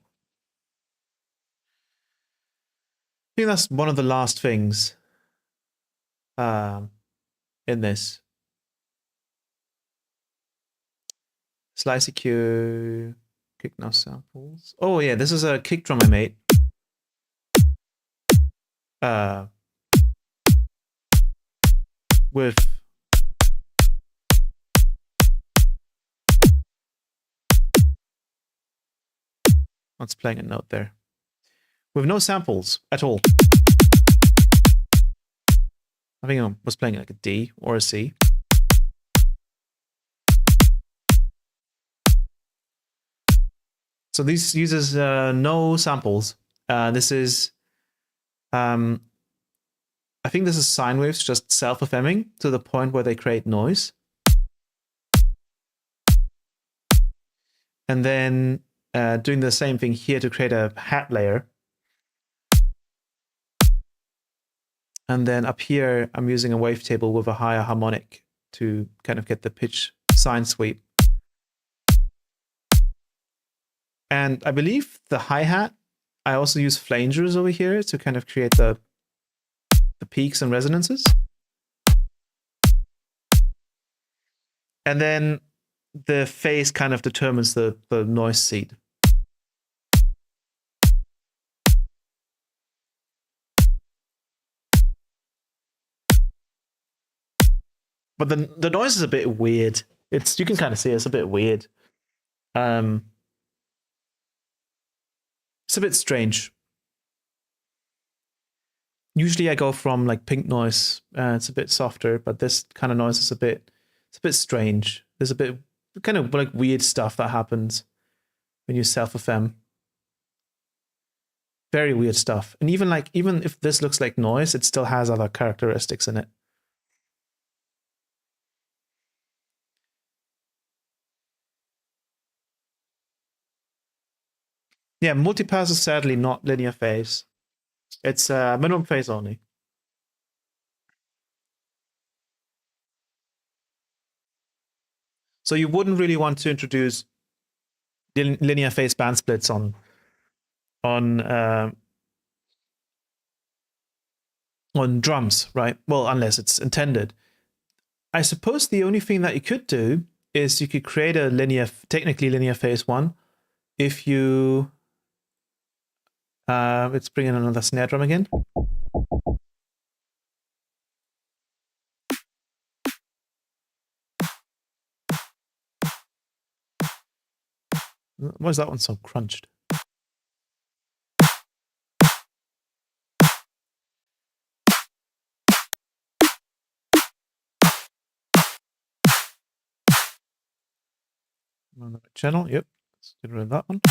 I think that's one of the last things in this. Slice EQ, kick now samples. Oh yeah, this is a kick drum I made. With what's playing a note there? With no samples at all. I think I was playing like a D or a C. So this uses no samples. This is, I think this is sine waves just self-affirming to the point where they create noise. And then doing the same thing here to create a hat layer. And then up here, I'm using a wavetable with a higher harmonic to kind of get the pitch sine sweep. And I believe the hi-hat, I also use flangers over here to kind of create the peaks and resonances. And then the phase kind of determines the noise seed. But the noise is a bit weird. You can kind of see it's a bit weird. It's a bit strange. Usually I go from like pink noise, it's a bit softer, but this kind of noise is a bit strange. There's a bit kind of like weird stuff that happens when you self-FM. Very weird stuff. And even if this looks like noise, it still has other characteristics in it. Yeah, multipass is sadly not linear phase. It's minimum phase only. So you wouldn't really want to introduce linear phase band splits on drums, right? Well, unless it's intended. I suppose the only thing that you could do is you could create a technically linear phase one if you let's bring in another snare drum again. Why is that one so crunched? Another channel, yep. Let's get rid of that one.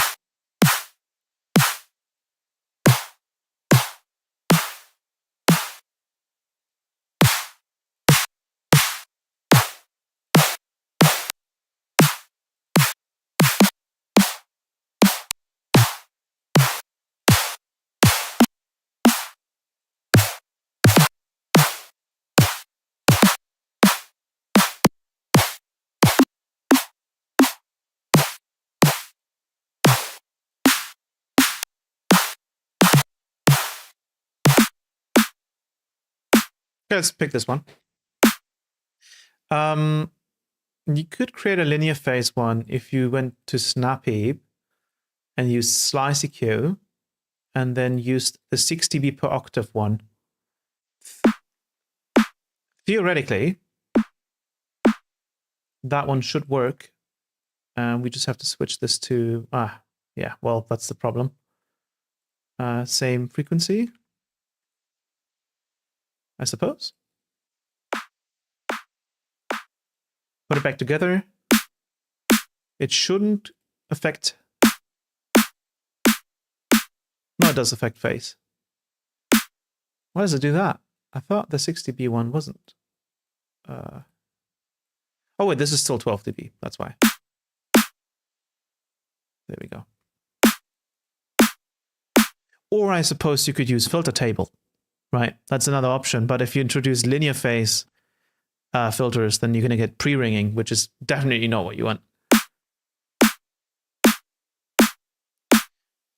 Okay, let's pick this one. You could create a linear phase one if you went to Snap-Heap and used Slice EQ and then used the 6 dB per octave one. Theoretically, that one should work We just have to switch this to, yeah, well, that's the problem. Same frequency, I suppose. Put it back together. It shouldn't affect... No, it does affect phase. Why does it do that? I thought the 6 dB one wasn't. Oh wait, this is still 12 dB. That's why. There we go. Or I suppose you could use filter table, right? That's another option. But if you introduce linear phase filters, then you're going to get pre-ringing, which is definitely not what you want.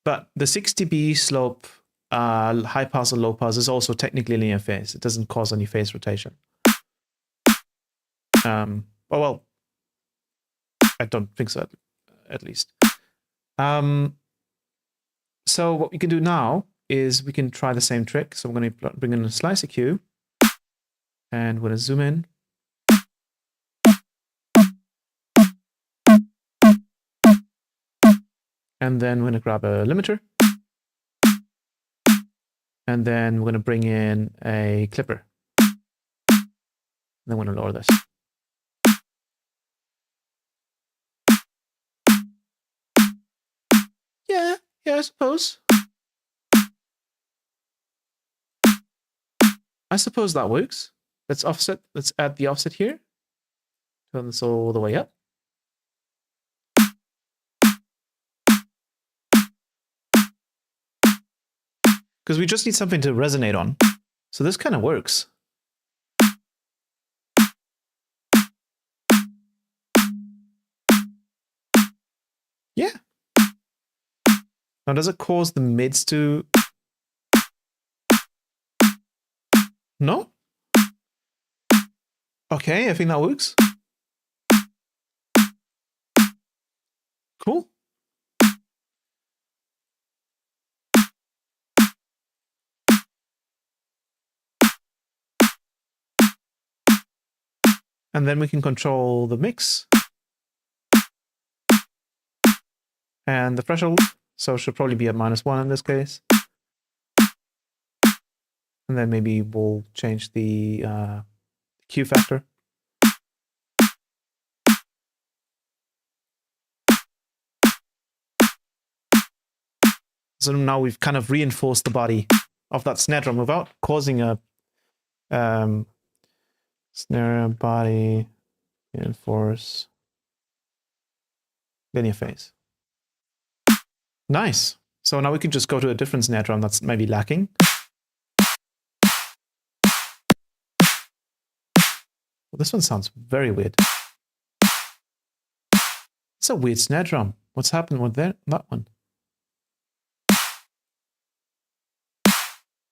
But the 6 dB slope, high pass or low pass, is also technically linear phase. It doesn't cause any phase rotation. Oh well, I don't think so, at least. So what we can do now is we can try the same trick. So I'm going to bring in a slice EQ, and we're going to zoom in. And then we're going to grab a limiter. And then we're going to bring in a clipper. And then we're going to lower this. Yeah, I suppose. I suppose that works. Let's offset. Let's add the offset here. Turn this all the way up. Because we just need something to resonate on. So this kind of works. Yeah. Now, does it cause the mids to... No? Okay, I think that works. Cool. And then we can control the mix. And the threshold. So it should probably be at -1 in this case. And then maybe we'll change the Q factor. So now we've kind of reinforced the body of that snare drum without causing a snare body reinforce linear phase. Nice. So now we can just go to a different snare drum that's maybe lacking. Well, this one sounds very weird. It's a weird snare drum. What's happened with that one?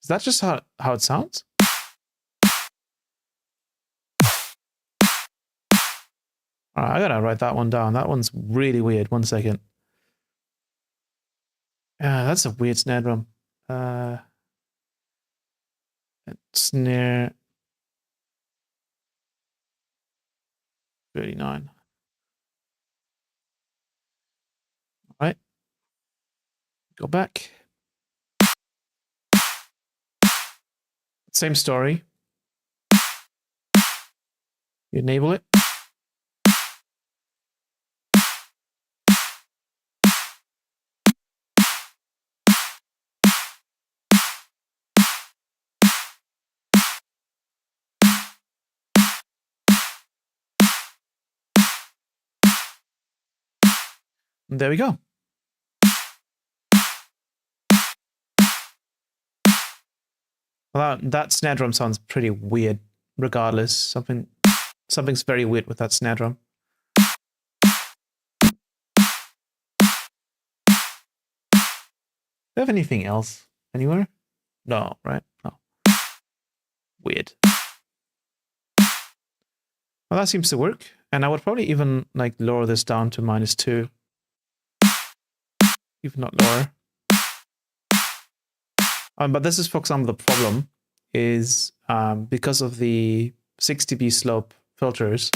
Is that just how it sounds? All right, I gotta write that one down. That one's really weird. 1 second. Yeah, that's a weird snare drum. Snare 39. All right. Go back. Same story. You enable it. And there we go. Well, that snare drum sounds pretty weird regardless. Something's very weird with that snare drum. Do you have anything else anywhere? No, right? No. Weird. Well, that seems to work. And I would probably even like lower this down to -2. Even not lower. But this is, for example, the problem is because of the 6 dB slope filters,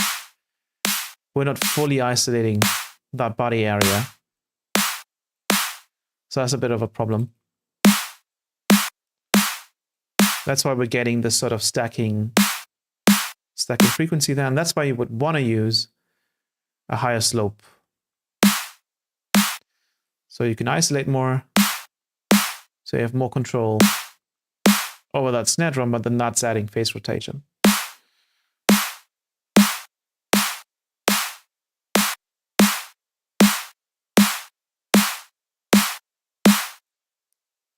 we're not fully isolating that body area. So that's a bit of a problem. That's why we're getting this sort of stacking frequency there, and that's why you would want to use a higher slope. So you can isolate more, so you have more control over that snare drum, but then that's adding phase rotation.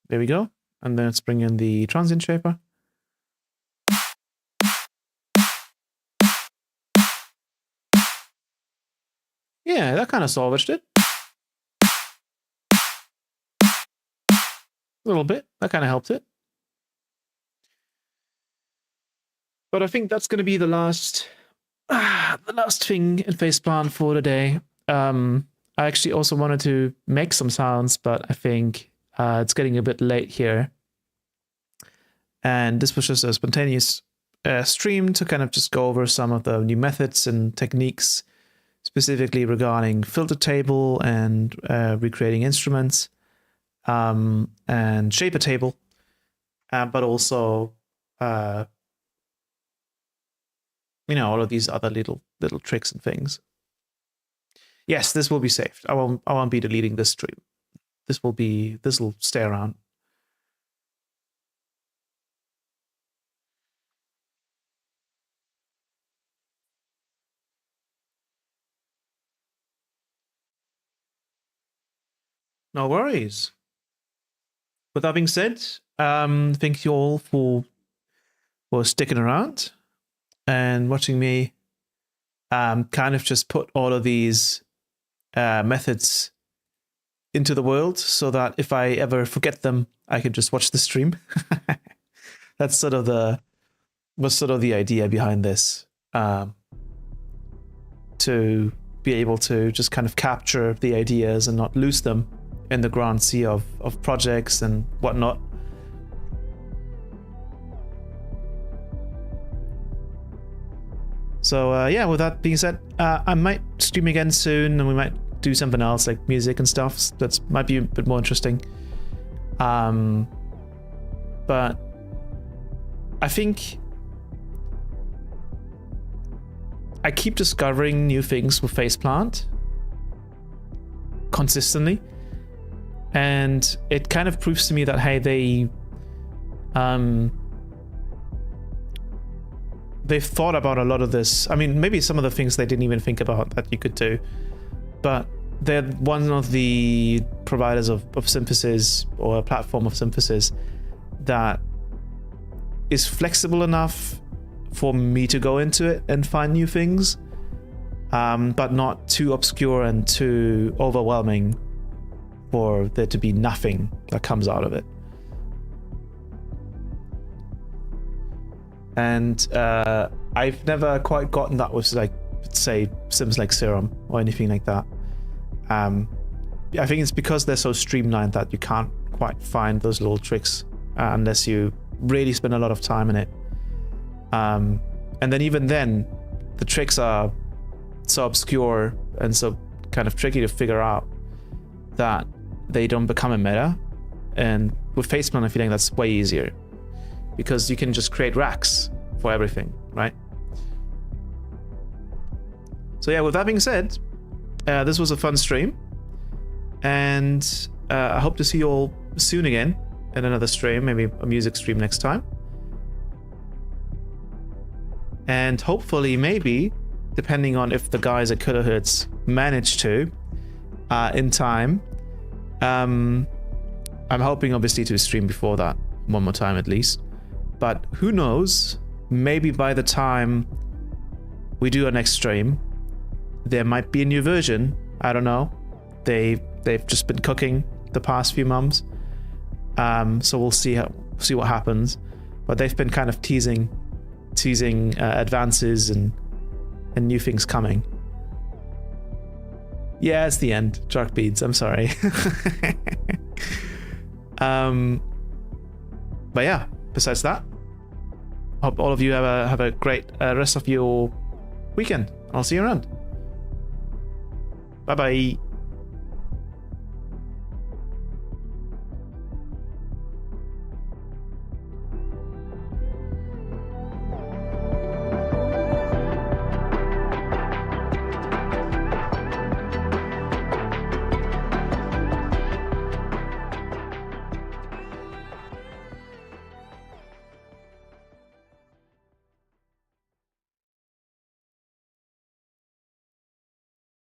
There we go. And then let's bring in the transient shaper. Yeah, that kind of salvaged it. A little bit. That kind of helped it. But I think that's going to be the last thing in Phaseplant for today. I actually also wanted to make some sounds, but I think it's getting a bit late here. And this was just a spontaneous stream to kind of just go over some of the new methods and techniques, specifically regarding filter table and recreating instruments, and shaper table, but also all of these other little tricks and things. Yes, this will be saved. I won't be deleting this stream. This will stay around. No worries. With that being said, thank you all for sticking around and watching me kind of just put all of these methods into the world, so that if I ever forget them, I can just watch the stream. That's sort of the idea behind this, to be able to just kind of capture the ideas and not lose them in the grand sea of projects and whatnot. So yeah, with that being said, I might stream again soon, and we might do something else like music and stuff. That might be a bit more interesting. But I think I keep discovering new things with Phaseplant consistently, and it kind of proves to me that, hey, they've thought about a lot of this. I mean, maybe some of the things they didn't even think about that you could do, but they're one of the providers of synthesis, or a platform of synthesis that is flexible enough for me to go into it and find new things, but not too obscure and too overwhelming for there to be nothing that comes out of it. And I've never quite gotten that with, like, say, sims like Serum or anything like that. I think it's because they're so streamlined that you can't quite find those little tricks unless you really spend a lot of time in it. And then even then, the tricks are so obscure and so kind of tricky to figure out that they don't become a meta. And with Phaseplant, I feel like that's way easier, because you can just create racks for everything, right? So yeah, with that being said, this was a fun stream, and I hope to see you all soon again in another stream, maybe a music stream next time. And hopefully, maybe, depending on if the guys at Kilohertz manage to, in time, I'm hoping obviously to stream before that one more time at least. But who knows, maybe by the time we do our next stream, there might be a new version. I don't know. They've just been cooking the past few months, so we'll see what happens. But they've been kind of teasing advances and new things coming. Yeah, it's the end. Dark beads. I'm sorry. But yeah, besides that, hope all of you have a great rest of your weekend. I'll see you around. Bye bye.